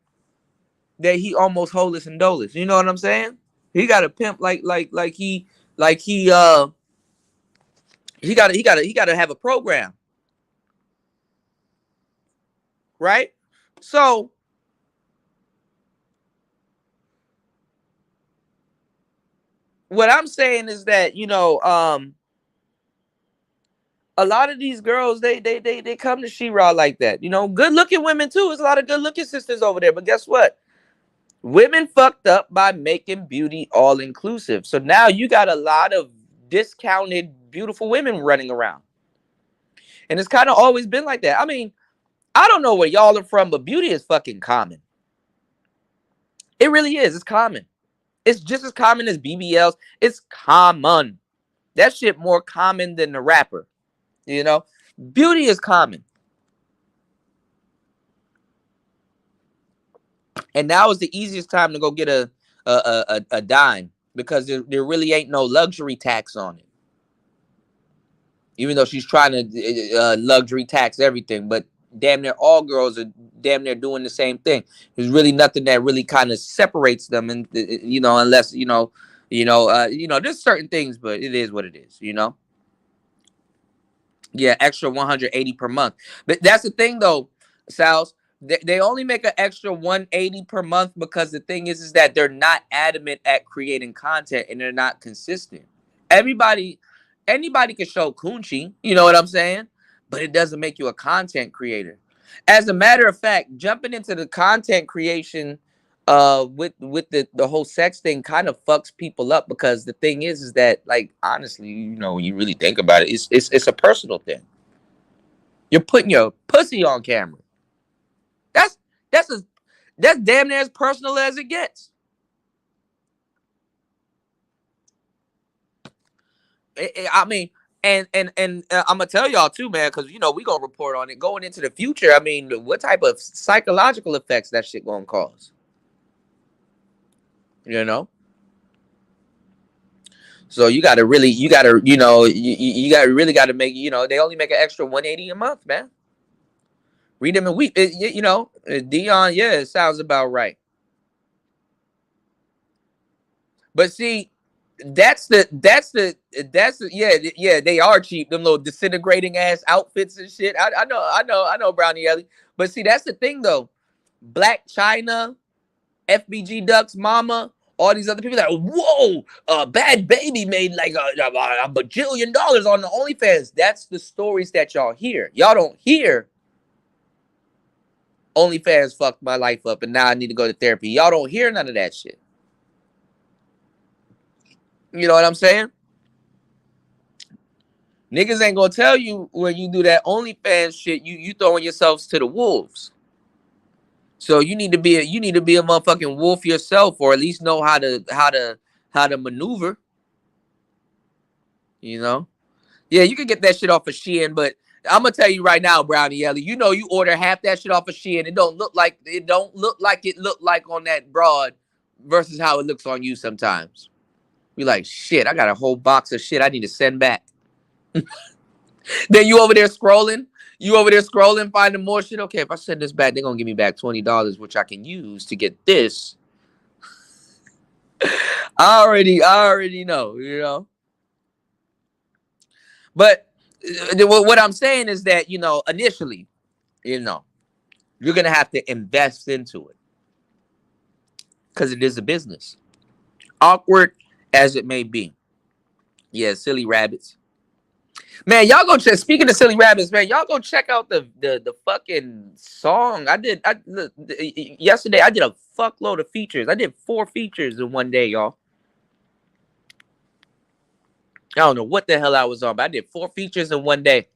that he almost holus and dolus. You know what I'm saying? He got a pimp he got to have a program. Right? So what I'm saying is that, a lot of these girls, they come to She-Ra like that. You know, good looking women too. There's a lot of good looking sisters over there. But guess what? Women fucked up by making beauty all inclusive. So now you got a lot of discounted beautiful women running around. And it's kind of always been like that. I mean, I don't know where y'all are from, but beauty is fucking common. It really is. It's common. It's just as common as BBLs. It's common. That shit more common than the rapper. You know? Beauty is common. And now is the easiest time to go get a dime because there really ain't no luxury tax on it. Even though she's trying to luxury tax everything, but damn near all girls are damn near doing the same thing. There's really nothing that really kind of separates them, and unless there's certain things, but it is what it is, Yeah, extra 180 per month. But that's the thing, though, Sal's. They only make an extra 180 per month because the thing is that they're not adamant at creating content and they're not consistent. Anybody can show coochie, you know what I'm saying? But it doesn't make you a content creator. As a matter of fact, jumping into the content creation with the whole sex thing kind of fucks people up because the thing is that, like, honestly, when you really think about it, it's a personal thing. You're putting your pussy on camera. That's damn near as personal as it gets. I mean, and I'm gonna tell y'all too, man, because we gonna report on it going into the future. I mean, what type of psychological effects that shit gonna cause? So you gotta really make. They only make an extra 180 a month, man. Read them and weep. Dion, yeah, it sounds about right. But see, that's the they are cheap. Them little disintegrating ass outfits and shit. I know, Brownie Ellie. But see, that's the thing though. Black China, FBG Ducks, Mama, all these other people that whoa, Bad Baby made like a bajillion dollars on the OnlyFans. That's the stories that y'all hear. Y'all don't hear OnlyFans fucked my life up and now I need to go to therapy. Y'all don't hear none of that shit. You know what I'm saying? Niggas ain't gonna tell you when you do that OnlyFans shit, you throwing yourselves to the wolves. So you need to be a motherfucking wolf yourself, or at least know how to maneuver. Yeah, you can get that shit off of Shein, but I'm gonna tell you right now, Brownie Ellie, you order half that shit off of Shein, it don't look like it looked like on that broad versus how it looks on you sometimes. Be like, shit, I got a whole box of shit I need to send back. Then you over there scrolling, finding more shit. Okay, if I send this back, they're gonna give me back $20, which I can use to get this. I already know, But what I'm saying is that, initially, you're gonna have to invest into it because it is a business. Awkward as it may be. Yeah, Silly Rabbits. Man, y'all go check. Speaking of Silly Rabbits, man, y'all go check out the fucking song. Yesterday I did a fuckload of features. I did 4 features in one day, y'all. I don't know what the hell I was on, but I did 4 features in one day.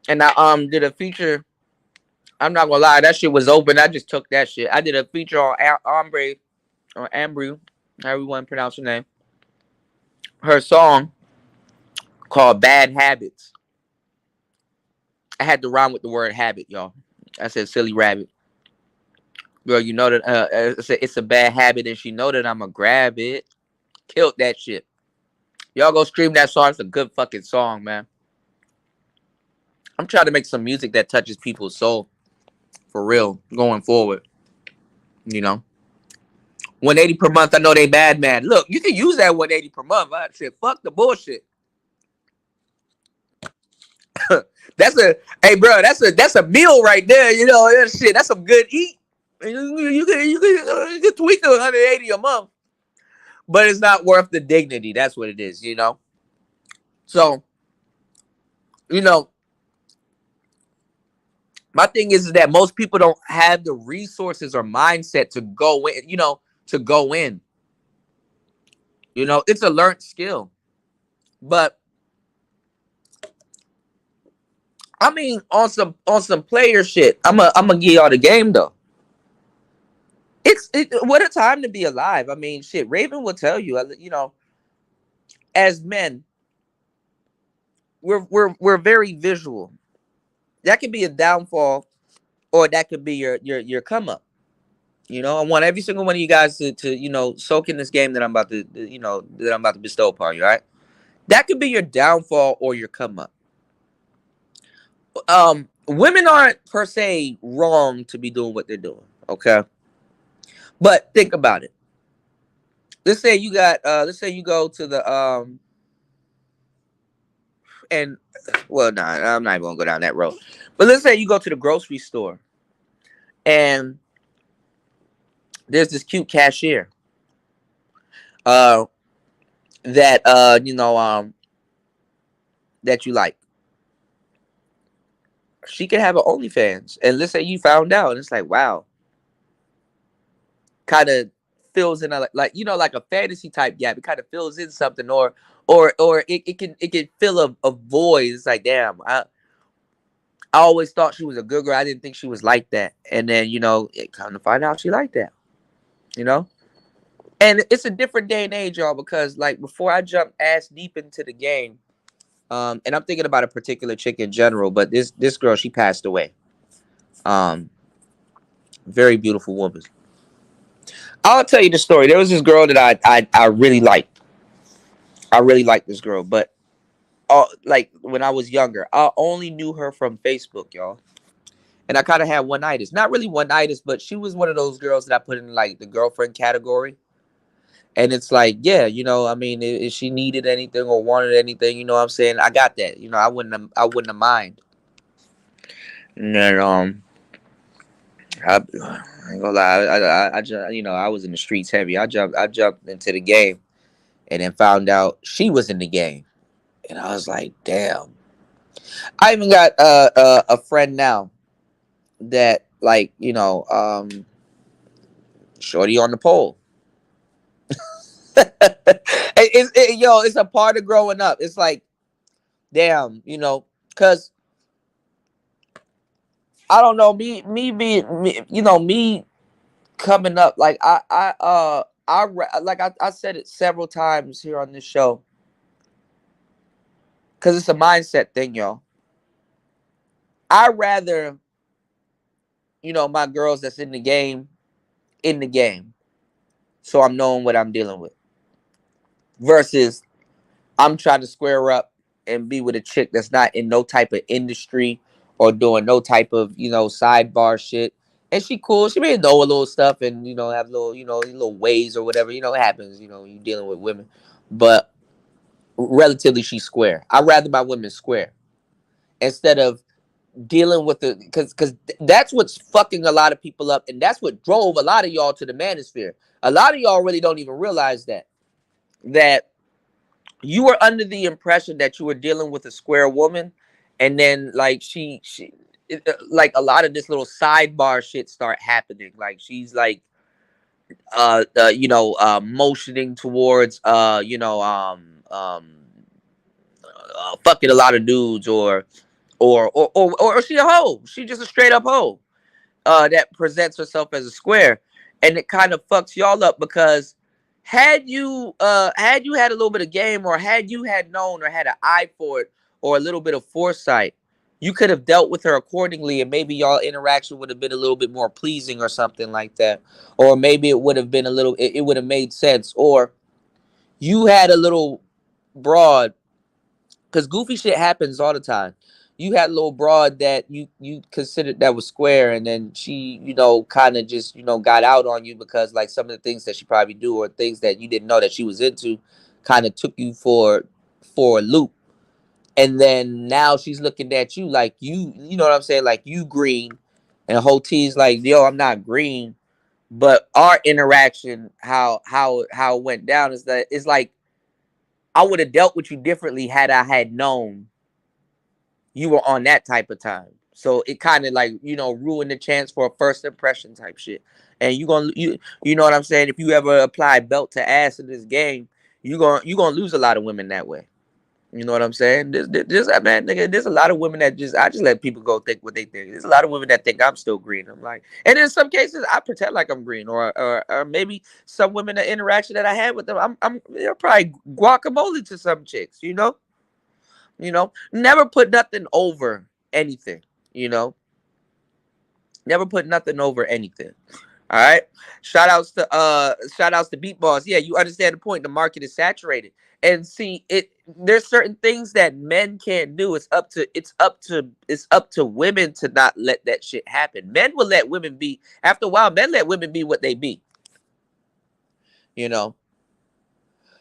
And I did a feature. I'm not gonna lie, that shit was open. I just took that shit. I did a feature on Ambre, or Ambrew, however you want to pronounce her name. Her song called Bad Habits. I had to rhyme with the word habit, y'all. I said Silly Rabbit. Girl, you know that it's a bad habit and she know that I'ma grab it. Killed that shit. Y'all go stream that song. It's a good fucking song, man. I'm trying to make some music that touches people's soul. For real. Going forward. 180 per month. I know they bad, man. Look, you can use that 180 per month. I said, fuck the bullshit. That's a meal right there. That shit. That's some good eat. You can tweak the 180 a month, but it's not worth the dignity. That's what it is. So, my thing is that most people don't have the resources or mindset to go in. It's a learned skill. But I mean, on some player shit, I'm gonna give y'all the game though. What a time to be alive. I mean, shit, Raven will tell you, as men, we're very visual. That can be a downfall or that could be your come up. You know, I want every single one of you guys to you know, soak in this game that I'm about to you know, that I'm about to bestow upon you. All right, that could be your downfall or your come up. Women aren't per se wrong to be doing what they're doing. Okay, but think about it. Let's say you got let's say you go to the and well, nah, I'm not even gonna go down that road. But let's say you go to the grocery store and there's this cute cashier that you know that you like. She could have an OnlyFans, and let's say you found out, and it's like, wow, kind of fills in a, like you know, like a fantasy type gap. It kind of fills in something, or it can fill a void. It's like, damn, I always thought she was a good girl. I didn't think she was like that, and then you know, it come to find out she like that. You know, and it's a different day and age, y'all, because like before I jump ass deep into the game. And I'm thinking about a particular chick in general, but this girl, she passed away. Very beautiful woman. I'll tell you the story. There was this girl that I really liked. I really liked this girl, but like when I was younger, I only knew her from Facebook, y'all. And I kind of had one-itis. Not really one-itis, but she was one of those girls that I put in like the girlfriend category. And it's like, yeah, you know, I mean, if she needed anything or wanted anything, you know what I'm saying? I got that. You know, I wouldn't have mind. And then, I ain't gonna lie, I just, you know, I was in the streets heavy. I jumped into the game and then found out she was in the game. And I was like, damn. I even got a friend now that, like, you know, shorty on the pole. It's a part of growing up. It's like, damn, you know, because I don't know, me you know, me coming up, like I said it several times here on this show, because it's a mindset thing, y'all. I rather, you know, my girls that's in the game, so I'm knowing what I'm dealing with. Versus I'm trying to square up and be with a chick that's not in no type of industry or doing no type of, you know, sidebar shit. And she cool. She may know a little stuff and, you know, have little, you know, little ways or whatever. You know, it happens, you know, you dealing with women. But relatively, she's square. I'd rather my women square. Instead of dealing with the, because that's what's fucking a lot of people up. And that's what drove a lot of y'all to the manosphere. A lot of y'all really don't even realize that you were under the impression that you were dealing with a square woman, and then like she like a lot of this little sidebar shit start happening. Like she's like you know, motioning towards you know, fucking a lot of dudes, or she a hoe. She just a straight up hoe that presents herself as a square, and it kind of fucks y'all up, because had you had a little bit of game, or had you had known or had an eye for it, or a little bit of foresight, you could have dealt with her accordingly, and maybe y'all interaction would have been a little bit more pleasing or something like that. Or maybe it would have been a little, it would have made sense. Or you had a little broad, because goofy shit happens all the time. You had a little broad that you considered that was square, and then she, you know, kind of just, you know, got out on you because like some of the things that she probably do, or things that you didn't know that she was into, kind of took you for a loop. And then now she's looking at you like you know what I'm saying, like you green, and whole T's like, yo, I'm not green. But our interaction, how it went down, is that it's like I would have dealt with you differently had I had known you were on that type of time. So it kind of like, you know, ruined the chance for a first impression type shit. And you know what I'm saying? If you ever apply belt to ass in this game, you gonna lose a lot of women that way. You know what I'm saying? There's man, nigga, there's a lot of women that I just let people go think what they think. There's a lot of women that think I'm still green. I'm like, and in some cases I pretend like I'm green, or maybe some women, the interaction that I had with them, I'm they're probably guacamole to some chicks, you know? You know, never put nothing over anything, you know. Never put nothing over anything. All right. Shout outs to Beat Boss. Yeah, you understand the point. The market is saturated. And see, there's certain things that men can't do. It's up to women to not let that shit happen. Men will let women be, after a while, men let women be what they be. You know.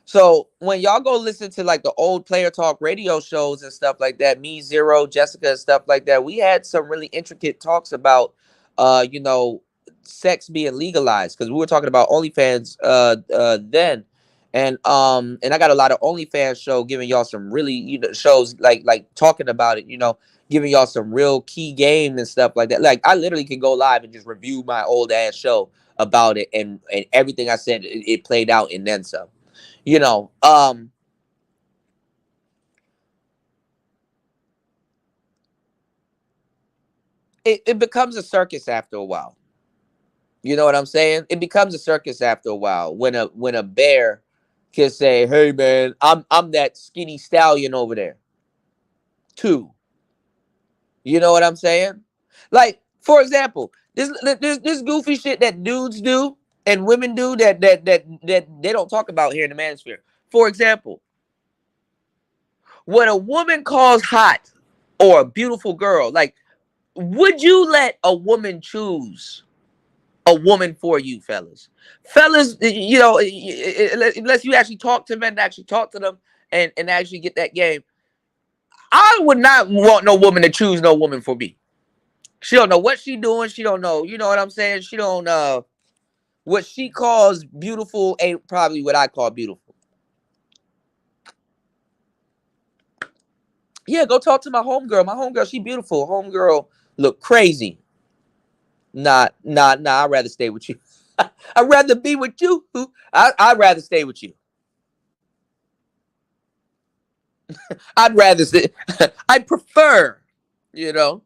So when y'all go listen to like the old Player Talk radio shows and stuff like that, me, Zero, Jessica, and stuff like that, we had some really intricate talks about you know, sex being legalized, because we were talking about OnlyFans then. And I got a lot of OnlyFans show giving y'all some really, you know, shows like talking about it, you know, giving y'all some real key game and stuff like that. Like I literally can go live and just review my old ass show about it, and everything I said, it played out and then some. You know, it becomes a circus after a while. You know what I'm saying? It becomes a circus after a while when a bear can say, "Hey man, I'm that skinny stallion over there." Too. You know what I'm saying? Like, for example, this goofy shit that dudes do and women do that they don't talk about here in the manosphere. For example, what a woman calls hot or a beautiful girl, like, would you let a woman choose a woman for you, fellas? Fellas, you know, unless you actually talk to men, actually talk to them and actually get that game. I would not want no woman to choose no woman for me. She don't know what she doing. She don't know, you know what I'm saying? She don't what she calls beautiful ain't probably what I call beautiful. Yeah, go talk to my homegirl. My homegirl, she beautiful. Homegirl look crazy. Nah, I'd rather stay with you. I'd rather be with you. I'd rather stay with you. I'd rather stay. I prefer, you know.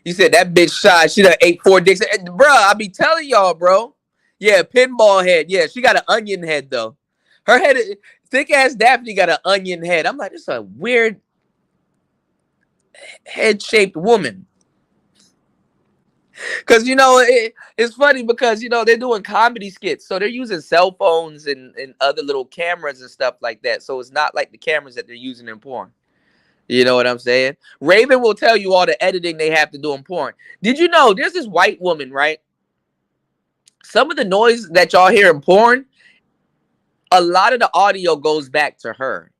You said that bitch shy. She done ate 4 dicks. Bruh, I be telling y'all, bro. Yeah, pinball head. Yeah, she got an onion head, though. Her head, thick ass Daphne got an onion head. I'm like, this is a weird head-shaped woman. Because, you know, it's funny because, you know, they're doing comedy skits. So they're using cell phones and other little cameras and stuff like that. So it's not like the cameras that they're using in porn. You know what I'm saying? Raven will tell you all the editing they have to do in porn. Did you know there's this white woman, right? Some of the noise that y'all hear in porn, a lot of the audio goes back to her.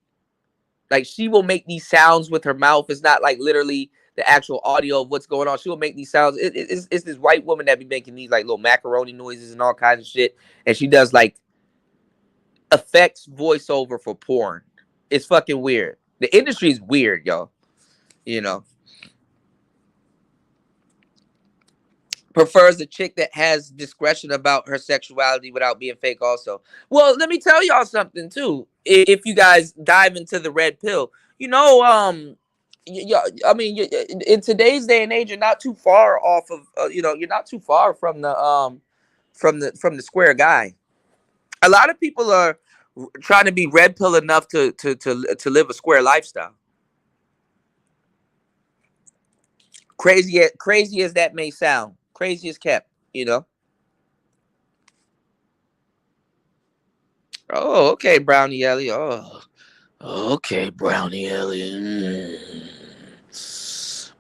Like, she will make these sounds with her mouth. It's not like literally the actual audio of what's going on. She will make these sounds. It's this white woman that be making these like little macaroni noises and all kinds of shit. And she does like effects voiceover for porn. It's fucking weird. The industry is weird, y'all. You know. Prefers a chick that has discretion about her sexuality without being fake also. Well, let me tell y'all something too. If you guys dive into the red pill, you know, I mean, in today's day and age, you're not too far off of, you know, you're not too far from the square guy. A lot of people are trying to be red pill enough to live a square lifestyle. Crazy as that may sound, crazy as kept, you know. Oh, okay, Brownie Ellie. Oh, okay, Brownie Ellie.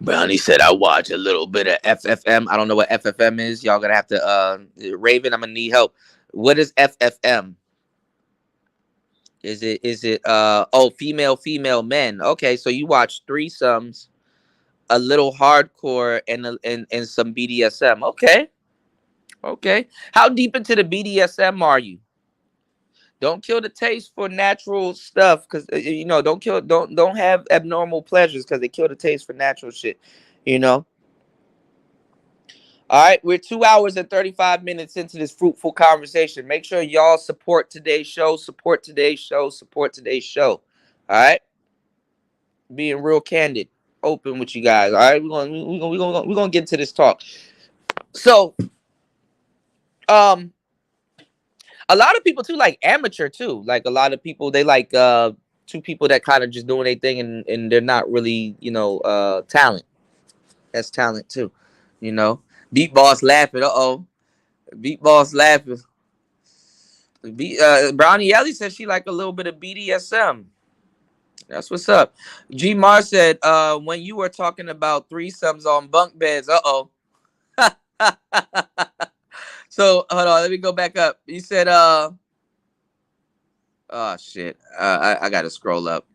Brownie said I watch a little bit of FFM. I don't know what FFM is. Y'all gonna have to Raven, I'm gonna need help. What is FFM? Is it oh, female men. Okay, so you watch threesomes, a little hardcore, and some BDSM. Okay. How deep into the BDSM are you? Don't kill the taste for natural stuff, because you know, don't have abnormal pleasures because they kill the taste for natural shit, you know. All right, we're 2 hours and 35 minutes into this fruitful conversation. Make sure y'all support today's show. All right, being real candid, open with you guys. All right, we're gonna get into this talk. So, a lot of people too like amateur too. Like a lot of people, they like two people that kind of just doing their thing and they're not really, you know, talent. That's talent too. You know, Beat Boss laughing. Beat Boss laughing. Brownie Ellie said she like a little bit of BDSM. That's what's up. G Mar said, when you were talking about threesomes on bunk beds, So hold on, let me go back up. You said, oh shit. I gotta scroll up.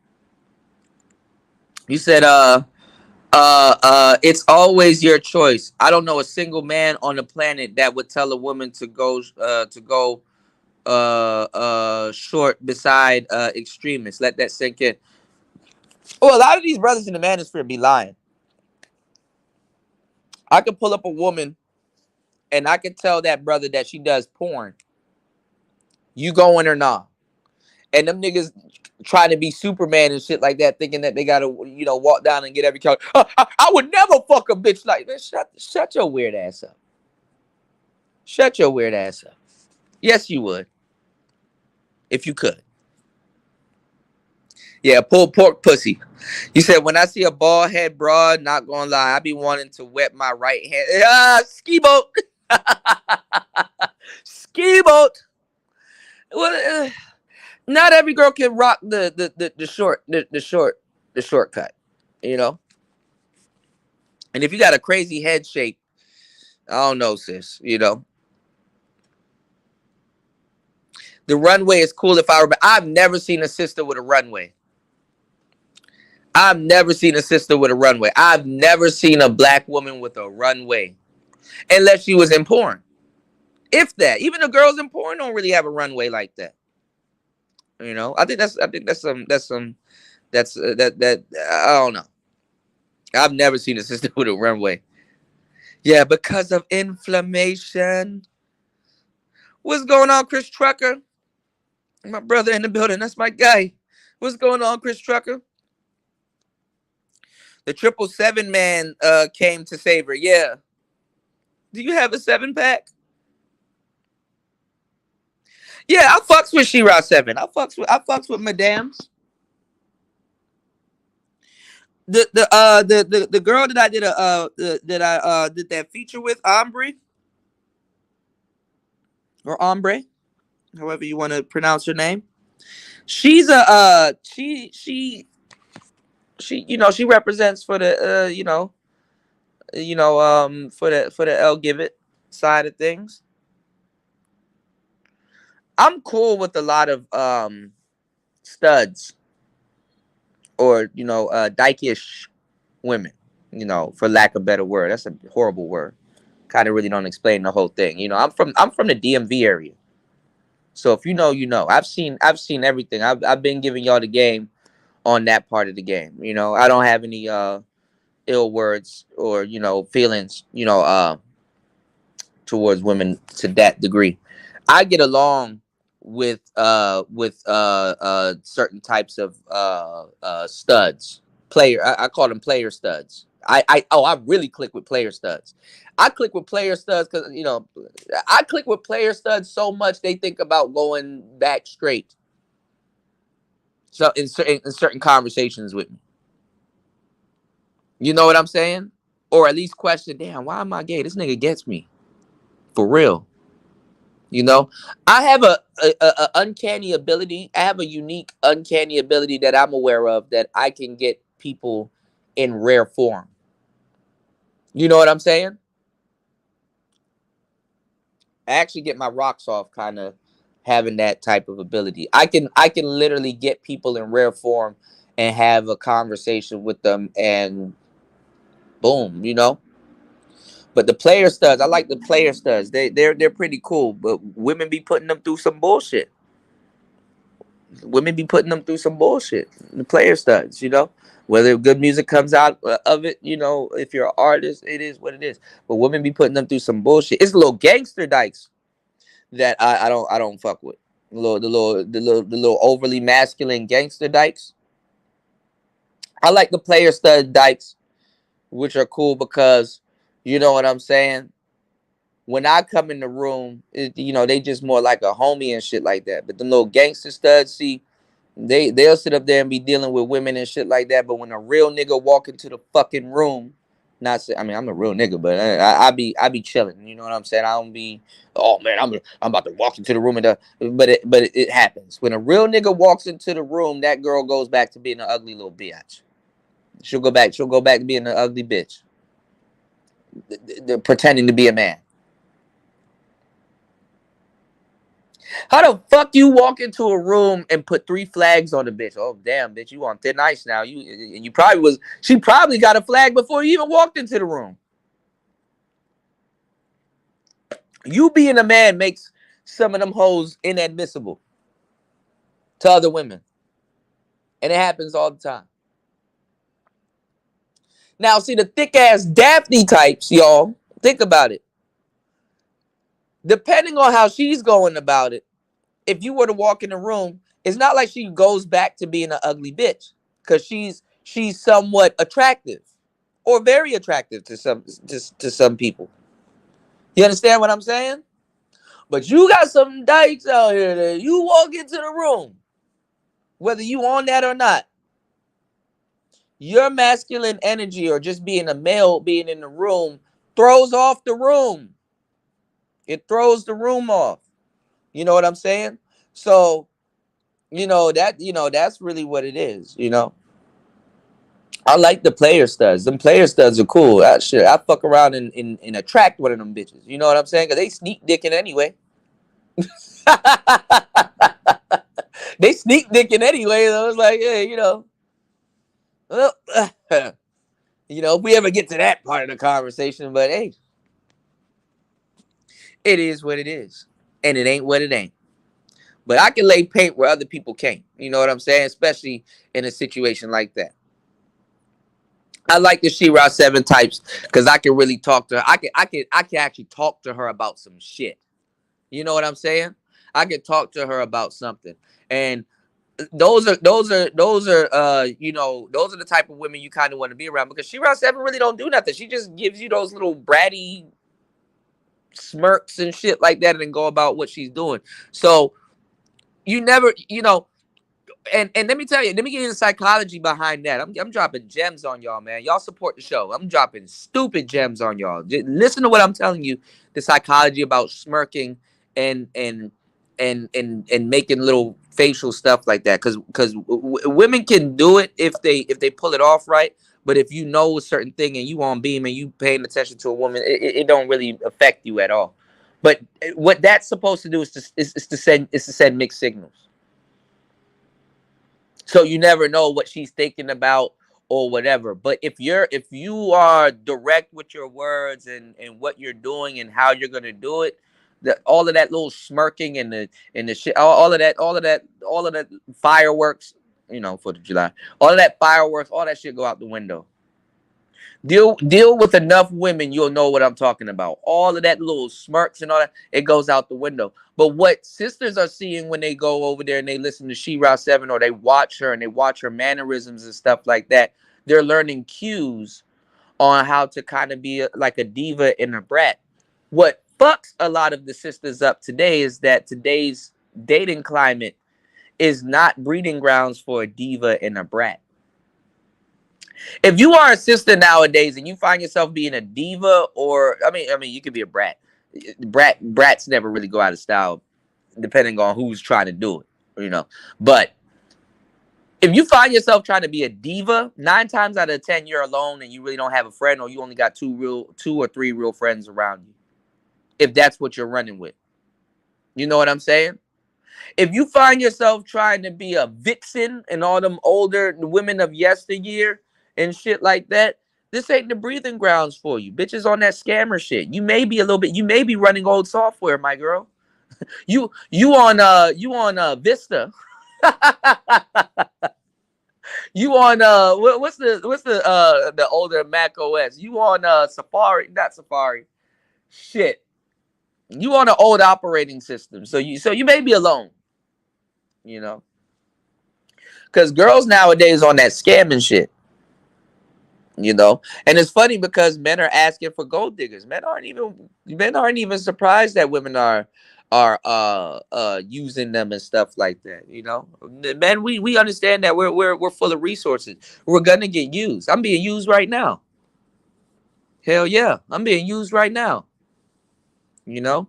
You said, it's always your choice. I don't know a single man on the planet that would tell a woman to go short beside extremists. Let that sink in. Oh, a lot of these brothers in the manosphere be lying. I could pull up a woman and I could tell that brother that she does porn. You going or not? And them niggas trying to be Superman and shit like that, thinking that they gotta, walk down and get every color. I would never fuck a bitch like that. Shut your weird ass up. Shut your weird ass up. Yes, you would. If you could. Yeah, pulled pork pussy. You said, when I see a bald head broad, not gonna lie, I be wanting to wet my right hand. Ski boat. Ski boat. Well, not every girl can rock the shortcut, you know. And if you got a crazy head shape, I don't know, sis. You know, the runway is cool. If I remember, I've never seen a sister with a runway. I've never seen a sister with a runway. I've never seen a black woman with a runway, unless she was in porn. If that, even the girls in porn don't really have a runway like that. You know, I think that's I don't know. I've never seen a sister with a runway. Yeah, because of inflammation. What's going on, Chris Trucker? My brother in the building. That's my guy. What's going on, Chris Trucker? The 777 man came to save her. Yeah. Do you have a 7-pack? Yeah, I fucks with She-Ra 7. I fucks with Madams. The girl that I did that feature with, Ombre, or Ombre, however you want to pronounce her name. She's she she represents for the for the L Give It side of things. I'm cool with a lot of studs or dykish women, for lack of a better word. That's a horrible word. Kind of really don't explain the whole thing. I'm from the DMV area. So if you know, I've seen everything. I've been giving y'all the game on that part of the game. I don't have any ill words or feelings towards women to that degree. I get along with certain types of studs. I call them player studs. I really click with player studs. I click with player studs because I click with player studs so much they think about going back straight. So in certain conversations with me, you know what I'm saying, or at least question, damn, why am I gay? This nigga gets me for real. I have a uncanny ability. I have a unique uncanny ability that I'm aware of, that I can get people in rare form. You know what I'm saying? I actually get my rocks off kind of having that type of ability. I can literally get people in rare form and have a conversation with them and boom, But the player studs, I like the player studs. They're pretty cool, but women be putting them through some bullshit. The player studs, whether good music comes out of it, if you're an artist, it is what it is. But women be putting them through some bullshit. It's little gangster dykes that I don't fuck with. The little overly masculine gangster dykes. I like the player stud dykes, which are cool because, you know what I'm saying? When I come in the room, they just more like a homie and shit like that. But the little gangster studs, see, they'll sit up there and be dealing with women and shit like that. But when a real nigga walk into the fucking room, Not say, I mean, I'm a real nigga, but I be chilling. You know what I'm saying? I don't be, oh man, I'm about to walk into the room but it happens when a real nigga walks into the room. That girl goes back to being an ugly little bitch. She'll go back to being an ugly bitch, pretending to be a man. How the fuck you walk into a room and put 3 flags on the bitch? Oh damn, bitch, you on thin ice now. She probably got a flag before you even walked into the room. You being a man makes some of them hoes inadmissible to other women. And it happens all the time. Now, see the thick ass Daphne types, y'all. Think about it. Depending on how she's going about it, if you were to walk in the room, it's not like she goes back to being an ugly bitch, because she's somewhat attractive or very attractive to some people. You understand what I'm saying? But you got some dykes out here that you walk into the room, whether you on that or not, your masculine energy or just being a male being in the room throws off the room. It throws the room off. You know what I'm saying? So, that's really what it is, I like the player studs. Them player studs are cool. I fuck around and attract one of them bitches. You know what I'm saying? Because they sneak dicking anyway. They sneak dicking anyway. So it's like, hey, well, if we ever get to that part of the conversation, but hey, it is what it is. And it ain't what it ain't. But I can lay paint where other people can't. You know what I'm saying? Especially in a situation like that. I like the She-Ra 7 types because I can really talk to her. I can actually talk to her about some shit. You know what I'm saying? I can talk to her about something. And those are the type of women you kind of want to be around, because She-Ra 7 really don't do nothing. She just gives you those little bratty smirks and shit like that and then go about what she's doing. So you never, and let me tell you, let me give you the psychology behind that. I'm dropping gems on y'all, man. Y'all support the show. I'm dropping stupid gems on y'all. Just listen to what I'm telling you. The psychology about smirking and making little facial stuff like that, because women can do it if they pull it off right. But if you know a certain thing and you on beam and you paying attention to a woman, it don't really affect you at all. But what that's supposed to do is to send mixed signals. So you never know what she's thinking about or whatever. But if you are direct with your words and what you're doing and how you're gonna do it, all of that little smirking and the shit, all of that fireworks, 4th of July, all of that fireworks, all that shit go out the window. Deal with enough women, you'll know what I'm talking about. All of that little smirks and all that, it goes out the window. But what sisters are seeing when they go over there and they listen to She-Ra 7 or they watch her and they watch her mannerisms and stuff like that, they're learning cues on how to kind of be like a diva and a brat. What fucks a lot of the sisters up today is that today's dating climate is not breeding grounds for a diva and a brat. If you are a sister nowadays and you find yourself being a diva, or I mean, you could be a brat. Brats never really go out of style, depending on who's trying to do it, But if you find yourself trying to be a diva, 9 times out of 10 you're alone and you really don't have a friend, or you only got 2 or 3 real friends around you. If that's what you're running with, you know what I'm saying? If you find yourself trying to be a vixen and all them older women of yesteryear and shit like that, this ain't the breathing grounds for you. Bitches on that scammer shit. You may be running old software, my girl. You on Vista. You on what's the older Mac OS? You on Safari, not Safari. Shit. You on an old operating system. So you may be alone. Because girls nowadays on that scamming shit. And it's funny because men are asking for gold diggers. Men aren't even surprised that women are using them and stuff like that. Men, we understand that we're full of resources. We're gonna get used. I'm being used right now. Hell yeah, I'm being used right now. You know,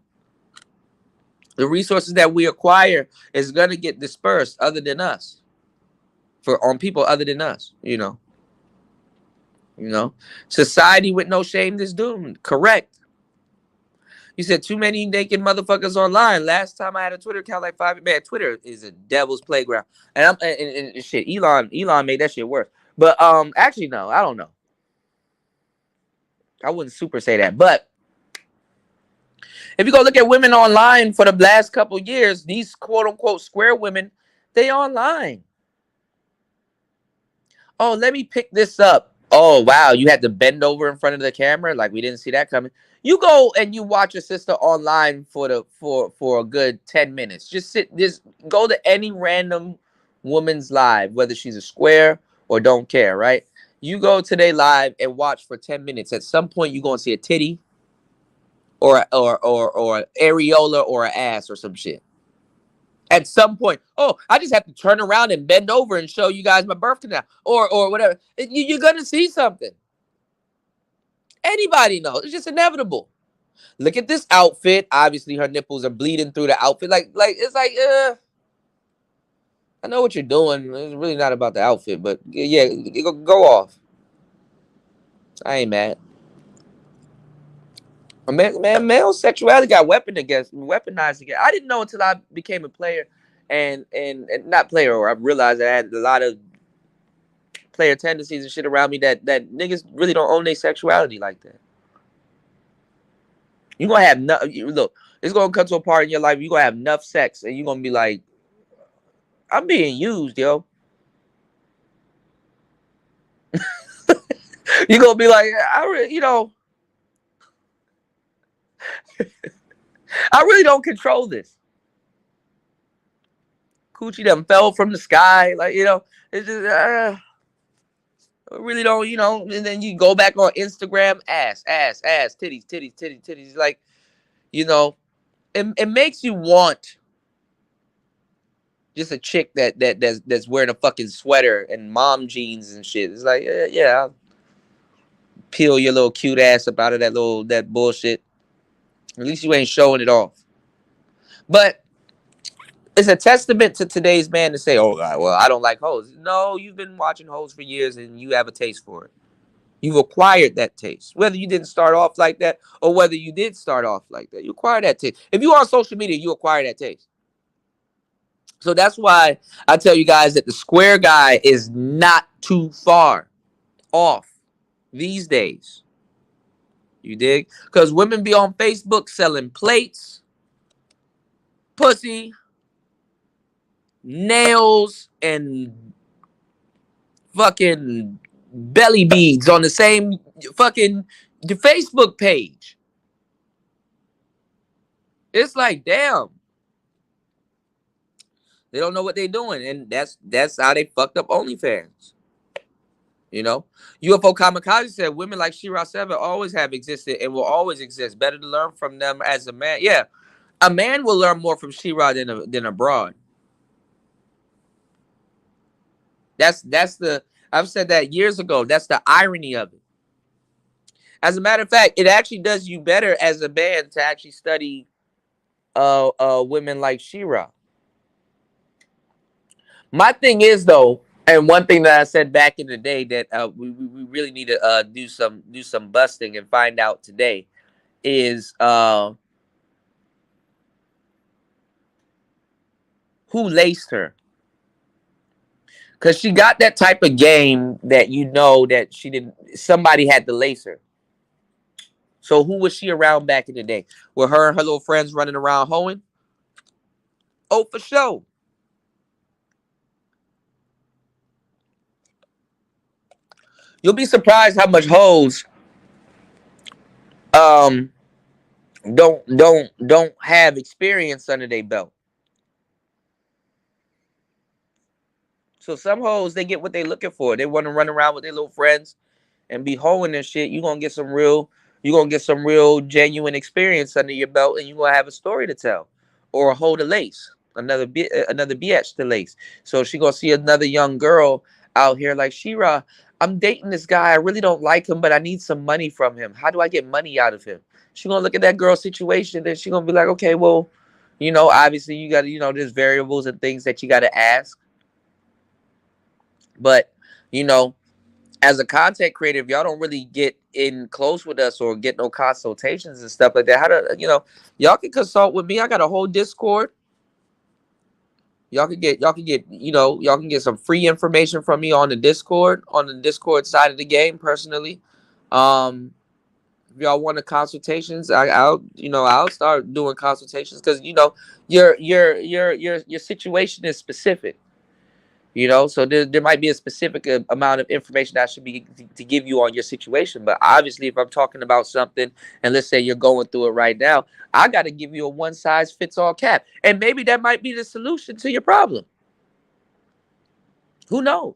the resources that we acquire is gonna get dispersed other than us, on people other than us. Society with no shame is doomed. Correct. You said too many naked motherfuckers online. Last time I had a Twitter account like 5. Man, Twitter is a devil's playground. And shit, Elon made that shit worse. But actually no, I don't know. I wouldn't super say that. But if you go look at women online for the last couple years, these quote unquote square women, they online. Oh, let me pick this up. Oh wow, you had to bend over in front of the camera, like we didn't see that coming. You go and you watch your sister online for a good 10 minutes. Just go to any random woman's live, whether she's a square or don't care, right? You go to their live and watch for 10 minutes. At some point, you're gonna see a titty, or an areola, or an ass, or some shit. At some point, oh, I just have to turn around and bend over and show you guys my birth canal, or whatever. You're gonna see something. Anybody knows. It's just inevitable. Look at this outfit. Obviously, her nipples are bleeding through the outfit. Like it's like, I know what you're doing. It's really not about the outfit, but yeah, go off. I ain't mad. Man, male sexuality got weaponized again. I didn't know until I became a player, and not player, or I realized I had a lot of player tendencies and shit around me that niggas really don't own their sexuality like that. You're gonna have look, it's gonna come to a part in your life you're gonna have enough sex and you're gonna be like, I'm being used, yo. You're gonna be like, I really don't control this. Coochie done fell from the sky, like, it's just I really don't, and then you go back on Instagram, ass, titties, like, it makes you want just a chick that's wearing a fucking sweater and mom jeans and shit. It's like, yeah, I'll peel your little cute ass up out of that bullshit. At least you ain't showing it off. But it's a testament to today's man to say, oh, God, well, I don't like hoes. No, you've been watching hoes for years and you have a taste for it. You've acquired that taste. Whether you didn't start off like that or whether you did start off like that, you acquire that taste. If you are on social media, you acquire that taste. So that's why I tell you guys that the square guy is not too far off these days. You dig? Because women be on Facebook selling plates, pussy, nails, and fucking belly beads on the same fucking Facebook page. It's like, damn. They don't know what they're doing. And that's how they fucked up OnlyFans. UFO Kamikaze said women like Shira 7 always have existed and will always exist. Better to learn from them as a man. Yeah, a man will learn more from Shira than a broad. I've said that years ago. That's the irony of it. As a matter of fact, it actually does you better as a man to actually study women like Shira. My thing is, though, and one thing that I said back in the day that we really need to do some busting and find out today is who laced her. Because she got that type of game that that somebody had to lace her. So who was she around back in the day? Were her and her little friends running around hoeing? Oh, for sure. You'll be surprised how much hoes don't have experience under their belt. So some hoes, they get what they looking for. They want to run around with their little friends and be hoeing and shit. You're gonna get some real genuine experience under your belt, and you're gonna have a story to tell. Or a hoe to lace. Another bitch to lace. So she gonna see another young girl out here like, Shira, I'm dating this guy. I really don't like him, but I need some money from him. How do I get money out of him? She gonna look at that girl's situation, and she gonna be like, okay, well, obviously you got to, there's variables and things that you got to ask. But, you know, as a content creator, if y'all don't really get in close with us or get no consultations and stuff like that, y'all can consult with me. I got a whole Discord. Y'all can get, y'all can get some free information from me on the Discord side of the game personally. If y'all want the consultations, I'll start doing consultations because your situation is specific. So there might be a specific amount of information that I should be to give you on your situation. But obviously, if I'm talking about something, and let's say you're going through it right now, I got to give you a one-size-fits-all cap. And maybe that might be the solution to your problem. Who knows?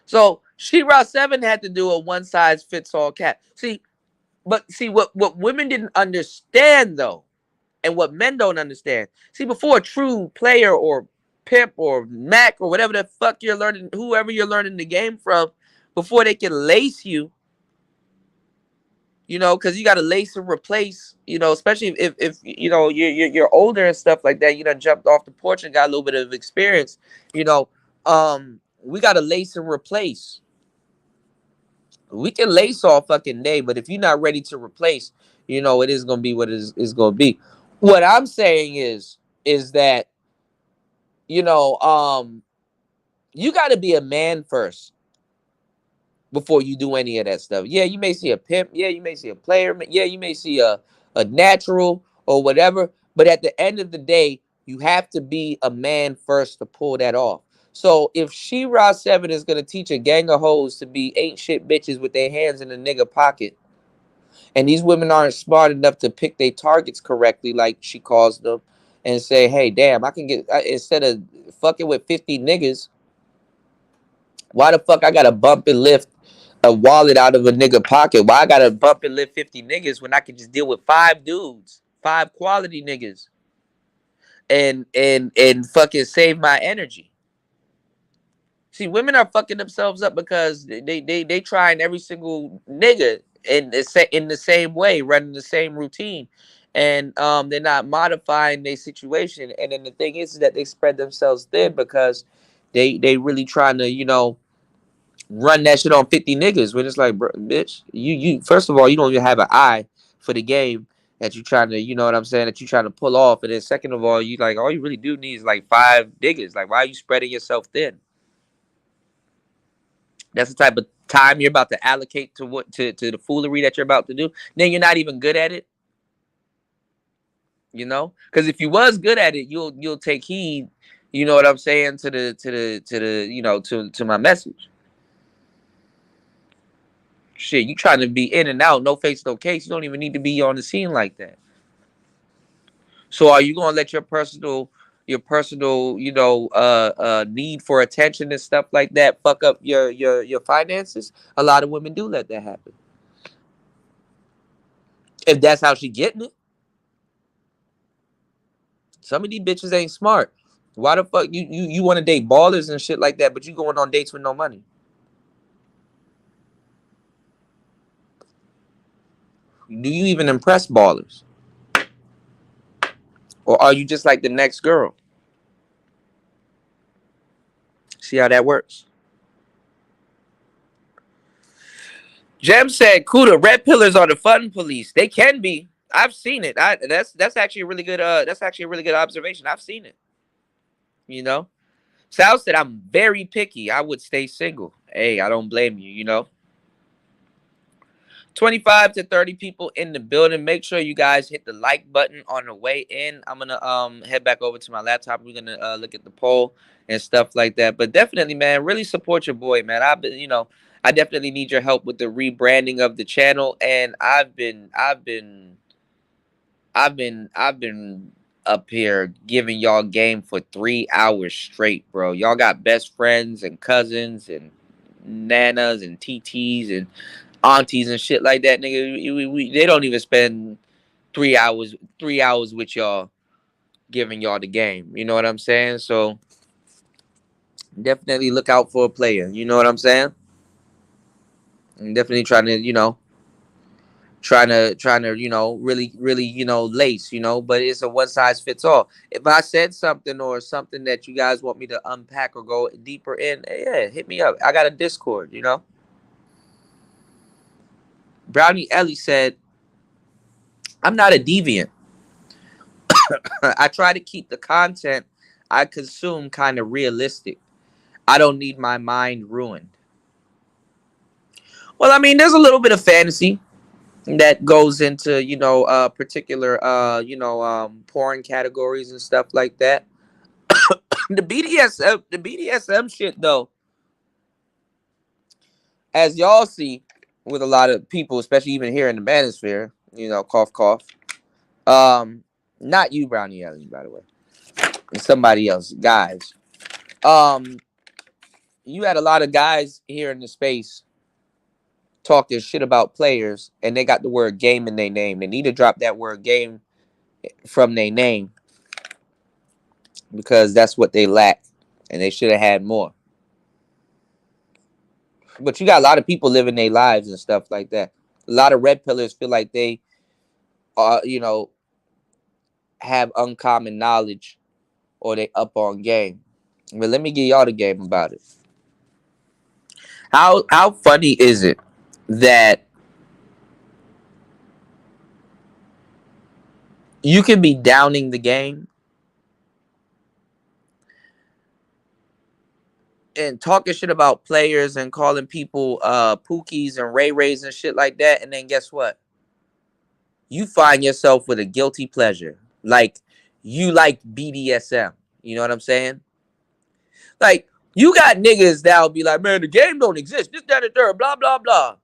So She-Ra 7 had to do a one-size-fits-all cap. See, what women didn't understand, though, and what men don't understand. See, before a true player or pimp or Mac or whatever the fuck you're learning, whoever you're learning the game from, before they can lace you, because you got to lace and replace, especially if you're older and stuff like that, you done jumped off the porch and got a little bit of experience, we got to lace and replace. We can lace all fucking day, but if you're not ready to replace, it is going to be what it is going to be. What I'm saying is that, you got to be a man first before you do any of that stuff. Yeah, you may see a pimp. Yeah, you may see a player. Yeah, you may see a natural or whatever. But at the end of the day, you have to be a man first to pull that off. So if She-Ra 7 is going to teach a gang of hoes to be ain't shit bitches with their hands in a nigga pocket, and these women aren't smart enough to pick their targets correctly, like she calls them, and say, hey, damn, I can get, instead of fucking with 50 niggas, why the fuck I got to bump and lift a wallet out of a nigga pocket? Why I got to bump and lift 50 niggas when I can just deal with 5 dudes, 5 quality niggas, and fucking save my energy? See, women are fucking themselves up because they trying every single nigga in the same way, running the same routine, and they're not modifying their situation. And then the thing is that they spread themselves thin because they really trying to run that shit on 50 niggas when it's like, bro, bitch, you first of all, you don't even have an eye for the game that you trying to, that you trying to pull off. And then second of all, you like, all you really do need is like 5 niggas. Like, why are you spreading yourself thin? That's the type of time you're about to allocate to the foolery that you're about to do. Then you're not even good at it. Because if you was good at it, you'll take heed. You know what I'm saying to my message. Shit, you trying to be in and out, no face, no case. You don't even need to be on the scene like that. So are you gonna let your personal need for attention and stuff like that fuck up your finances? A lot of women do let that happen. If that's how she getting it. Some of these bitches ain't smart. Why the fuck you want to date ballers and shit like that, but you going on dates with no money? Do you even impress ballers? Or are you just like the next girl? See how that works? Jem said, Kuda, red pillars are the fun police. They can be. I've seen it. That's actually a really good observation. I've seen it. Sal said, I'm very picky. I would stay single. Hey, I don't blame you, 25 to 30 people in the building. Make sure you guys hit the like button on the way in. I'm gonna head back over to my laptop. We're gonna look at the poll and stuff like that. But definitely, man, really support your boy, man. I definitely need your help with the rebranding of the channel, and I've been up here giving y'all game for 3 hours straight, bro. Y'all got best friends and cousins and nanas and TTs and aunties and shit like that, nigga. They don't even spend 3 hours with y'all giving y'all the game. You know what I'm saying? So Definitely look out for a player. You know what I'm saying? I'm definitely trying to, really, lace, but it's a one size fits all. If I said something or something that you guys want me to unpack or go deeper in, yeah, hit me up. I got a Discord. Brownie Ellie said, I'm not a deviant. I try to keep the content I consume kind of realistic. I don't need my mind ruined. Well, I mean, there's a little bit of fantasy that goes into, particular, porn categories and stuff like that. The BDSM shit, though, as y'all see with a lot of people, especially even here in the manosphere, cough, cough. Not you, Brownie Ellie, by the way. It's somebody else, guys. You had a lot of guys here in the space talking shit about players, and they got the word game in their name. They need to drop that word game from their name because that's what they lack, and they should have had more. But you got a lot of people living their lives and stuff like that. A lot of red pillars feel like they have uncommon knowledge or they up on game. But let me give y'all the game about it. How funny is it that you can be downing the game and talking shit about players and calling people pookies and ray-rays and shit like that, and then guess what? You find yourself with a guilty pleasure. Like, you like BDSM. You know what I'm saying? Like, you got niggas that'll be like, man, the game don't exist. This, that, and third, blah, blah, blah.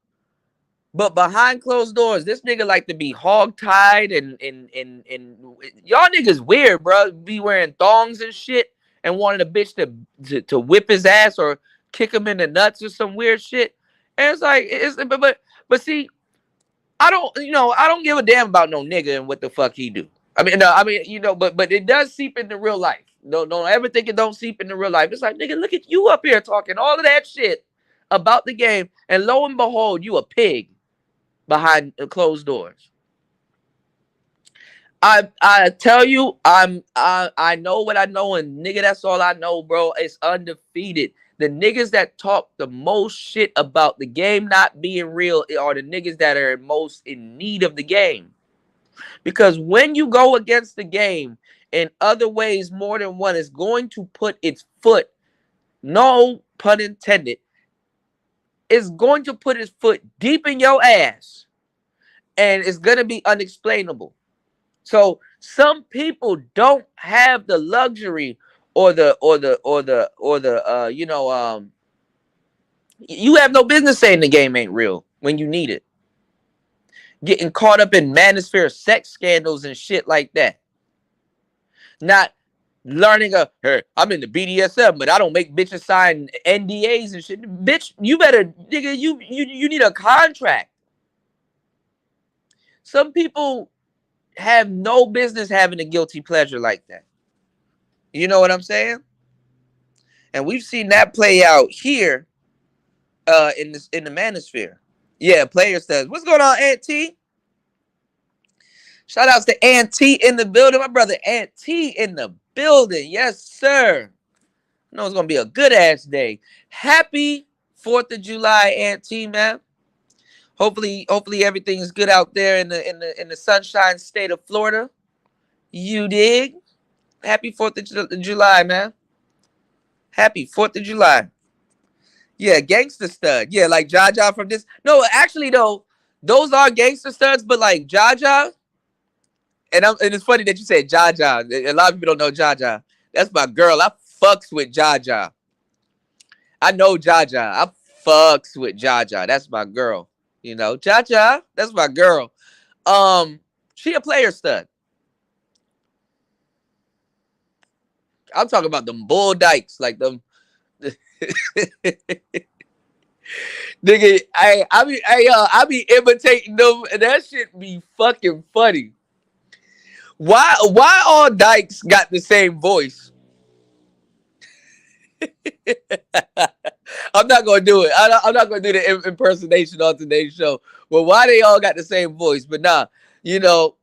But behind closed doors, this nigga like to be hog-tied and y'all niggas weird, bro. Be wearing thongs and shit and wanted a bitch to whip his ass or kick him in the nuts or some weird shit. And it's like, but see, I don't give a damn about no nigga and what the fuck he do. But it does seep into real life. Don't ever think it don't seep into real life. It's like, nigga, look at you up here talking all of that shit about the game, and lo and behold, you a pig behind closed doors. I tell you, I know what I know, and nigga, that's all I know, bro. It's undefeated. The niggas that talk the most shit about the game not being real are the niggas that are most in need of the game. Because when you go against the game in other ways, more than one is going to put its foot, no pun intended, is going to put its foot deep in your ass, and it's going to be unexplainable. So some people don't have the luxury or you have no business saying the game ain't real when you need it. Getting caught up in manosphere sex scandals and shit like that. Not learning hey, I'm in the BDSM, but I don't make bitches sign NDAs and shit. Bitch, you better, nigga, you need a contract. Some people have no business having a guilty pleasure like that. You know what I'm saying? And we've seen that play out here in the manosphere. Yeah, player says, what's going on, Aunt T? Shout outs to Aunt T in the building. My brother Aunt T in the building. Yes, sir. I know it's gonna be a good ass day. Happy 4th of July, Aunt T, man. Hopefully everything is good out there in the sunshine state of Florida. You dig? Happy 4th of July, man. Happy 4th of July. Yeah, Gangsta Stud. Yeah, like Jaja from this. No, actually, though, those are Gangsta Studs, but like Jaja. And it's funny that you said Jaja. A lot of people don't know Jaja. That's my girl. I fucks with Jaja. I know Jaja. I fucks with Jaja. That's my girl. You know, Jaja. That's my girl. She a player stud. I'm talking about them bull dykes, like them. Nigga, I be imitating them, and that shit be fucking funny. Why all dykes got the same voice? I'm not gonna do it. I'm not gonna do the impersonation on today's show. Well, why they all got the same voice? But nah, you know,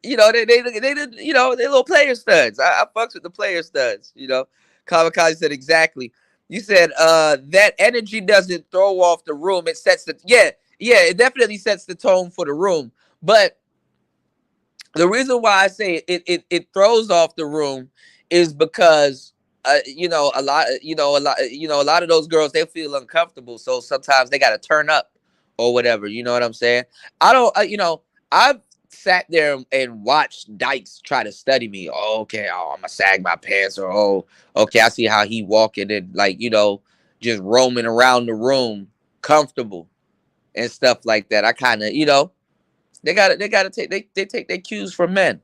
they little player studs. I fucks with the player studs. Kamikaze said exactly. You said that energy doesn't throw off the room. It sets the it definitely sets the tone for the room. But the reason why I say it throws off the room is because a lot of those girls, they feel uncomfortable, so sometimes they got to turn up or whatever. You know what I'm saying? I don't. I've sat there and watched Dykes try to study me. Oh, okay. Oh, I'm gonna sag my pants, or oh, okay, I see how he walking and just roaming around the room, comfortable and stuff like that. I kind of they gotta take they take their cues from men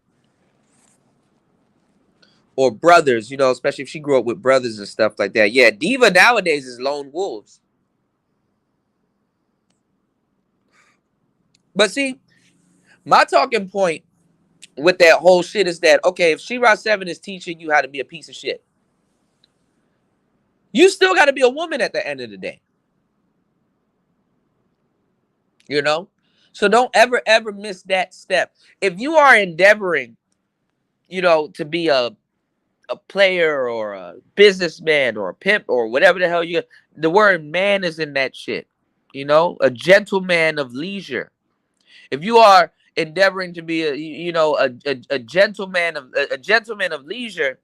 or brothers, especially if she grew up with brothers and stuff like that. Yeah, diva nowadays is lone wolves. But see, my talking point with that whole shit is that, okay, if She-Ra 7 is teaching you how to be a piece of shit, you still got to be a woman at the end of the day. So don't ever miss that step. If you are endeavoring, to be a player or a businessman or a pimp or whatever the hell the word man is in that shit. A gentleman of leisure. If you are endeavoring to be a gentleman of leisure,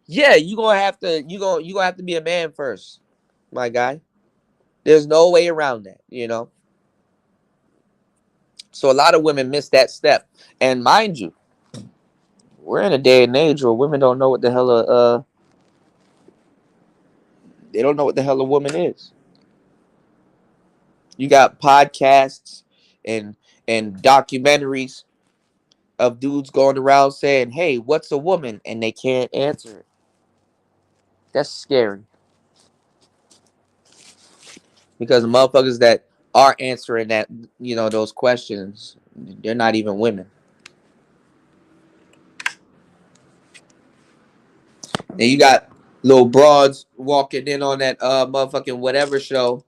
yeah, you're gonna have to be a man first, my guy. There's no way around that, So a lot of women miss that step. And mind you, we're in a day and age where women don't know what the hell they don't know what the hell a woman is. You got podcasts and documentaries of dudes going around saying, "Hey, what's a woman?" and they can't answer it. That's scary. Because the motherfuckers that are answering that, those questions, they're not even women. And you got little broads walking in on that motherfucking whatever show.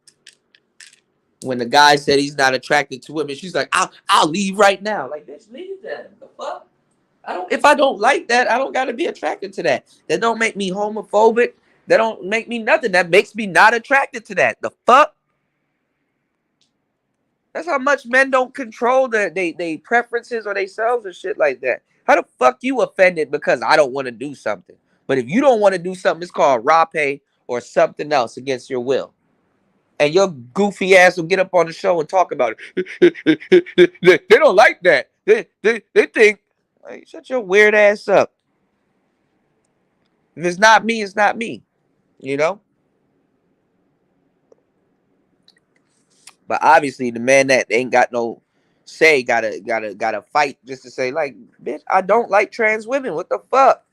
When the guy said he's not attracted to women, she's like, I'll leave right now. Like, bitch, leave then. The fuck? If I don't like that, I don't gotta be attracted to that. That don't make me homophobic. That don't make me nothing. That makes me not attracted to that. The fuck? That's how much men don't control their preferences or themselves and shit like that. How the fuck you offended because I don't want to do something? But if you don't want to do something, it's called rape or something else against your will. And your goofy ass will get up on the show and talk about it. They don't like that. They think, hey, shut your weird ass up. If it's not me, it's not me. But obviously, the man that ain't got no say gotta fight just to say, like, bitch, I don't like trans women. What the fuck?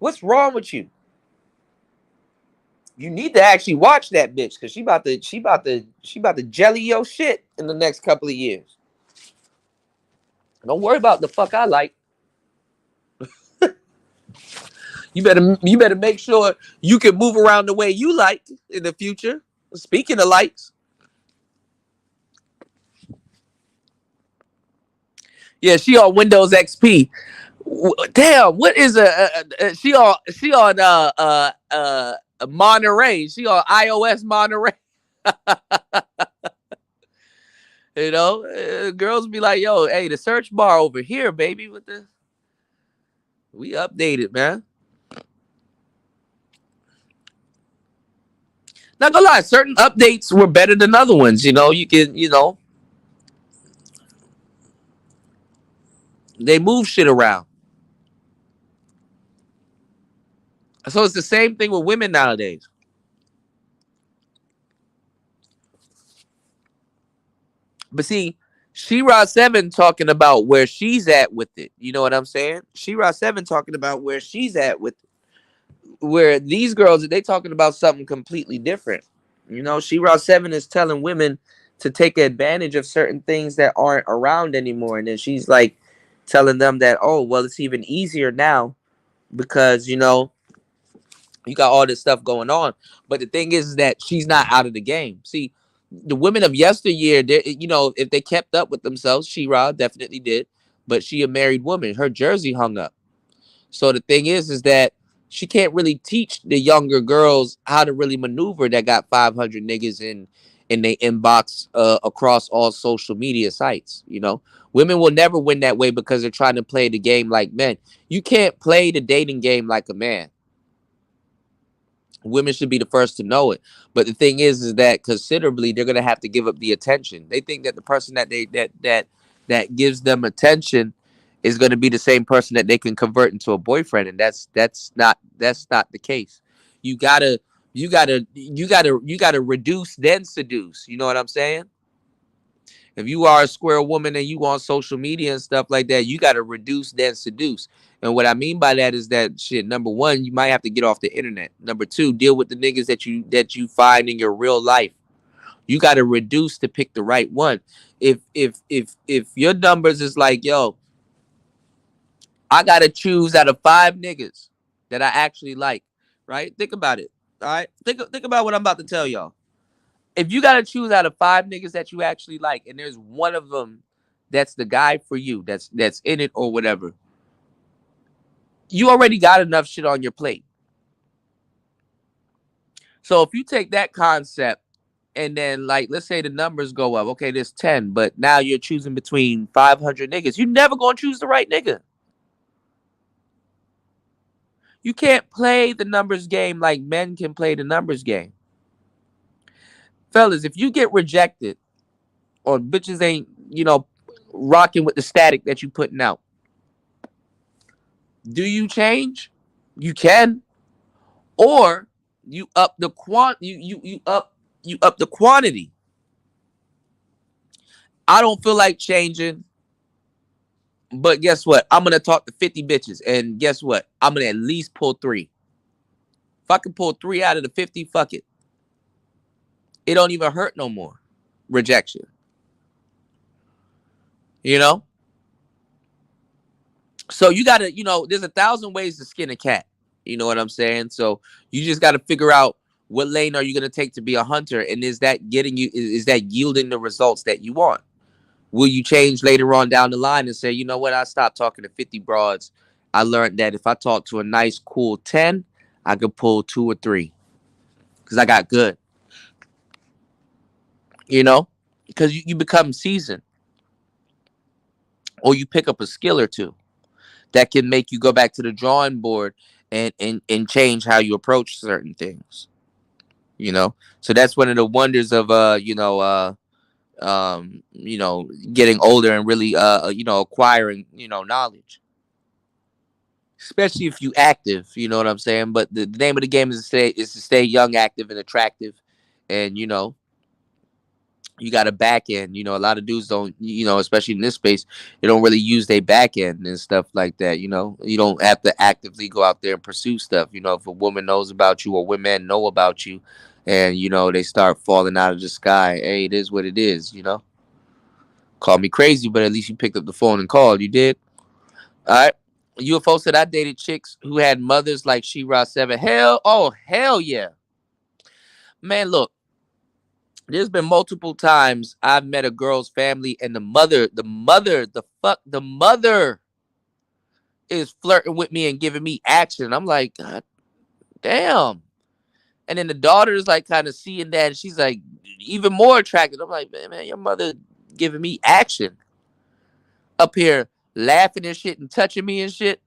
What's wrong with you? You need to actually watch that bitch because she about to jelly your shit in the next couple of years. Don't worry about the fuck I like. You better make sure you can move around the way you like in the future. Speaking of likes. Yeah, she on Windows XP. Damn, what is she on Monterey. She on iOS Monterey. Girls be like, yo, hey, the search bar over here, baby. We updated, man. Not gonna lie, certain updates were better than other ones. You can, they move shit around. So it's the same thing with women nowadays. But see, She-Ra 7 talking about where she's at with it. You know what I'm saying? She-Ra 7 talking about where she's at with it. Where these girls, they talking about something completely different. She-Ra 7 is telling women to take advantage of certain things that aren't around anymore. And then she's like telling them that, oh, well, it's even easier now because, You got all this stuff going on. But the thing is that she's not out of the game. See, the women of yesteryear, if they kept up with themselves, She-Ra definitely did. But she a married woman. Her jersey hung up. So the thing is that she can't really teach the younger girls how to really maneuver that got 500 niggas in their inbox across all social media sites. Women will never win that way because they're trying to play the game like men. You can't play the dating game like a man. Women should be the first to know it. But the thing is that considerably they're gonna have to give up the attention. They think that the person that gives them attention is going to be the same person that they can convert into a boyfriend, and that's not the case. You gotta reduce then seduce. You know what I'm saying? If you are a square woman and you on social media and stuff like that, you gotta reduce then seduce. And what I mean by that is that shit. Number one, you might have to get off the internet. Number two, deal with the niggas that you find in your real life. You gotta reduce to pick the right one. If your numbers is like, yo, I gotta choose out of 5 niggas that I actually like, right? Think about it. All right. Think about what I'm about to tell y'all. If you gotta choose out of 5 niggas that you actually like, and there's one of them that's the guy for you, that's in it or whatever, you already got enough shit on your plate. So if you take that concept and then, like, let's say the numbers go up, okay, there's 10, but now you're choosing between 500 niggas. You're never gonna choose the right nigga. You can't play the numbers game like men can play the numbers game. Fellas, if you get rejected or bitches ain't, rocking with the static that you putting out, do you change? You can. Or you up the you up the quantity. I don't feel like changing. But guess what? I'm going to talk to 50 bitches. And guess what? I'm going to at least pull 3. If I can pull 3 out of the 50, fuck it. It don't even hurt no more. Rejection. So you got to, there's 1,000 ways to skin a cat. You know what I'm saying? So you just got to figure out what lane are you going to take to be a hunter? And is that yielding the results that you want? Will you change later on down the line and say, you know what, I stopped talking to 50 broads. I learned that if I talk to a nice, cool 10, I could pull 2 or 3. Because I got good. Because you become seasoned. Or you pick up a skill or two that can make you go back to the drawing board and change how you approach certain things. So that's one of the wonders of, getting older and really, acquiring, knowledge, especially if you active, you know what I'm saying? But the name of the game is to stay young, active, and attractive. And, you got a back end, a lot of dudes don't, especially in this space, they don't really use their back end and stuff like that. You don't have to actively go out there and pursue stuff. If a woman knows about you or women know about you, and, they start falling out of the sky. Hey, it is what it is, Call me crazy, but at least you picked up the phone and called. You did? All right. UFO said, I dated chicks who had mothers like She-Ra 7. Hell yeah. Man, look. There's been multiple times I've met a girl's family and the mother is flirting with me and giving me action. I'm like, God damn. And then the daughter is like kind of seeing that, and she's like even more attracted. I'm like, man, your mother giving me action up here, laughing and shit and touching me and shit.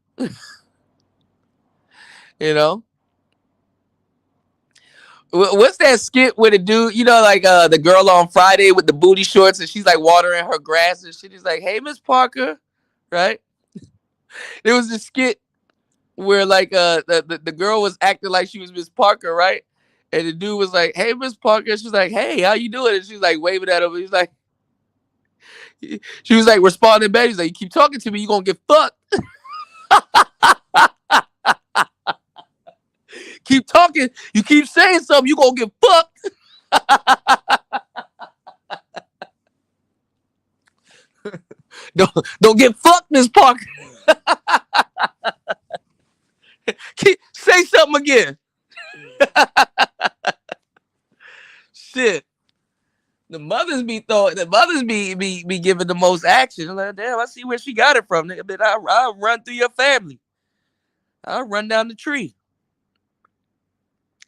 What's that skit with a dude, like the girl on Friday with the booty shorts and she's like watering her grass and shit. He's like, hey, Miss Parker, right? There was this skit where like the girl was acting like she was Miss Parker, right? And the dude was like, hey, Miss Parker. She's like, hey, how you doing? And she's like waving at him. He's like, she was like responding back. He's like, you keep talking to me, you gonna get fucked. Keep talking, you keep saying something, you gonna get fucked. Don't get fucked, Miss Parker. Say something again. Shit. The mothers be throwing. The mothers be giving the most action. I'm like, damn, I see where she got it from. Nigga, but I'll run through your family. I'll run down the tree.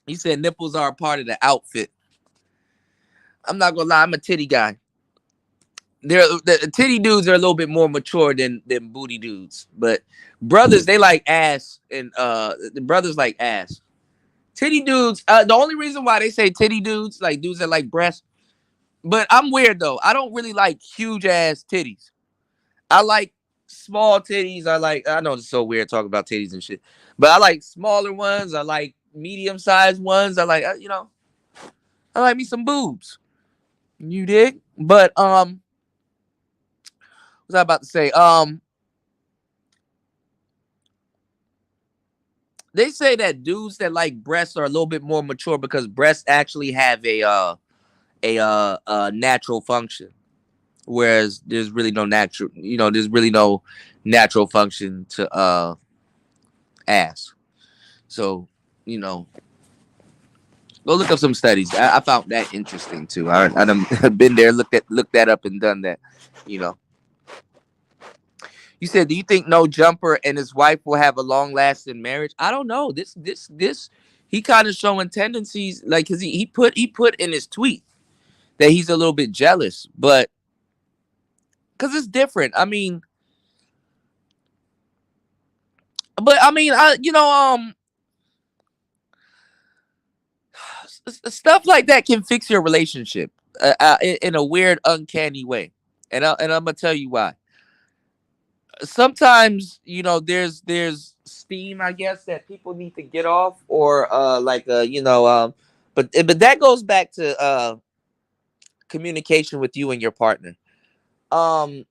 He said nipples are a part of the outfit. I'm not gonna lie, I'm a titty guy. The titty dudes are a little bit more mature than booty dudes, but brothers, they like ass, and the brothers like ass. Titty dudes. The only reason why they say titty dudes, like dudes that like breasts, but I'm weird though. I don't really like huge ass titties. I like small titties. I know it's so weird talking about titties and shit, but I like smaller ones. I like medium sized ones. I like I like me some boobs. You dig? But what was I about to say? They say that dudes that like breasts are a little bit more mature because breasts actually have a natural function, whereas there's really no natural, there's really no natural function to ass. So, go look up some studies. I found that interesting too. I've been there, looked that up, and done that. You said, do you think No Jumper and his wife will have a long-lasting marriage? I don't know. This he kind of showing tendencies, like, cause he put in his tweet that he's a little bit jealous, but cause it's different. Stuff like that can fix your relationship in a weird, uncanny way, and I'm gonna tell you why. Sometimes there's steam, I guess, that people need to get off, or but that goes back to communication with you and your partner. There,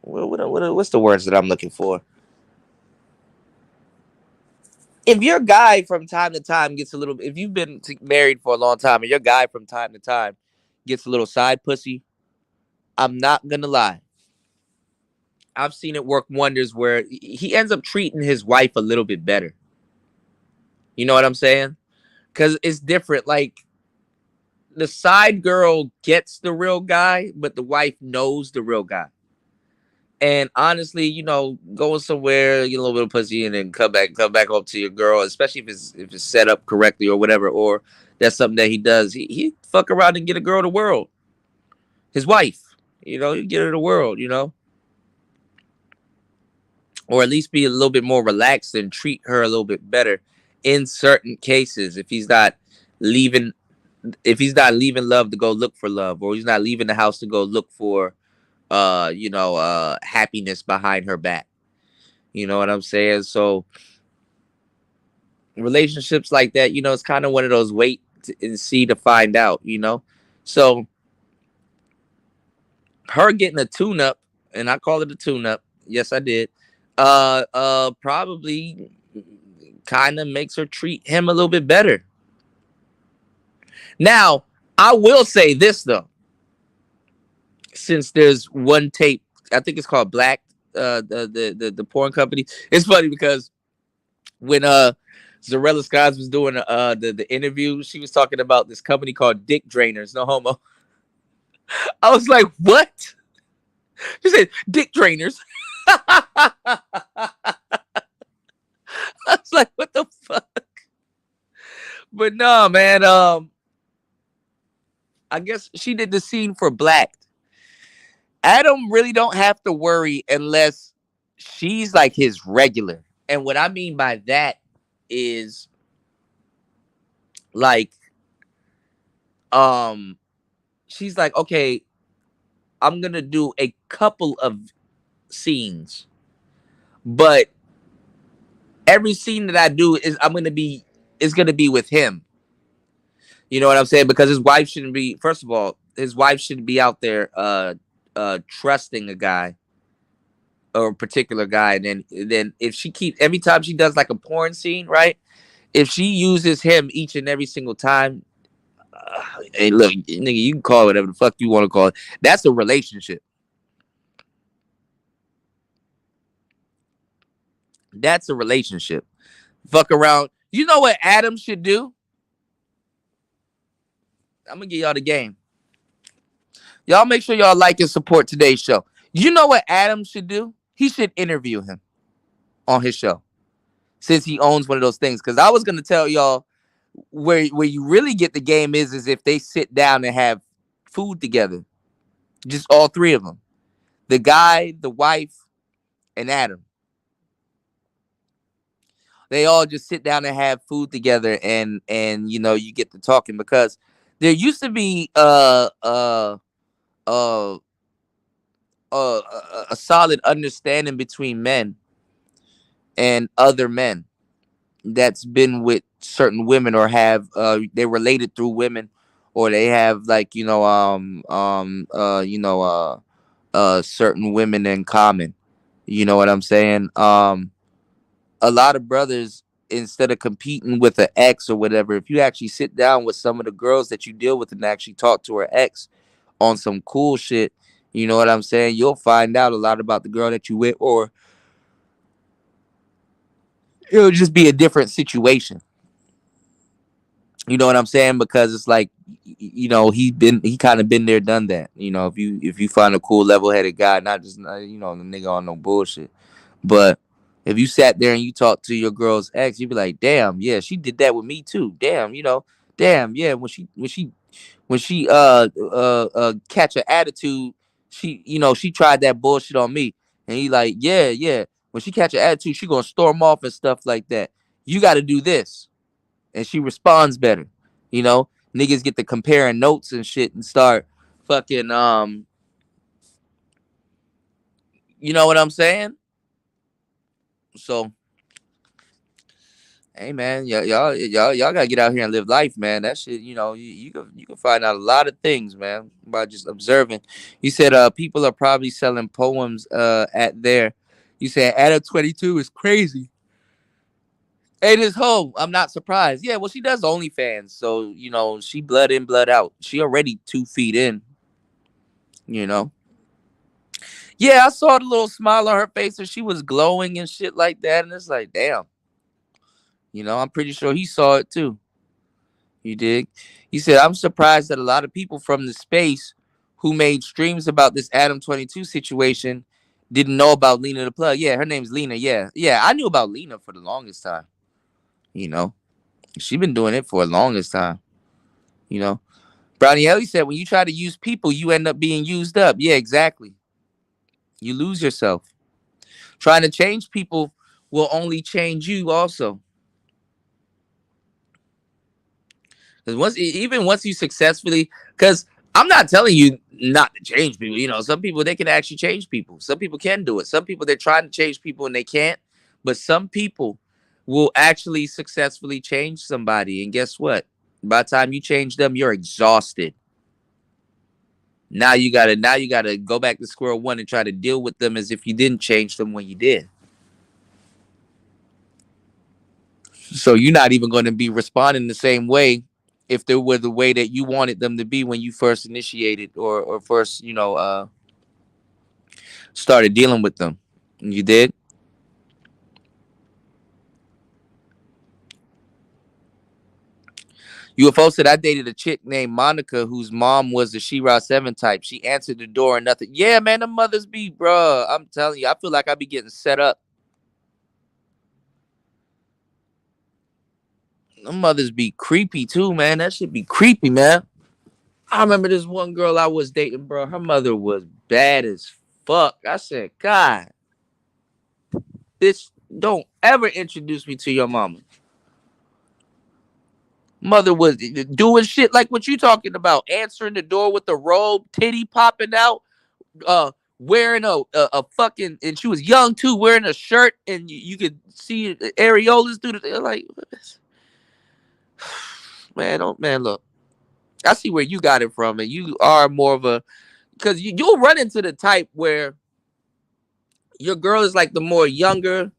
what's the words that I'm looking for? If your guy from time to time gets a little, if you've been married for a long time and your guy from time to time gets a little side pussy, I'm not gonna lie. I've seen it work wonders where he ends up treating his wife a little bit better. You know what I'm saying? Because it's different. Like, the side girl gets the real guy, but the wife knows the real guy. And honestly, going somewhere, get a little bit of pussy, and then come back up to your girl, especially if it's set up correctly or whatever, or that's something that he does. He fuck around and get a girl the world. His wife. You get her the world, or at least be a little bit more relaxed and treat her a little bit better in certain cases. If he's not leaving love to go look for love, or he's not leaving the house to go look for, happiness behind her back. You know what I'm saying? So relationships like that, it's kind of one of those wait and see to find out, So her getting a tune-up, and I call it a tune-up. Yes, I did. Probably kind of makes her treat him a little bit better. Now, I will say this though. Since there's one tape, I think it's called Black, the porn company. It's funny because when Zarella Skies was doing the interview, she was talking about this company called Dick Drainers, no homo. I was like, what? She said, Dick Drainers. I was like, what the fuck? But no, man. I guess she did the scene for Black. Adam really don't have to worry unless she's like his regular. And what I mean by that is like, she's like, okay, I'm gonna do a couple of scenes, but every scene that I do is gonna be with him. You know what I'm saying? Because his wife shouldn't be. First of all, his wife shouldn't be out there trusting a guy or a particular guy. And then if she keeps, every time she does like a porn scene, right? If she uses him each and every single time. Hey, look, nigga, you can call it whatever the fuck you want to call it. That's a relationship. That's a relationship. Fuck around. You know what Adam should do? I'm gonna give y'all the game. Y'all make sure y'all like and support today's show. You know what Adam should do? He should interview him on his show, since he owns one of those things. Because I was gonna tell y'all where you really get the game is if they sit down and have food together, just all three of them, the guy, the wife, and Adam. They all just sit down and have food together, and you know, you get to talking, because there used to be a solid understanding between men and other men that's been with certain women, or have they're related through women, or they have, like, certain women in common. You know what I'm saying? A lot of brothers, instead of competing with an ex or whatever, if you actually sit down with some of the girls that you deal with and actually talk to her ex on some cool shit, you know what I'm saying, you'll find out a lot about the girl that you with, or it'll just be a different situation. You know what I'm saying? Because it's like, you know, he kind of been there, done that. You know, if you find a cool, level-headed guy, not just, you know, the nigga on no bullshit, but if you sat there and you talked to your girl's ex, you'd be like, damn, yeah, she did that with me too. Damn, you know, damn, yeah, when she catch an attitude, she tried that bullshit on me. And he like, yeah, yeah. When she catch an attitude, she gonna storm off and stuff like that. You gotta do this. And she responds better. You know, niggas get to comparing notes and shit and start fucking you know what I'm saying? So, hey man, y'all gotta get out here and live life, man. That shit, you know, you can find out a lot of things, man, by just observing. You said people are probably selling poems at there. You said Adam 22 is crazy. Ain't his hoe. I'm not surprised. Yeah, well, she does OnlyFans, so you know, she blood in, blood out. She already 2 feet in, you know. Yeah, I saw the little smile on her face and she was glowing and shit like that, and it's like, damn. You know, I'm pretty sure he saw it too. You dig? He said, I'm surprised that a lot of people from the space who made streams about this Adam 22 situation didn't know about Lena the Plug. Yeah, her name's Lena. Yeah. Yeah, I knew about Lena for the longest time. You know, she been doing it for the longest time. You know, Brownie Ellie said, when you try to use people, you end up being used up. Yeah, exactly. You lose yourself. Trying to change people will only change you also. Because once you successfully, because I'm not telling you not to change people. You know, some people, they can actually change people. Some people can do it. Some people, they're trying to change people and they can't. But some people will actually successfully change somebody. And guess what? By the time you change them, you're exhausted. Now you gotta go back to square one and try to deal with them as if you didn't change them when you did. So you're not even going to be responding the same way if they were the way that you wanted them to be when you first initiated or first, started dealing with them. You did? UFO said, I dated a chick named Monica whose mom was the She-Ra 7 type. She answered the door and nothing. Yeah, man, the mothers be, bruh. I'm telling you, I feel like I be getting set up. The mothers be creepy too, man. That should be creepy, man. I remember this one girl I was dating, bro. Her mother was bad as fuck. I said, God, bitch, don't ever introduce me to your mama. Mother was doing shit like what you talking about, answering the door with the robe, titty popping out, wearing a fucking, and she was young too, wearing a shirt, and you could see the areolas through the, like, man, look, I see where you got it from, and you are more of a, because you'll run into the type where your girl is like the more younger,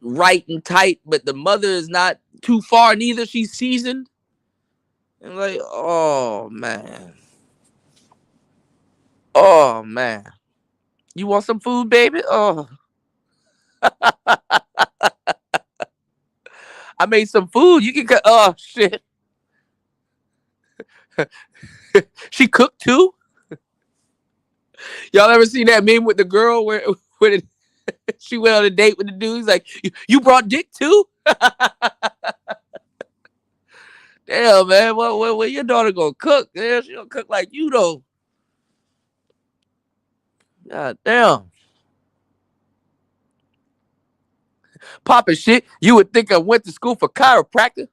right and tight, but the mother is not too far neither. She's seasoned. And like, oh man. Oh man. You want some food, baby? Oh. I made some food. You can cut. Oh shit. She cooked too. Y'all ever seen that meme with the girl where she went on a date with the dude? He's like, "You brought dick too?" Damn, man. What your daughter gonna cook? Damn, she gonna cook like you though. God damn. Popping shit. You would think I went to school for chiropractor.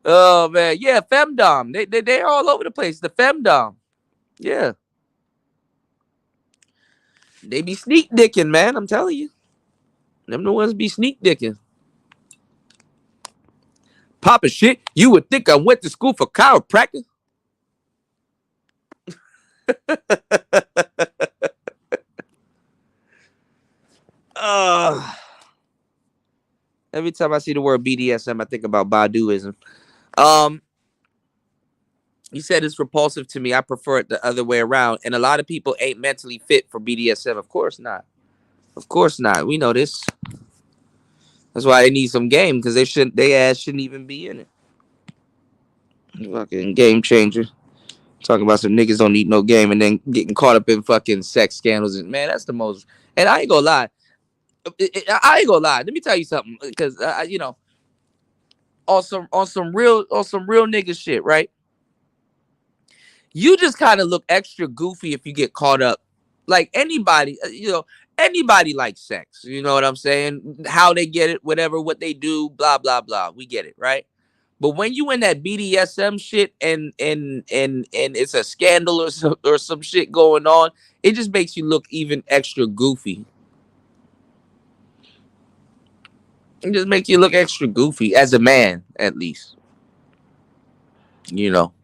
Oh man, yeah, femdom. They're all over the place. The femdom. Yeah. They be sneak dicking, man. I'm telling you. Them the ones be sneak dicking. Popping shit. You would think I went to school for chiropractor. Every time I see the word BDSM, I think about Baduism. You said it's repulsive to me. I prefer it the other way around. And a lot of people ain't mentally fit for BDSM. Of course not. Of course not. We know this. That's why they need some game, because they ass shouldn't even be in it. Fucking game changer. Talking about some niggas don't need no game and then getting caught up in fucking sex scandals. And man, that's the most. And I ain't gonna lie. Let me tell you something, because you know, on some real nigga shit, right? You just kind of look extra goofy if you get caught up. Like anybody, anybody likes sex. You know what I'm saying? How they get it, whatever, what they do, blah blah blah. We get it, right? But when you in that BDSM shit and it's a scandal or some shit going on, it just makes you look even extra goofy. It just makes you look extra goofy as a man, at least. You know.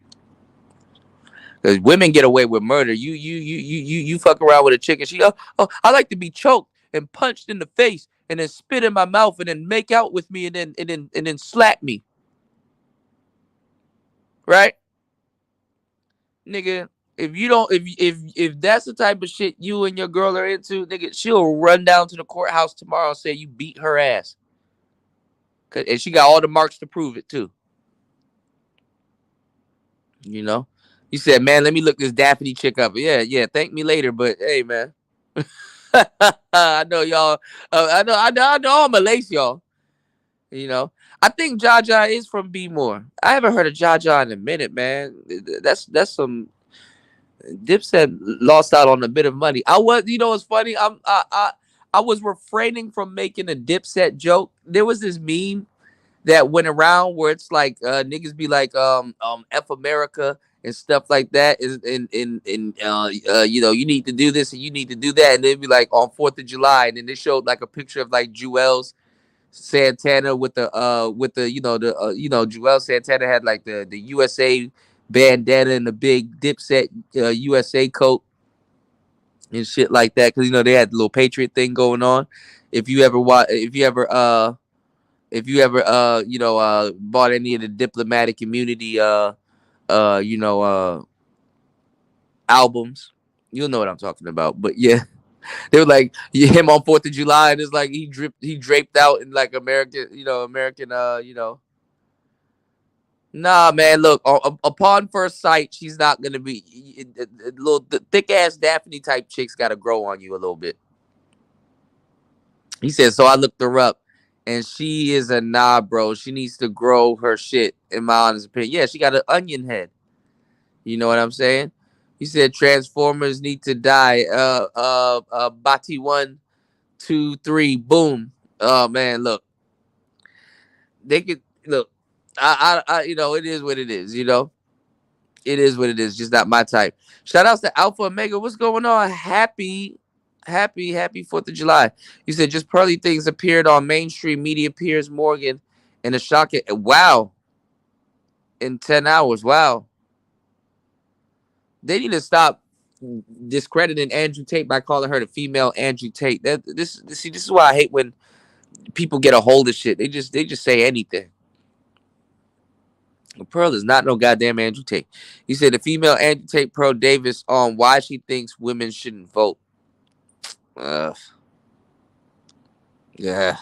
Because women get away with murder. You fuck around with a chick and she I like to be choked and punched in the face and then spit in my mouth and then make out with me and then slap me. Right? Nigga, if that's the type of shit you and your girl are into, nigga, she'll run down to the courthouse tomorrow and say you beat her ass. And she got all the marks to prove it too. You know? You said, man, let me look this Daphne chick up. Yeah, thank me later, but hey, man. I know y'all. I know I'm a lace, y'all. You know, I think Jaja is from B More. I haven't heard of Jaja in a minute, man. That's some Dipset lost out on a bit of money. You know, what's funny? I was refraining from making a Dipset joke. There was this meme that went around where it's like niggas be like F America and stuff like that is you know, you need to do this and you need to do that, and they'd be like on 4th of July, and then they showed like a picture of like Juelz Santana with the Juelz Santana had like the USA bandana and the big Dipset USA coat and shit like that, because you know they had the little Patriot thing going on. If you ever bought any of the diplomatic immunity albums, you'll know what I'm talking about. But yeah, they were like him on 4th of July, and it's like he draped out in like American. Nah, man, look, upon first sight, she's not gonna be the thick ass Daphne type chicks gotta grow on you a little bit. He said, so I looked her up, and she is a nah, bro. She needs to grow her shit, in my honest opinion. Yeah, she got an onion head. You know what I'm saying? He said Transformers need to die. Bati 1, 2, 3, boom. Oh man, look. They could look. I you know, it is what it is, you know. It is what it is, just not my type. Shout outs to Alpha Omega. What's going on? Happy 4th of July. You said just pearly things appeared on mainstream media. Piers Morgan and a shocking wow. In 10 hours. Wow. They need to stop discrediting Andrew Tate by calling her the female Andrew Tate. This is why I hate when people get a hold of shit. They just say anything. Pearl is not no goddamn Andrew Tate. He said the female Andrew Tate, Pearl Davis, on why she thinks women shouldn't vote. Yeah.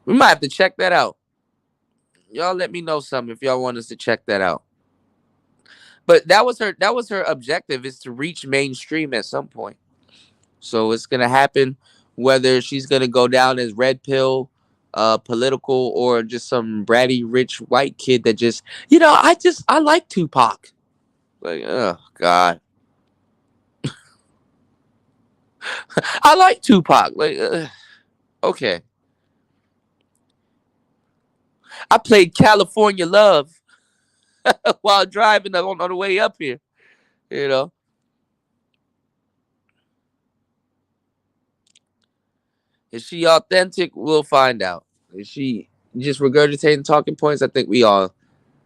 We might have to check that out. Y'all let me know something if y'all want us to check that out. But that was her objective, is to reach mainstream at some point. So it's gonna happen whether she's gonna go down as red pill, political, or just some bratty rich white kid that just, I like Tupac. Like, oh God. I like Tupac. Like, okay. I played California Love while driving on the way up here. You know. Is she authentic? We'll find out. Is she just regurgitating talking points? I think we all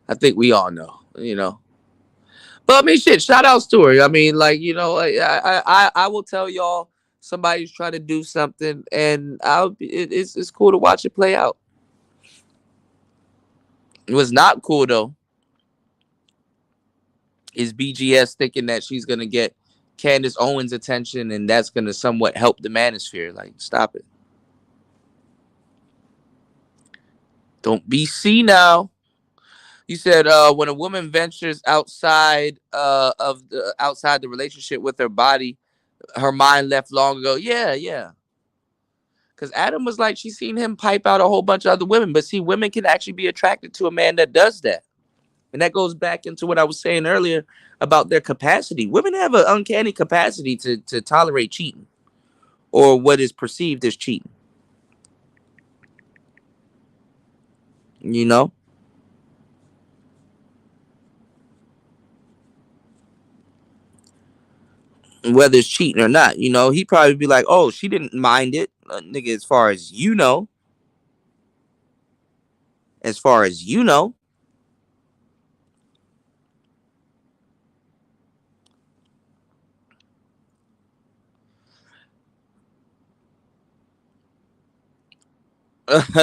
know. You know. But I mean, shit. Shout outs to her. I mean, like, I will tell y'all somebody's trying to do something, and it's cool to watch it play out. It was not cool though. Is BGS thinking that she's gonna get Candace Owens' attention and that's gonna somewhat help the manosphere? Like, stop it. Don't be senile. You said when a woman ventures outside outside the relationship with her body, her mind left long ago. Yeah. Because Adam was like, she's seen him pipe out a whole bunch of other women, but see, women can actually be attracted to a man that does that. And that goes back into what I was saying earlier about their capacity. Women have an uncanny capacity to tolerate cheating, or what is perceived as cheating. You know? Whether it's cheating or not, he'd probably be like, oh, she didn't mind it. Nigga, as far as you know. As far as you know.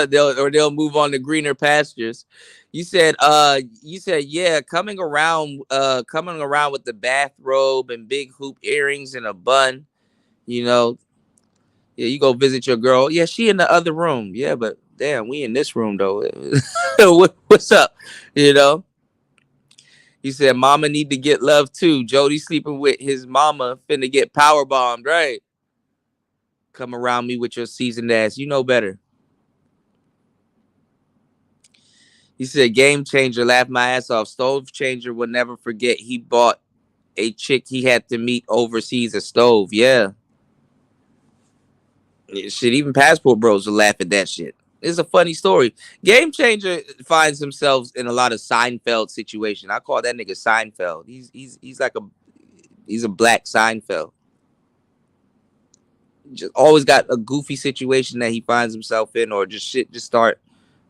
They'll move on to greener pastures. You said yeah, coming around with the bathrobe and big hoop earrings and a bun, yeah, you go visit your girl. Yeah, she in the other room. Yeah, but damn, we in this room though. What's up? You said mama need to get love too. Jody sleeping with his mama finna get power bombed, right? Come around me with your seasoned ass. You know better. He said, game changer, laughed my ass off. Stove changer will never forget he bought a chick he had to meet overseas a stove. Yeah. Shit, even passport bros will laugh at that shit. It's a funny story. Game changer finds himself in a lot of Seinfeld situation. I call that nigga Seinfeld. He's like he's a black Seinfeld. Just always got a goofy situation that he finds himself in, or just start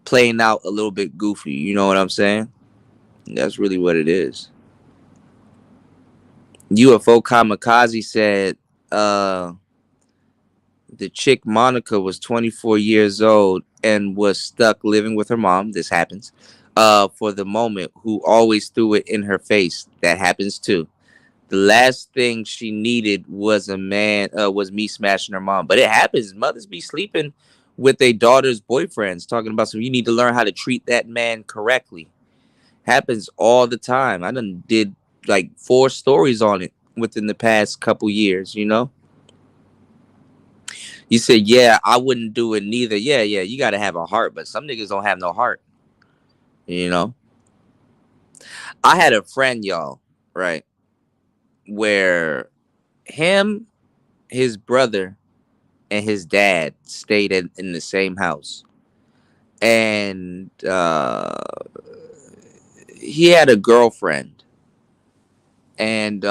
playing out a little bit goofy. You know what I'm saying? That's really what it is. UFO Kamikaze said the chick Monica was 24 years old and was stuck living with her mom. This happens for the moment, who always threw it in her face. That happens too. The last thing she needed was was me smashing her mom. But it happens. Mothers be sleeping with their daughter's boyfriends, talking about you need to learn how to treat that man correctly. Happens all the time. I done did like 4 stories on it within the past couple years, You said, yeah, I wouldn't do it neither. Yeah, you got to have a heart, but some niggas don't have no heart. I had a friend, y'all, right, where him, his brother, and his dad stayed in the same house. And he had a girlfriend. And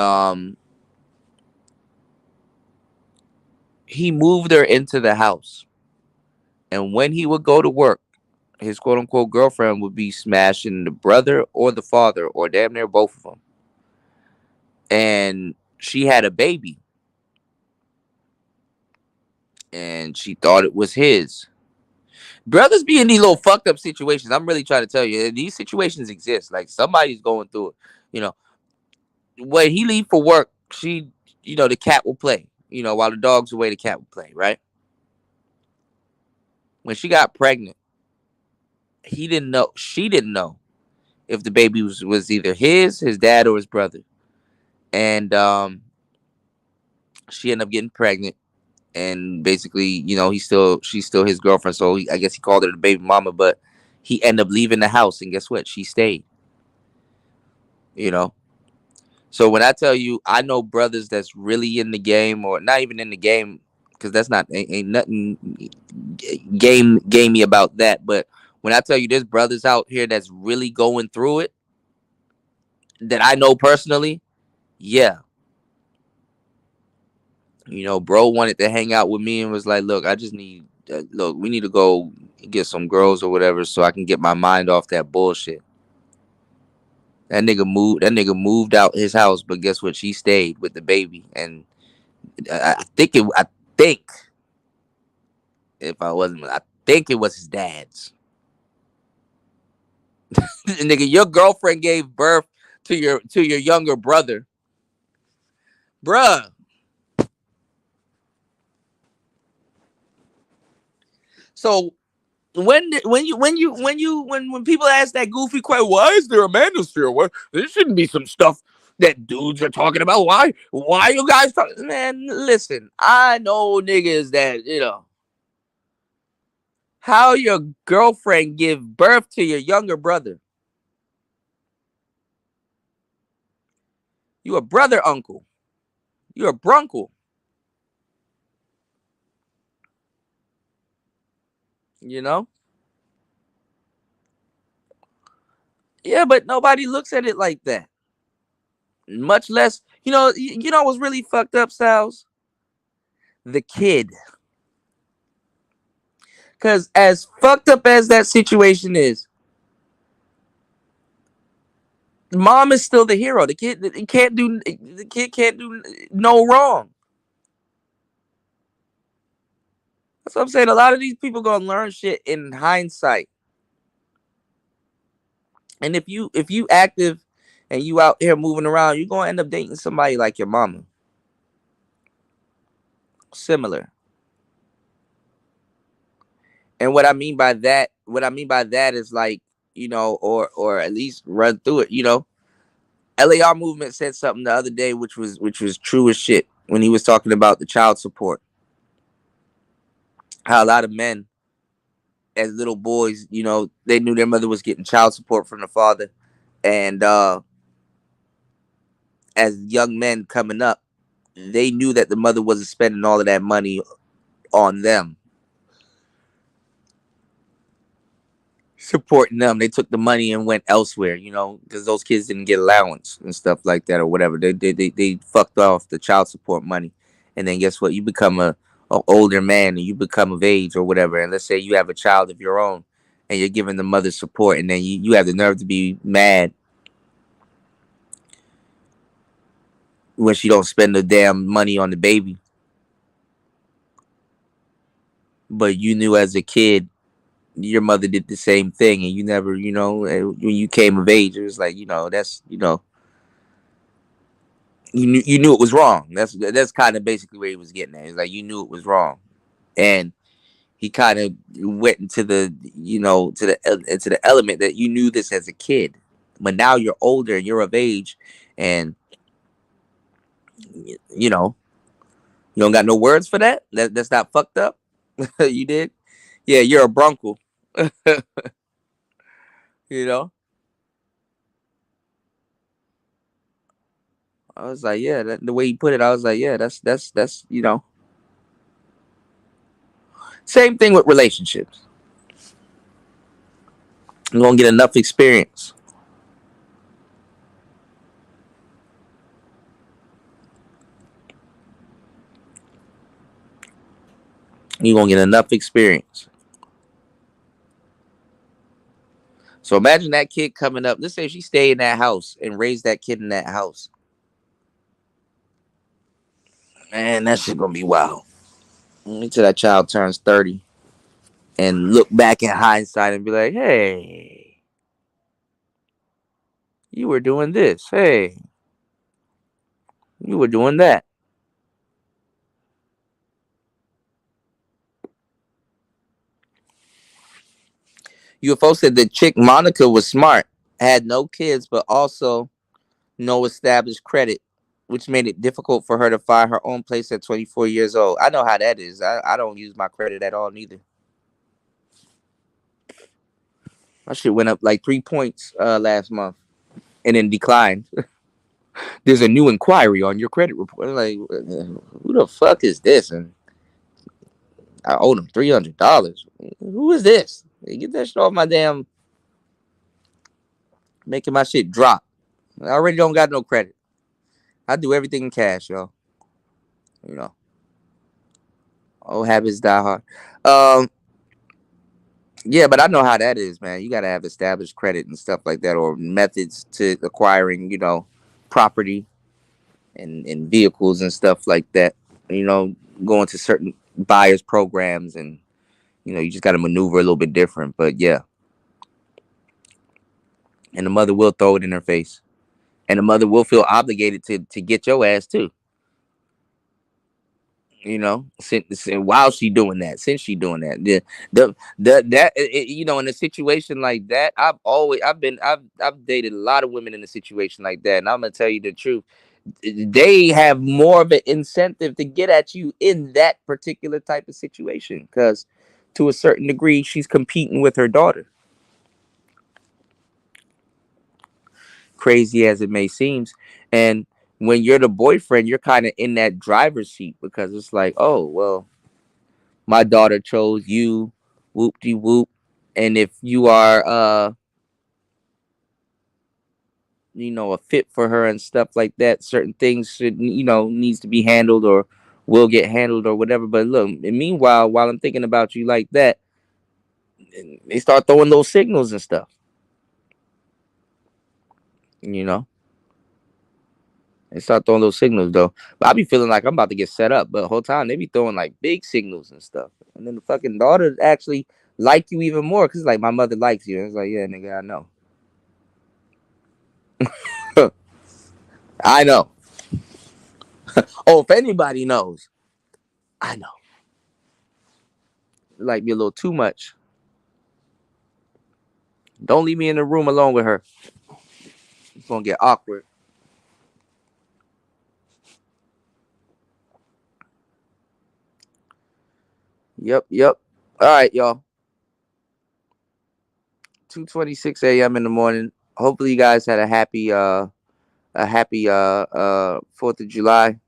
he moved her into the house. And when he would go to work, his quote unquote girlfriend would be smashing the brother or the father, or damn near both of them. And she had a baby. And she thought it was his. Brothers be in these little fucked up situations. I'm really trying to tell you, these situations exist. Like, somebody's going through it. When he leave for work, the cat will play. While the dog's away, the cat will play, right? When she got pregnant, he didn't know. She didn't know if the baby was either his dad, or his brother. And she ended up getting pregnant. And basically, she's still his girlfriend. So I guess he called her the baby mama. But he ended up leaving the house, and guess what? She stayed. You know. So when I tell you, I know brothers that's really in the game, or not even in the game, because that's not ain't nothing gamey about that. But when I tell you, there's brothers out here that's really going through it, that I know personally, yeah. Bro wanted to hang out with me and was like, "Look, I just need, we need to go get some girls or whatever, so I can get my mind off that bullshit." That nigga moved out his house, but guess what? She stayed with the baby, and I think if I wasn't, I think it was his dad's. Nigga, your girlfriend gave birth to your younger brother, bruh. So when people ask that goofy question, why is there a manosphere? What, there shouldn't be some stuff that dudes are talking about. Why you guys talking? Man, listen, I know niggas that how your girlfriend give birth to your younger brother. You a brother uncle. You a brunkle. Yeah, but nobody looks at it like that. Much less, what's really fucked up, Styles? The kid. Because as fucked up as that situation is, mom is still the hero. The kid can't do no wrong. That's what I'm saying. A lot of these people gonna learn shit in hindsight. And if you active and you out here moving around, you're gonna end up dating somebody like your mama. Similar. And what I mean by that is like, or at least run through it, LAR movement said something the other day which was true as shit when he was talking about the child support. How a lot of men as little boys, they knew their mother was getting child support from the father. And as young men coming up, they knew that the mother wasn't spending all of that money on them, supporting them. They took the money and went elsewhere, because those kids didn't get allowance and stuff like that or whatever. They fucked off the child support money. And then guess what? You become a older man and you become of age or whatever. And let's say you have a child of your own and you're giving the mother support, and then you have the nerve to be mad when she don't spend the damn money on the baby. But you knew as a kid your mother did the same thing, and you never, when you came of age, it was like, that's, you knew it was wrong. That's kind of basically where he was getting at. It's like you knew it was wrong, and he kind of went into the, into the element that you knew this as a kid, but now you're older and you're of age, and you don't got no words for that. That's not fucked up. You did, yeah. You're a brunkle. I was like, yeah. The way he put it, I was like, yeah. That's same thing with relationships. You're gonna get enough experience. You're gonna get enough experience. So imagine that kid coming up. Let's say she stayed in that house and raised that kid in that house. Man, that shit gonna be wild. Until that child turns 30 and look back in hindsight and be like, hey, you were doing this. Hey, you were doing that. UFO said the chick Monica was smart, had no kids, but also no established credit, which made it difficult for her to find her own place at 24 years old. I know how that is. I don't use my credit at all, neither. My shit went up like 3 points last month and then declined. There's a new inquiry on your credit report. I'm like, who the fuck is this? And I owed him $300. Who is this? Get that shit off my damn, making my shit drop. I already don't got no credit. I do everything in cash, yo. You know. Old habits die hard. Yeah, but I know how that is, man. You gotta have established credit and stuff like that, or methods to acquiring, you know, property and vehicles and stuff like that. You know, going to certain buyers programs, and you know, you just gotta maneuver a little bit different. But yeah. And the mother will throw it in her face. And the mother will feel obligated to get your ass too. You know, while she doing that, since she doing that, you know, in a situation like that, I've dated a lot of women in a situation like that, and I'm gonna tell you the truth, they have more of an incentive to get at you in that particular type of situation, because to a certain degree, she's competing with her daughter. Crazy as it may seem, and when you're the boyfriend, you're kind of in that driver's seat, because it's like, oh, well, my daughter chose you, whoop-de-whoop. And if you are, you know, a fit for her and stuff like that, certain things should, you know, needs to be handled or will get handled or whatever. But look, and meanwhile, while I'm thinking about you like that, they start throwing those signals and stuff, you know. They start throwing those signals though. But I be feeling like I'm about to get set up. But the whole time they be throwing like big signals and stuff. And then the fucking daughter actually like you even more, because like, my mother likes you. And it's like, yeah, nigga, I know. I know. Oh, if anybody knows, I know. It like be a little too much. Don't leave me in the room alone with her. It's gonna get awkward. Yep. All right, y'all. 2:26 a.m. in the morning. Hopefully you guys had a happy 4th of July.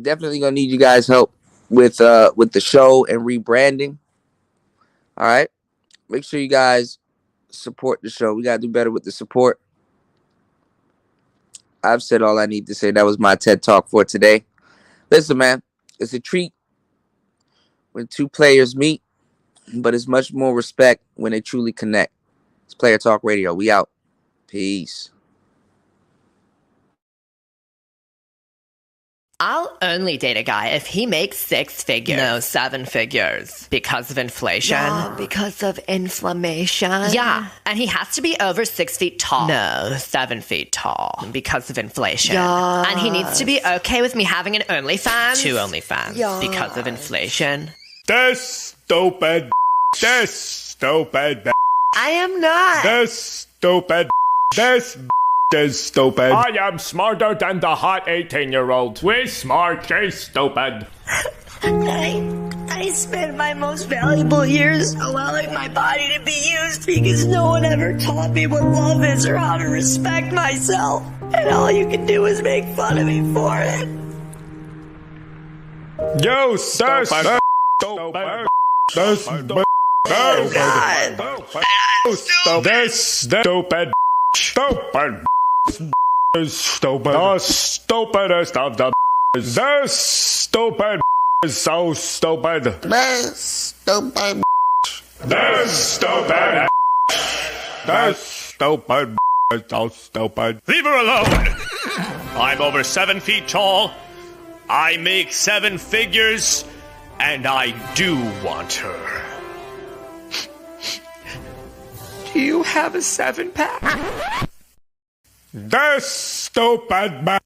Definitely gonna need you guys' help with the show and rebranding. All right. Make sure you guys support the show. We gotta do better with the support. I've said all I need to say. That was my TED Talk for today. Listen, man, it's a treat when two players meet, but it's much more respect when they truly connect. It's Player Talk Radio. We out. Peace. I'll only date a guy if he makes 6 figures. No, 7 figures. Because of inflation. Yeah, because of inflammation. Yeah, and he has to be over 6 feet tall. No, 7 feet tall. Because of inflation. Yes. And he needs to be okay with me having an OnlyFans. 2 OnlyFans. Yes. Because of inflation. This stupid. This stupid. I am not. This stupid. This is stupid. I am smarter than the hot 18-year-old. We smart, they stupid. I spent my most valuable years allowing my body to be used because no one ever taught me what love is or how to respect myself. And all you can do is make fun of me for it. You stupid. Stupid. This stupid. Oh, God. This stupid. Stupid. Is stupid. The stupidest of the. This stupid is so stupid. This stupid. This stupid. This stupid is so stupid. Leave her alone! I'm over 7 feet tall. I make 7 figures. And I do want her. Do you have a 7-pack? This stupid man.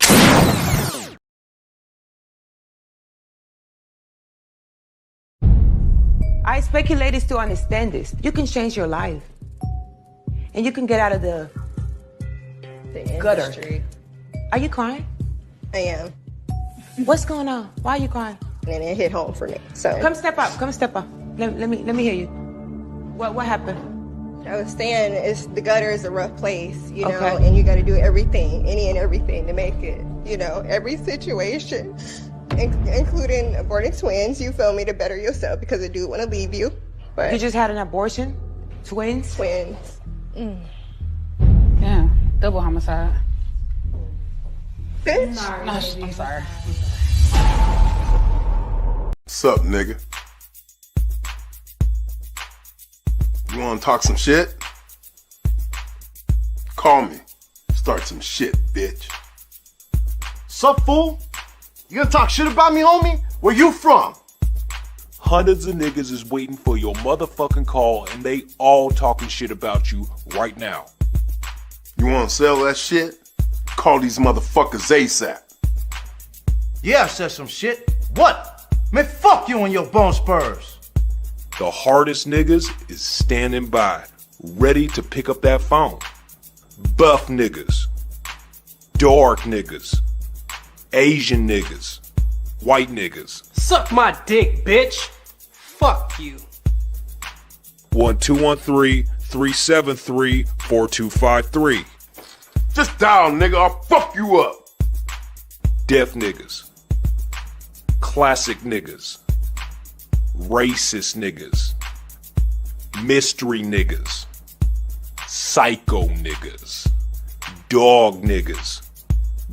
I expect you ladies to understand this. You can change your life. And you can get out of the gutter. Industry. Are you crying? I am. What's going on? Why are you crying? And it hit home for me. So Come step up. Come step up. Let me hear you. What happened? I was saying the gutter is a rough place, you know, Okay. and you got to do everything, any and everything to make it, you know, every situation, including aborting twins, you feel me, to better yourself because I do want to leave you. But You just had an abortion? Twins? twins. Yeah, double homicide. Bitch. No, I'm sorry. Sup, nigga? You wanna talk some shit? Call me. Start some shit, bitch. Sup, fool? You gonna talk shit about me, homie? Where you from? Hundreds of niggas is waiting for your motherfucking call, and they all talking shit about you right now. You wanna sell that shit? Call these motherfuckers ASAP. Yeah, I said some shit. What? Man, fuck you and your bone spurs. The hardest niggas is standing by, ready to pick up that phone. Buff niggas, dark niggas, Asian niggas, white niggas. Suck my dick, bitch. Fuck you. 1213-373-4253. Just dial, nigga. I'll fuck you up. Deaf niggas, classic niggas, racist niggas, mystery niggas, psycho niggas, dog niggas,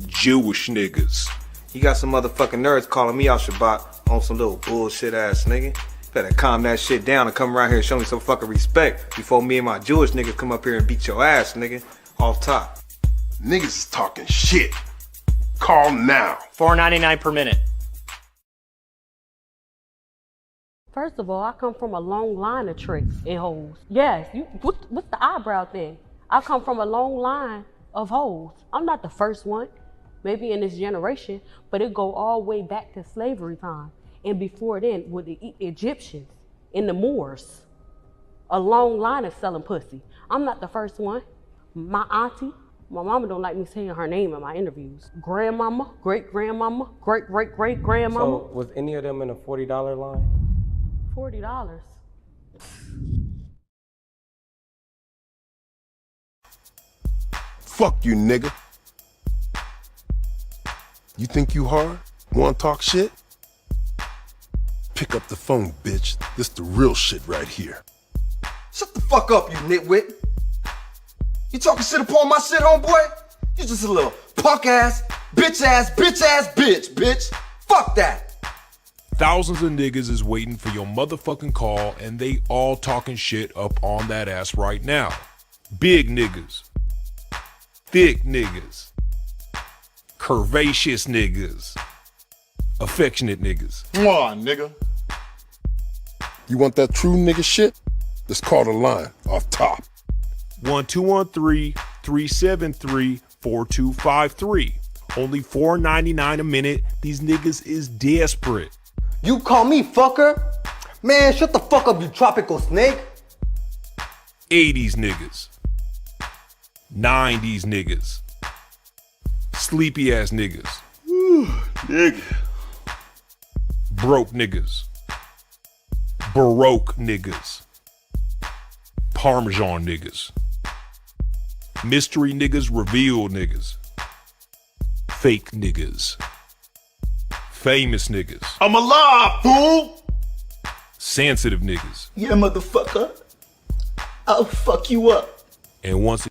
Jewish niggas. You got some motherfucking nerds calling me out Shabbat on some little bullshit ass nigga. Better calm that shit down and come around here and show me some fucking respect before me and my Jewish niggas come up here and beat your ass, nigga. Off top. Niggas is talking shit. Call now. $4.99 per minute. First of all, I come from a long line of tricks and hoes. Yes, what's the eyebrow thing? I come from a long line of hoes. I'm not the first one, maybe in this generation, but it go all the way back to slavery time. And before then, with the Egyptians and the Moors, a long line of selling pussy. I'm not the first one. My auntie, my mama don't like me saying her name in my interviews. Grandmama, great-grandmama, great-great-great-grandmama. So, was any of them in a $40 line? $40. Fuck you, nigga. You think you hard? Wanna talk shit? Pick up the phone, bitch. This the real shit right here. Shut the fuck up, you nitwit. You talking shit upon my shit, homeboy? You just a little punk ass, bitch ass, bitch. Fuck that. Thousands of niggas is waiting for your motherfucking call, and they all talking shit up on that ass right now. Big niggas, thick niggas, curvaceous niggas, affectionate niggas. Mwah, nigga. You want that true nigga shit? Let's call the line off top. 1213-373-4253. Only $4.99 a minute. These niggas is desperate. You call me fucker? Man, shut the fuck up, you tropical snake. 80s niggas, 90s niggas, sleepy ass niggas, Nigga. broke niggas, baroque niggas, parmesan niggas, mystery niggas, reveal niggas, fake niggas, famous niggas, I'm alive, fool. sensitive niggas, Yeah, motherfucker. I'll fuck you up. and once